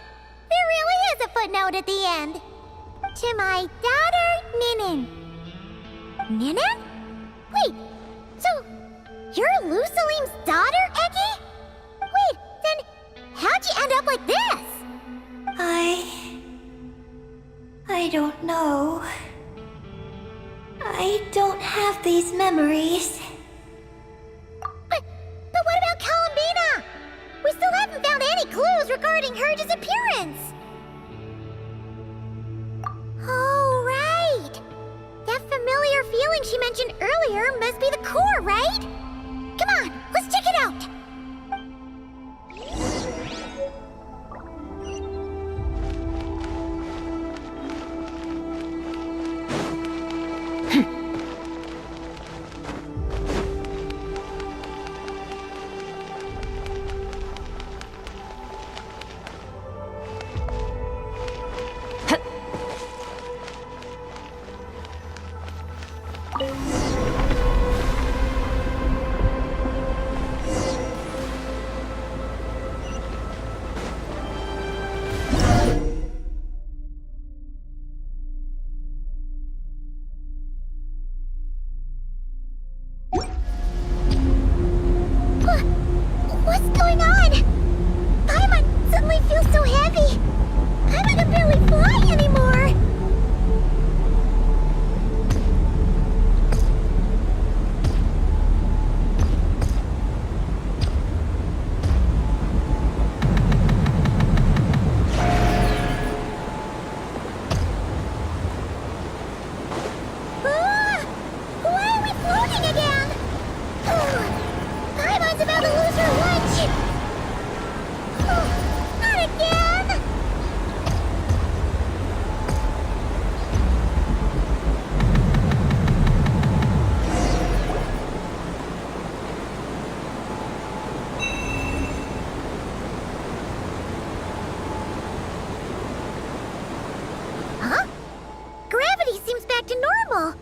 There really is a footnote at the end. To my daughter, Ninnin. Ninnin? Wait, so you're Lusalim's daughter, Eggie? Wait, then how'd you end up like this? I don't know. I don't have these memories. But what about Columbina? We still haven't found any clues regarding her disappearance. Oh, right. That familiar feeling she mentioned earlier must be the core, right? Come on, let's check it out. normal.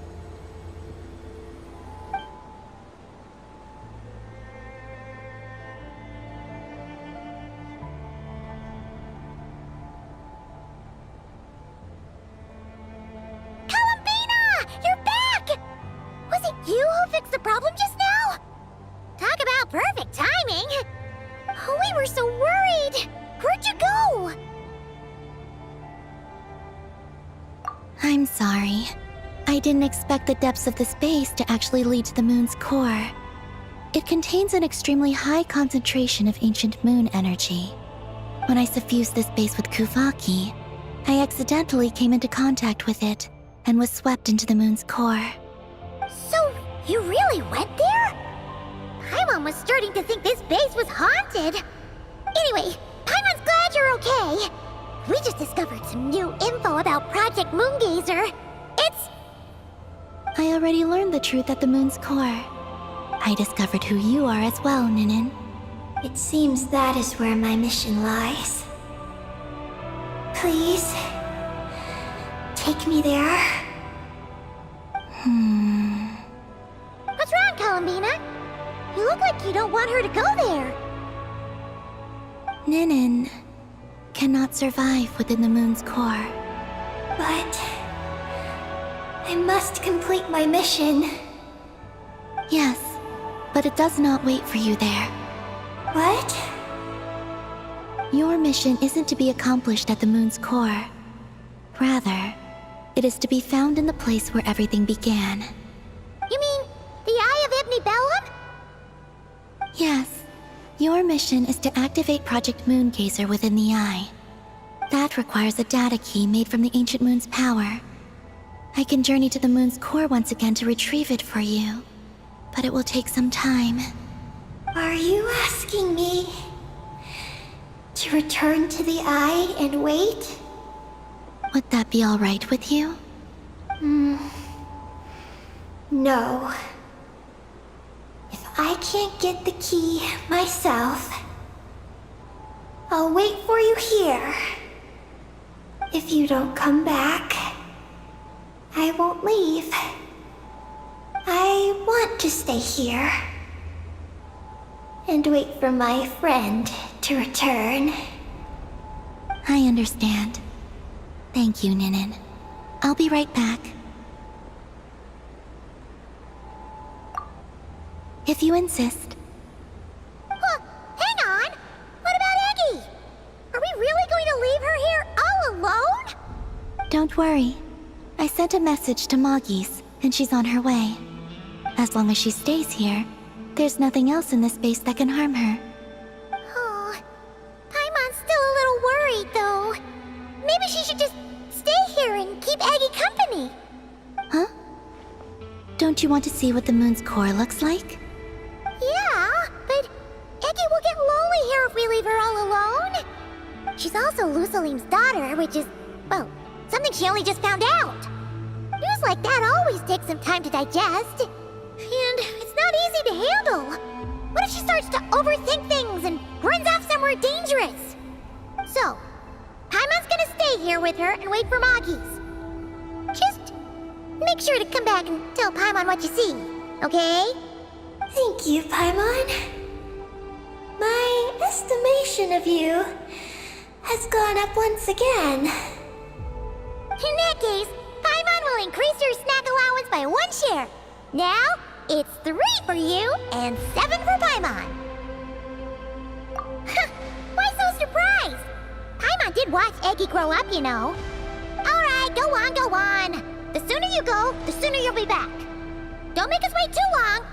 Columbina! You're back! Was it you who fixed the problem just now? Talk about perfect timing! We were so worried! Where'd you go? I'm sorry. I didn't expect the depths of the space to actually lead to the moon's core. It contains an extremely high concentration of ancient moon energy. When I suffused this base with Kuvaki, I accidentally came into contact with it and was swept into the moon's core. So, you really went there? Paimon was starting to think this base was haunted. Anyway, Paimon's glad you're okay. We just discovered some new info about Project Moongazer. I already learned the truth at the moon's core. I discovered who you are as well, Ninnin. It seems that is where my mission lies. Please, take me there. What's wrong, Columbina? You look like you don't want her to go there. Ninnin cannot survive within the moon's core. But I must complete my mission. Yes, but it does not wait for you there. What? Your mission isn't to be accomplished at the moon's core. Rather, it is to be found in the place where everything began. You mean the Eye of Ibni-belum? Yes, your mission is to activate Project Moongazer within the Eye. That requires a data key made from the ancient moon's power. I can journey to the moon's core once again to retrieve it for you, but it will take some time. Are you asking me to return to the Eye and wait? Would that be all right with you? No. If I can't get the key myself, I'll wait for you here. If you don't come back, I won't leave. I want to stay here and wait for my friend to return. I understand. Thank you, Ninnin. I'll be right back. If you insist. Huh, hang on! What about Eggie? Are we really going to leave her here all alone? Don't worry. I sent a message to Maagees, and she's on her way. As long as she stays here, there's nothing else in this space that can harm her. Oh, Paimon's still a little worried, though. Maybe she should just stay here and keep Eggie company. Huh? Don't you want to see what the moon's core looks like? Yeah, but Eggie will get lonely here if we leave her all alone. She's also Lusalim's daughter, which is, well, something she only just found out. News like that always takes some time to digest. And it's not easy to handle. What if she starts to overthink things and runs off somewhere dangerous? So, Paimon's gonna stay here with her and wait for Maagees. Just make sure to come back and tell Paimon what you see, okay? Thank you, Paimon. My estimation of you has gone up once again. In that case, Paimon will increase your snack allowance by 1 share. Now, it's 3 for you and 7 for Paimon. Why so surprised? Paimon did watch Eggie grow up, you know. Alright, go on, go on. The sooner you go, the sooner you'll be back. Don't make us wait too long.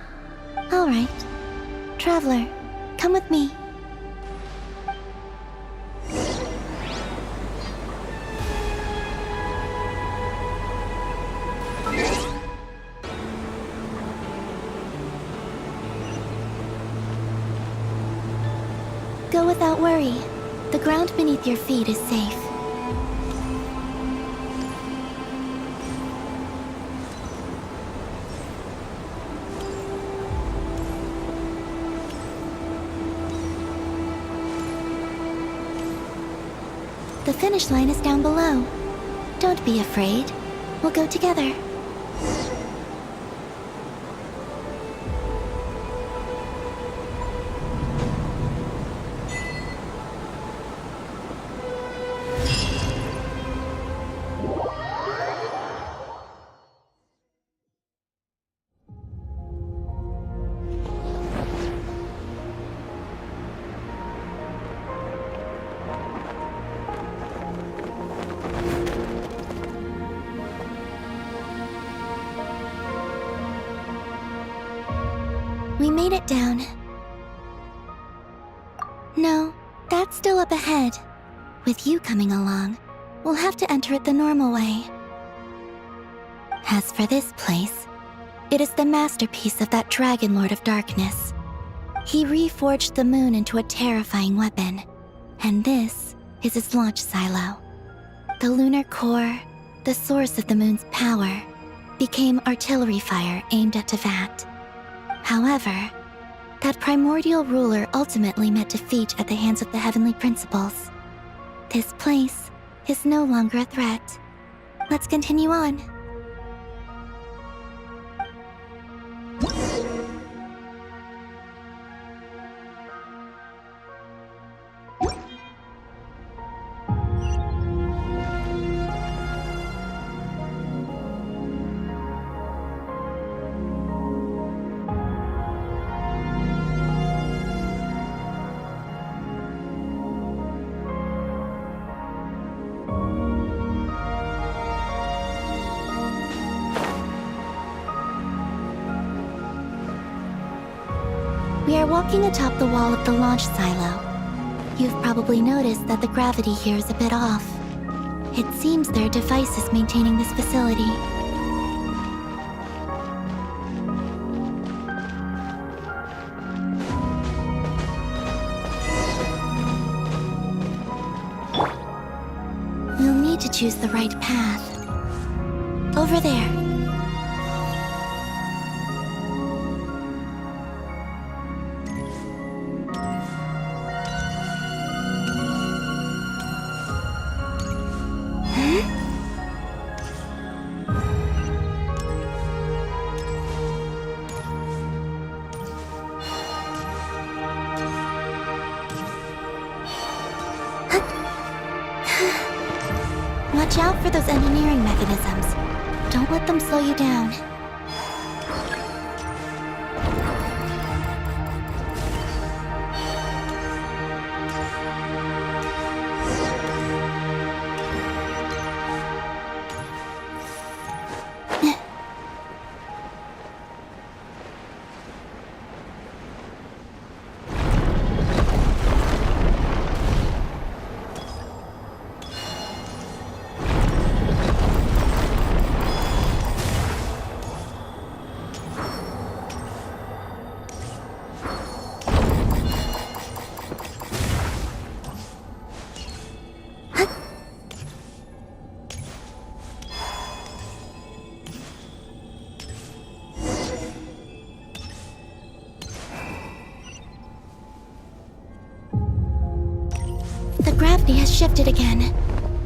All right. Traveler, come with me. Go without worry. The ground beneath your feet is safe. The finish line is down below. Don't be afraid. We'll go together. made it down. No, that's still up ahead. With you coming along, we'll have to enter it the normal way. As for this place, it is the masterpiece of that Dragon Lord of Darkness. He reforged the moon into a terrifying weapon, and this is its launch silo. The lunar core, the source of the moon's power, became artillery fire aimed at Teyvat. However, that primordial ruler ultimately met defeat at the hands of the heavenly principles. This place is no longer a threat. Let's continue on. We are walking atop the wall of the launch silo. You've probably noticed that the gravity here is a bit off. It seems there are devices maintaining this facility. You'll need to choose the right path. Over there. Watch out for those engineering mechanisms. Don't let them slow you down. The gravity has shifted again.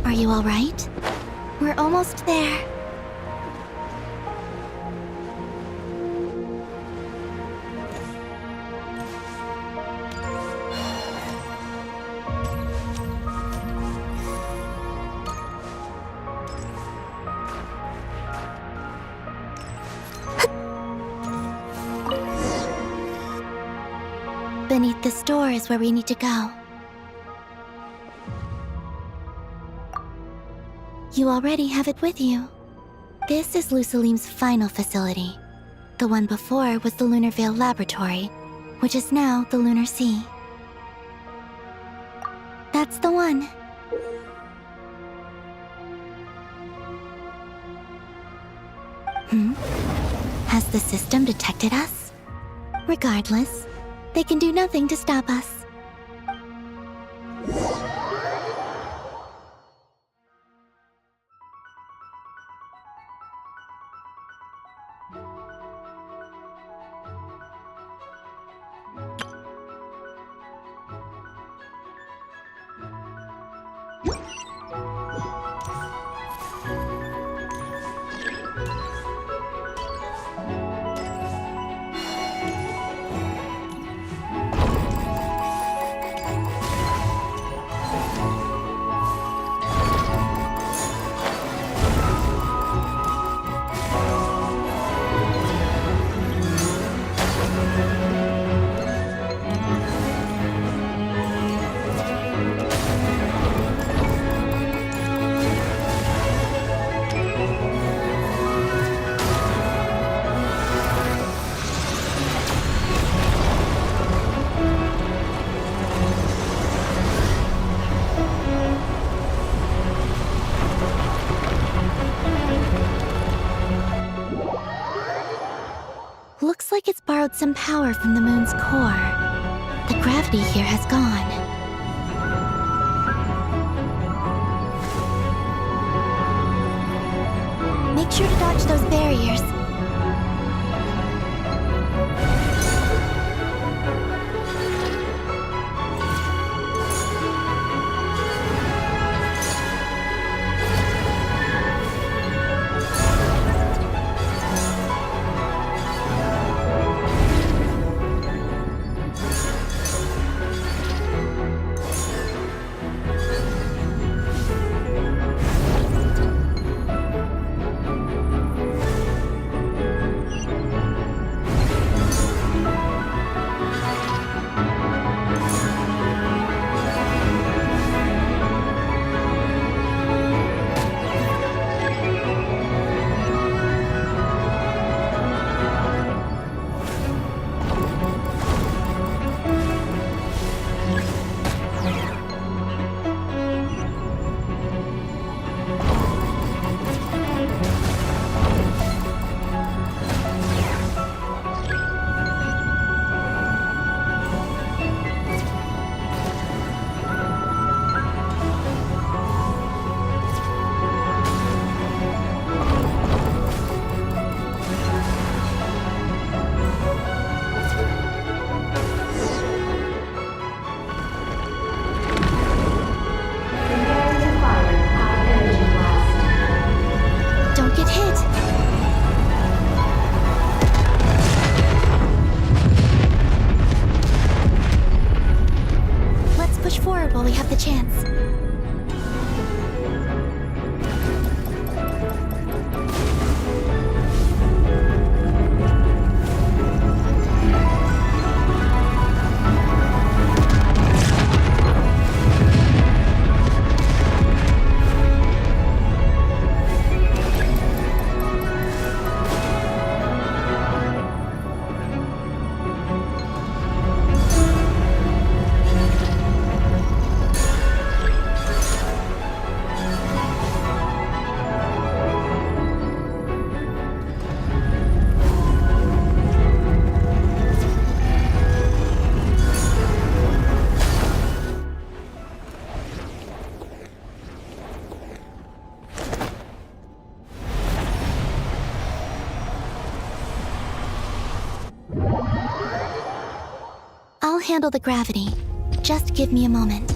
Are you all right? We're almost there. Beneath this door is where we need to go. You already have it with you. This is Lusalim's final facility. The one before was the Lunar Veil Laboratory, which is now the Lunar Sea. That's the one. Has the system detected us? Regardless, they can do nothing to stop us. looks like it's borrowed some power from the moon's core. The gravity here has gone. Make sure to dodge those barriers. While we have the chance. I'll handle the gravity. Just give me a moment.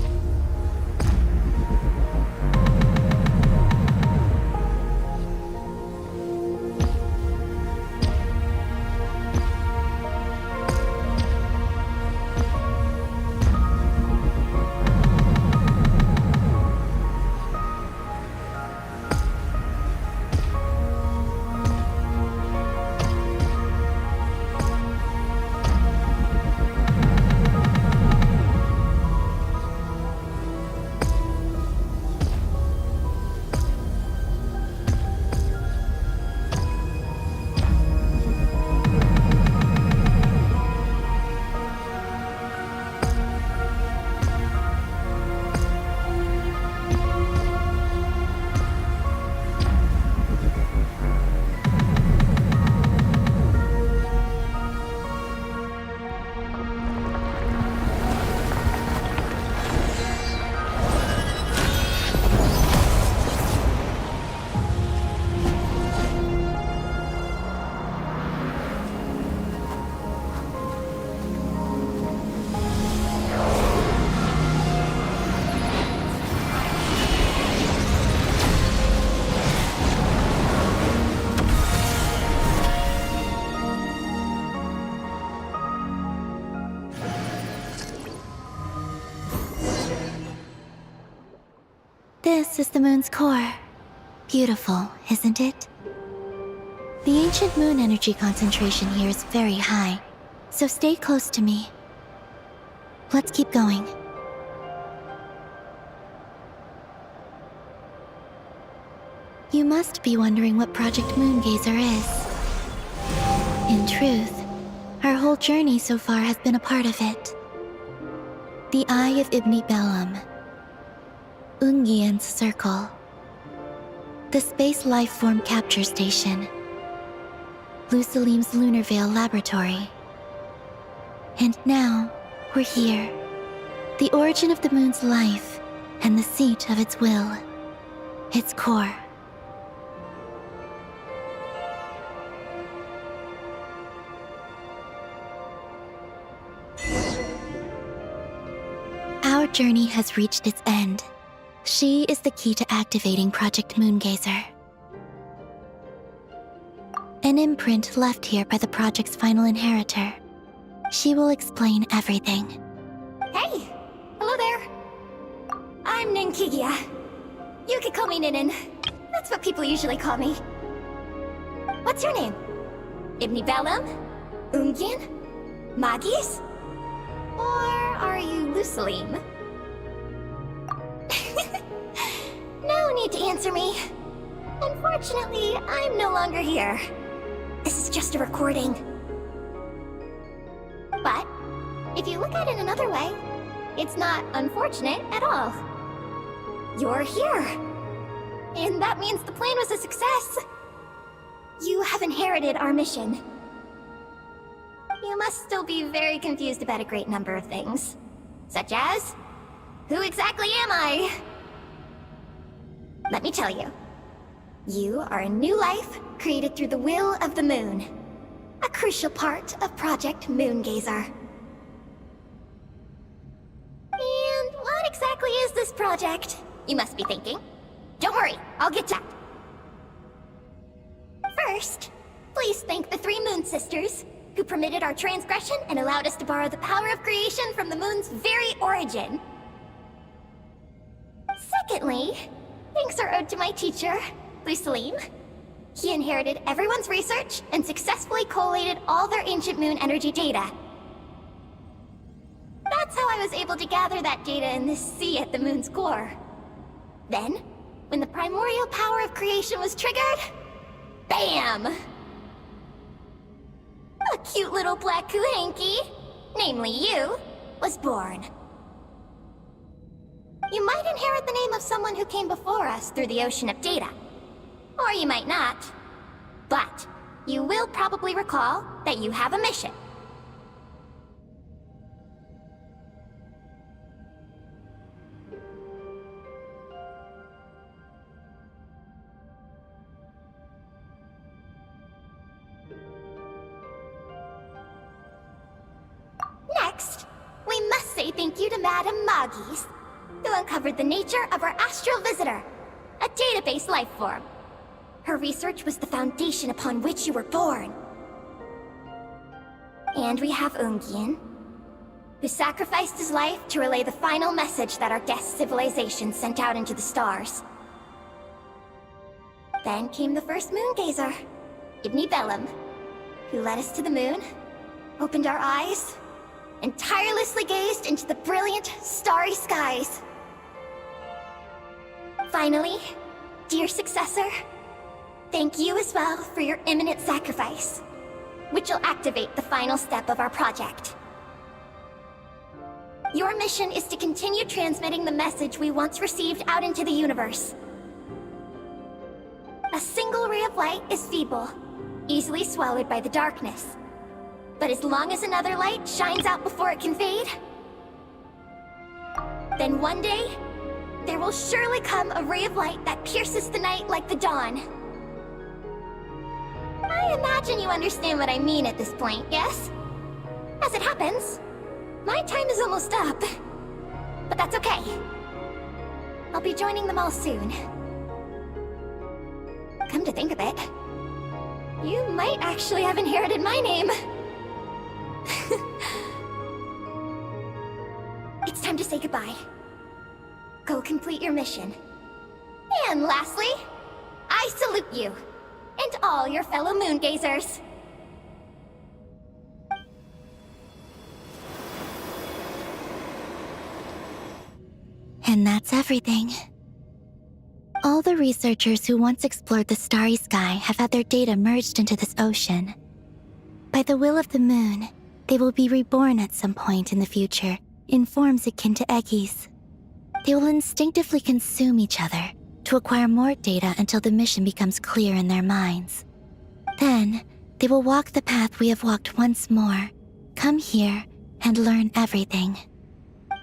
This is the moon's core. Beautiful, isn't it? The ancient moon energy concentration here is very high, so stay close to me. Let's keep going. You must be wondering what Project Moongazer is. In truth, our whole journey so far has been a part of it. The Eye of Ibni-belum, Ungien's Circle, the Space Lifeform Capture Station, Lusalim's Lunar Veil Laboratory. And now, we're here. The origin of the moon's life, and the seat of its will. Its core. Our journey has reached its end. She is the key to activating Project Moongazer. An imprint left here by the project's final inheritor. She will explain everything. Hey! Hello there! I'm Ninkigia. You could call me Ninnin. That's what people usually call me. What's your name? Ibni-belum? Ungien? Maagees? Or are you lusalim? No need to answer me. Unfortunately, I'm no longer here. This is just a recording. But, if you look at it another way, it's not unfortunate at all. You're here. And that means the plan was a success. You have inherited our mission. You must still be very confused about a great number of things. Such as, who exactly am I? Let me tell you. You are a new life created through the will of the moon. A crucial part of Project Moongazer. And what exactly is this project? You must be thinking. Don't worry, I'll get to that. First, please thank the 3 Moon Sisters, who permitted our transgression and allowed us to borrow the power of creation from the moon's very origin. Secondly, thanks are owed to my teacher, Lusalim. He inherited everyone's research and successfully collated all their ancient moon energy data. That's how I was able to gather that data in this sea at the moon's core. Then, when the primordial power of creation was triggered, BAM! A cute little black kuhanky, namely you, was born. You might inherit the name of someone who came before us through the ocean of data. Or you might not. But you will probably recall that you have a mission. Next, we must say thank you to Madame Maagees, who uncovered the nature of our astral visitor, a database life form. Her research was the foundation upon which you were born. And we have Ungien, who sacrificed his life to relay the final message that our guest civilization sent out into the stars. Then came the first moongazer, ibni-belum, who led us to the moon, opened our eyes, and tirelessly gazed into the brilliant, starry skies. Finally, dear successor, thank you as well for your imminent sacrifice, which will activate the final step of our project. Your mission is to continue transmitting the message we once received out into the universe. A single ray of light is feeble, easily swallowed by the darkness. But as long as another light shines out before it can fade, then one day, there will surely come a ray of light that pierces the night like the dawn. I imagine you understand what I mean at this point, yes? As it happens, my time is almost up. But that's okay. I'll be joining them all soon. Come to think of it, you might actually have inherited my name. It's time to say goodbye. Go complete your mission. And lastly, I salute you, and all your fellow moongazers. And that's everything. All the researchers who once explored the starry sky have had their data merged into this ocean. By the will of the moon, they will be reborn at some point in the future in forms akin to eggies. They will instinctively consume each other to acquire more data until the mission becomes clear in their minds. Then, They will walk the path we have walked once more, come here, and learn everything.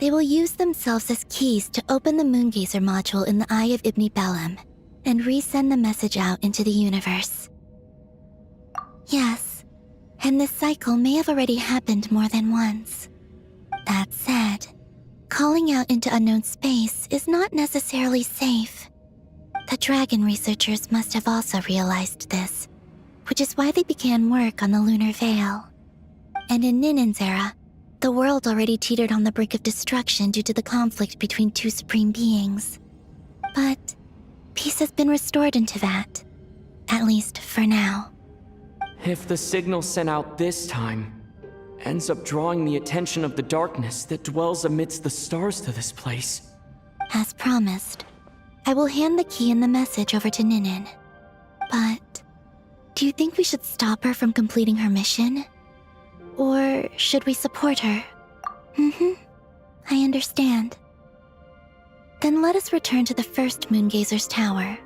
They will use themselves as keys to open the moongazer module in the eye of ibni-belum and resend the message out into the universe. Yes, and this cycle may have already happened more than once. That said, calling out into unknown space is not necessarily safe. The dragon researchers must have also realized this, which is why they began work on the lunar veil. And in Ninnin's era, the world already teetered on the brink of destruction due to the conflict between two supreme beings. But peace has been restored in Teyvat, at least for now. If the signal sent out this time ends up drawing the attention of the darkness that dwells amidst the stars to this place. As promised, I will hand the key and the message over to Ninnin. But do you think we should stop her from completing her mission? Or should we support her? I understand. Then let us return to the first Moongazer's tower.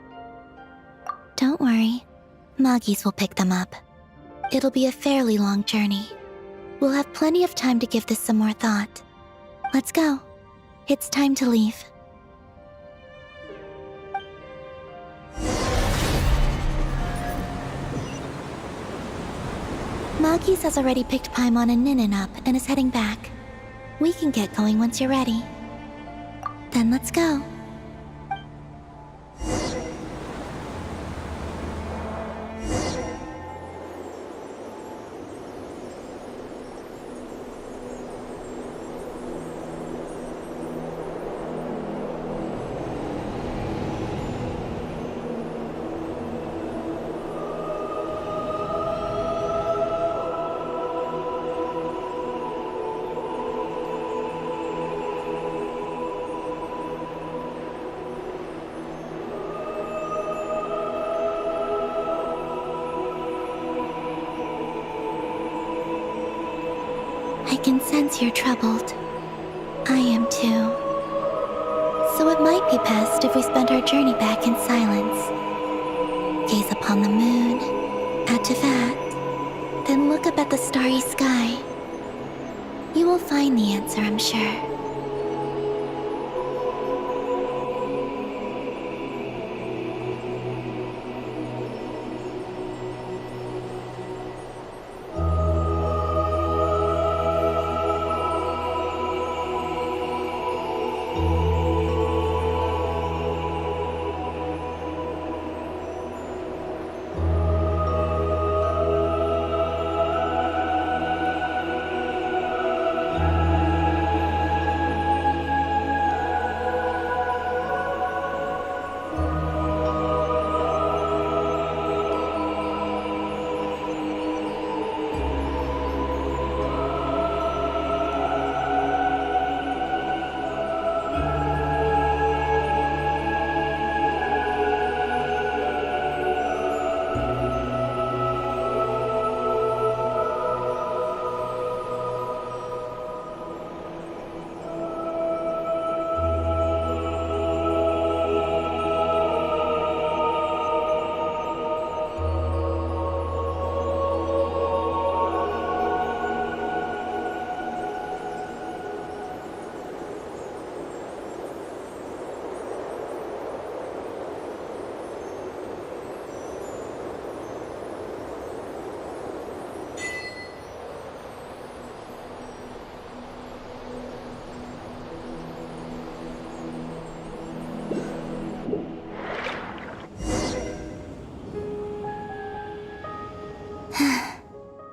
Don't worry, Maagees will pick them up. It'll be a fairly long journey. We'll have plenty of time to give this some more thought. Let's go. It's time to leave. Maagees has already picked Paimon and Ninnin up and is heading back. We can get going once you're ready. Then let's go. I can sense you're troubled. I am too. So it might be best if we spend our journey back in silence. Gaze upon the moon, at Teyvat, then look up at the starry sky. You will find the answer, I'm sure.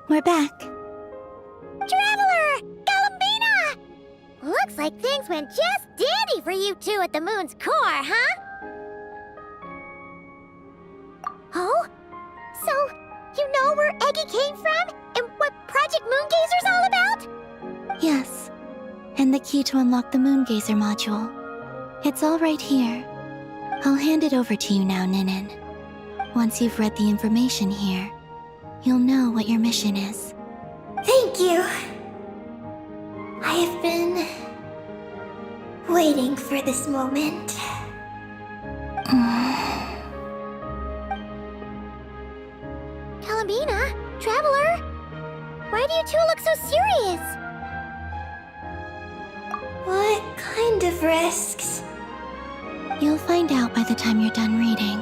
We're back. Traveler! Galambina! Looks like things went just dandy for you two at the moon's core, huh? Oh? So, you know where Eggie came from? And what Project Moongazer's all about? Yes, and the key to unlock the Moongazer module. It's all right here. I'll hand it over to you now, Ninnin. Once you've read the information here, you'll know what your mission is. Thank you. I have been waiting for this moment. Galambina, Traveler, why do you two look so serious? What kind of risks? You'll find out by the time you're done reading.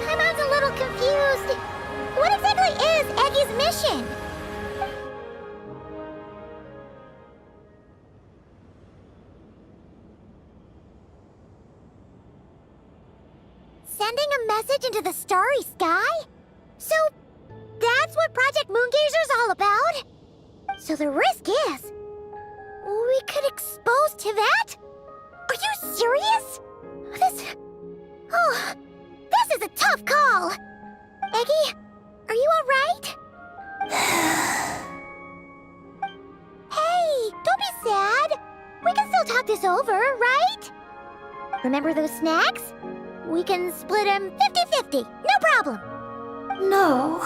Paimon's a little confused. What exactly is Eggie's mission? Sending a message into the starry sky? So, that's what Project Moongazer's all about? So the risk is, we could expose teyvat? Are you serious? This is a tough call. Eggie, are you alright? Hey, don't be sad. We can still talk this over, right? Remember those snacks? We can split them 50-50, no problem. No.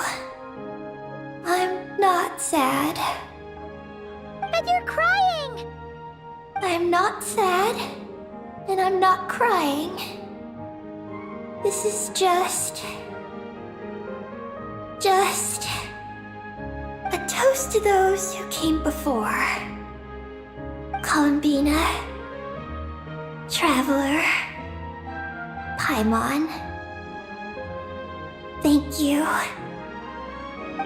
I'm not sad. But you're crying. I'm not sad. And I'm not crying. This is just a toast to those who came before. Columbina, Traveler, Paimon. Thank you.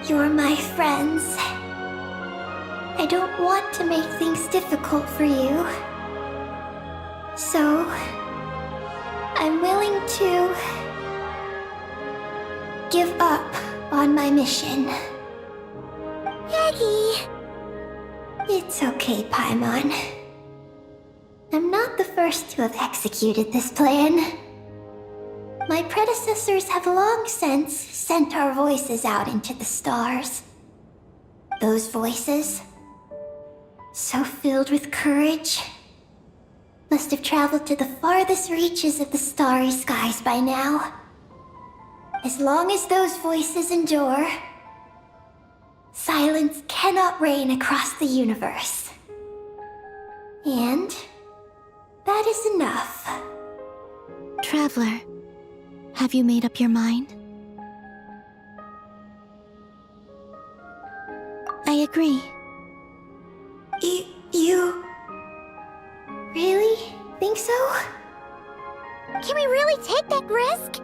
You're my friends. I don't want to make things difficult for you. So, I'm willing to give up on my mission. Eggie. It's okay, Paimon. I'm not the first to have executed this plan. My predecessors have long since sent our voices out into the stars. Those voices, so filled with courage, must have traveled to the farthest reaches of the starry skies by now. As long as those voices endure, silence cannot reign across the universe. And that is enough. Traveler, have you made up your mind? I agree. You really think so? Can we really take that risk?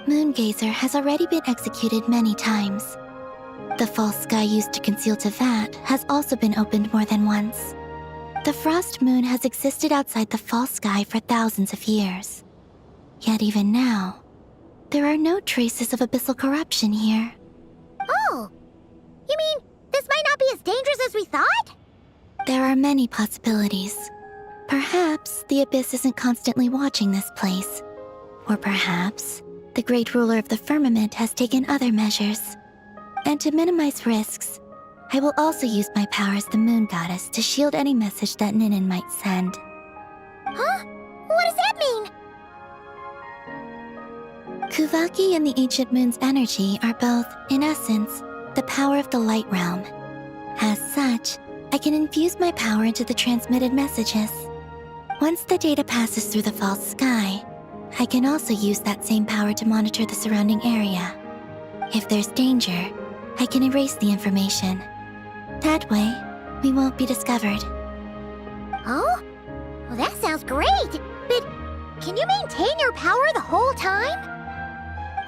Moongazer has already been executed many times. The false sky used to conceal teyvat has also been opened more than once. The frost moon has existed outside the false sky for thousands of years. Yet even now, there are no traces of abyssal corruption here. Oh, you mean this might not be as dangerous as we thought? There are many possibilities. Perhaps the Abyss isn't constantly watching this place. Or perhaps the Great Ruler of the Firmament has taken other measures. And to minimize risks, I will also use my power as the Moon Goddess to shield any message that Ninnin might send. Huh? What does that mean? Kuvaki and the Ancient Moon's energy are both, in essence, the power of the Light Realm. As such, I can infuse my power into the transmitted messages. Once the data passes through the false sky, I can also use that same power to monitor the surrounding area. If there's danger, I can erase the information. That way, we won't be discovered. Oh? Well, that sounds great! But can you maintain your power the whole time?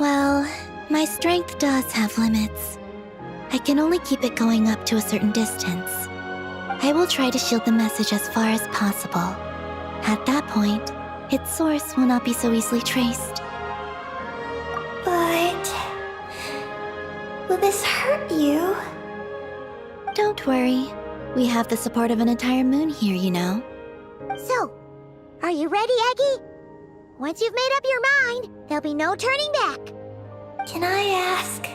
Well, my strength does have limits. I can only keep it going up to a certain distance. I will try to shield the message as far as possible. At that point, its source will not be so easily traced. But will this hurt you? Don't worry. We have the support of an entire moon here, you know. So, are you ready, Eggie? Once you've made up your mind, there'll be no turning back. Can I ask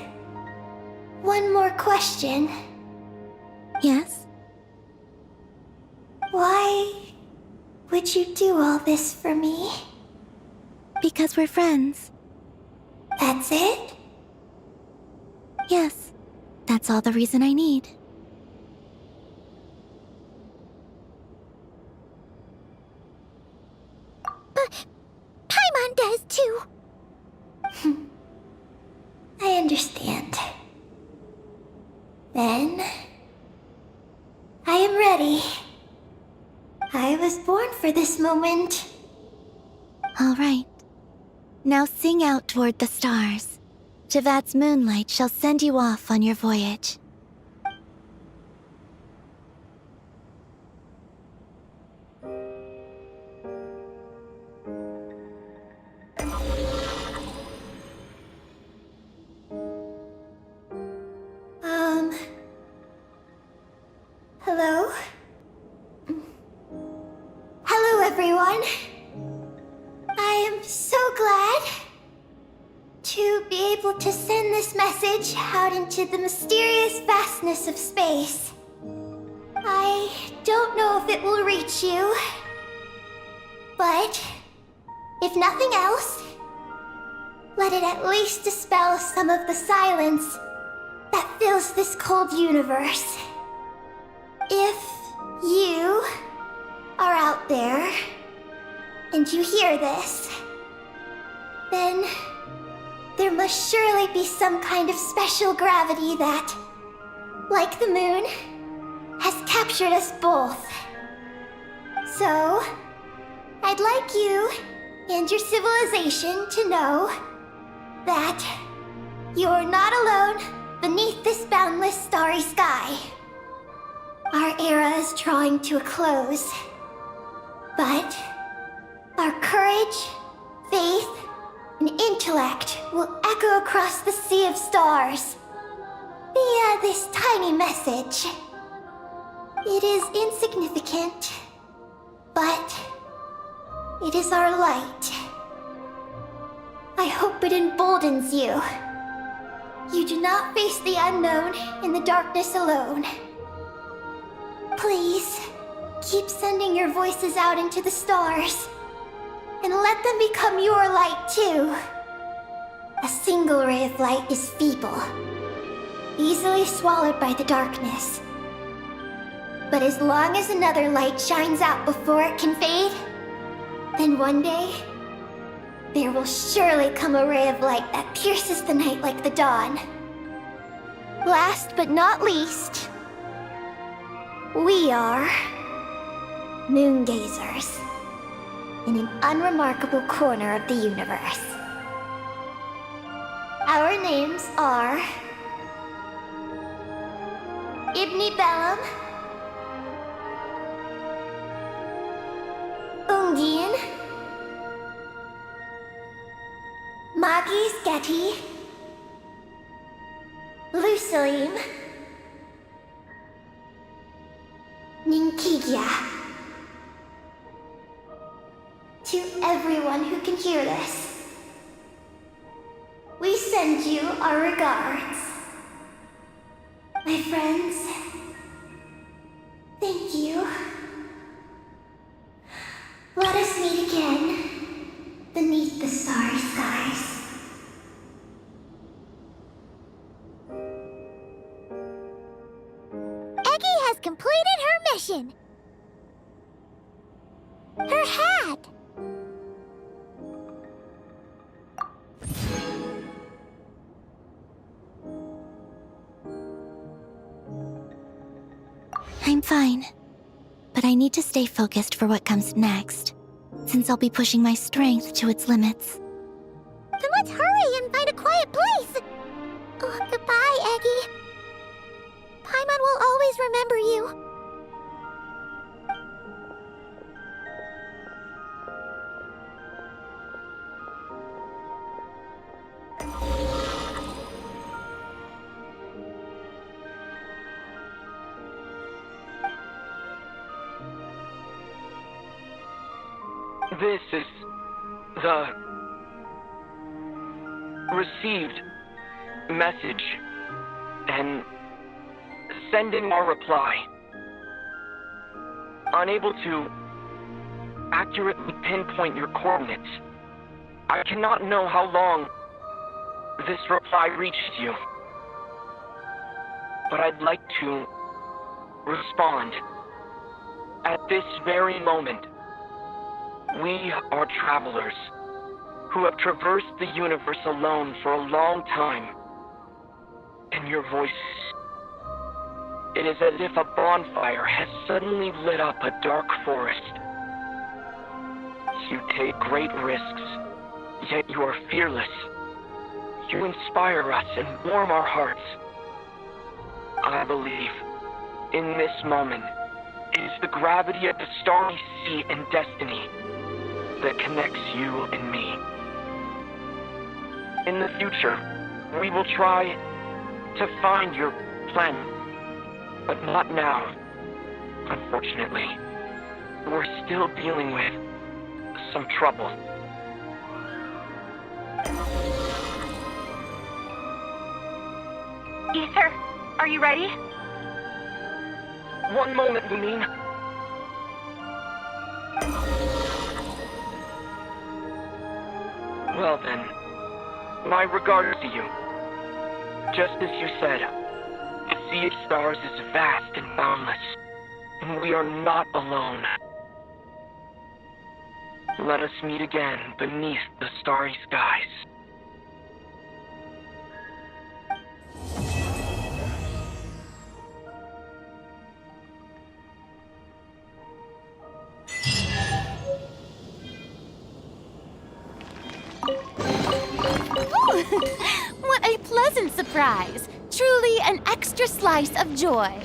one more question? Yes? Why would you do all this for me? Because we're friends. That's it? Yes. That's all the reason I need. does too. I understand. Then... I am ready. I was born for this moment. All right. Now sing out toward the stars. Teyvat's moonlight shall send you off on your voyage. Hello? Hello, everyone. I am so glad to be able to send this message out into the mysterious vastness of space. I don't know if it will reach you, but if nothing else, let it at least dispel some of the silence that fills this cold universe. If you are out there and you hear this, then there must surely be some kind of special gravity that, like the moon, has captured us both. So, I'd like you and your civilization to know that you're not alone beneath this boundless starry sky. Our era is drawing to a close, but our courage, faith, and intellect will echo across the sea of stars via this tiny message. It is insignificant, but it is our light. I hope it emboldens you. You do not face the unknown in the darkness alone. Please, keep sending your voices out into the stars, and let them become your light too. A single ray of light is feeble, easily swallowed by the darkness. But as long as another light shines out before it can fade, then one day, there will surely come a ray of light that pierces the night like the dawn. Last but not least, we are moongazers in an unremarkable corner of the universe. Our names are ibni-belum, ungien, maagees-geti, lusalim, ninnin. To everyone who can hear this, we send you our regards. My friends, thank you. Let us meet again beneath the starry skies. Eggie has completed her mission. Her hat. I'm fine, but I need to stay focused for what comes next, since I'll be pushing my strength to its limits. Then let's hurry and find a quiet place! Oh, goodbye, Eggie. Paimon will always remember you. This is the received message, and sending our reply. Unable to accurately pinpoint your coordinates, I cannot know how long this reply reached you. But I'd like to respond. At this very moment, we are travelers, who have traversed the universe alone for a long time. And your voice... It is as if a bonfire has suddenly lit up a dark forest. You take great risks, yet you are fearless. You inspire us and warm our hearts. I believe, in this moment, it is the gravity of the starry sea and destiny that connects you and me. In the future, we will try to find your planet, but not now. Unfortunately, we're still dealing with some trouble. Ether, are you ready? One moment, Ninnin. Well then, my regards to you. Just as you said, the sea of stars is vast and boundless, and we are not alone. Let us meet again beneath the starry skies. What a pleasant surprise! Truly an extra slice of joy.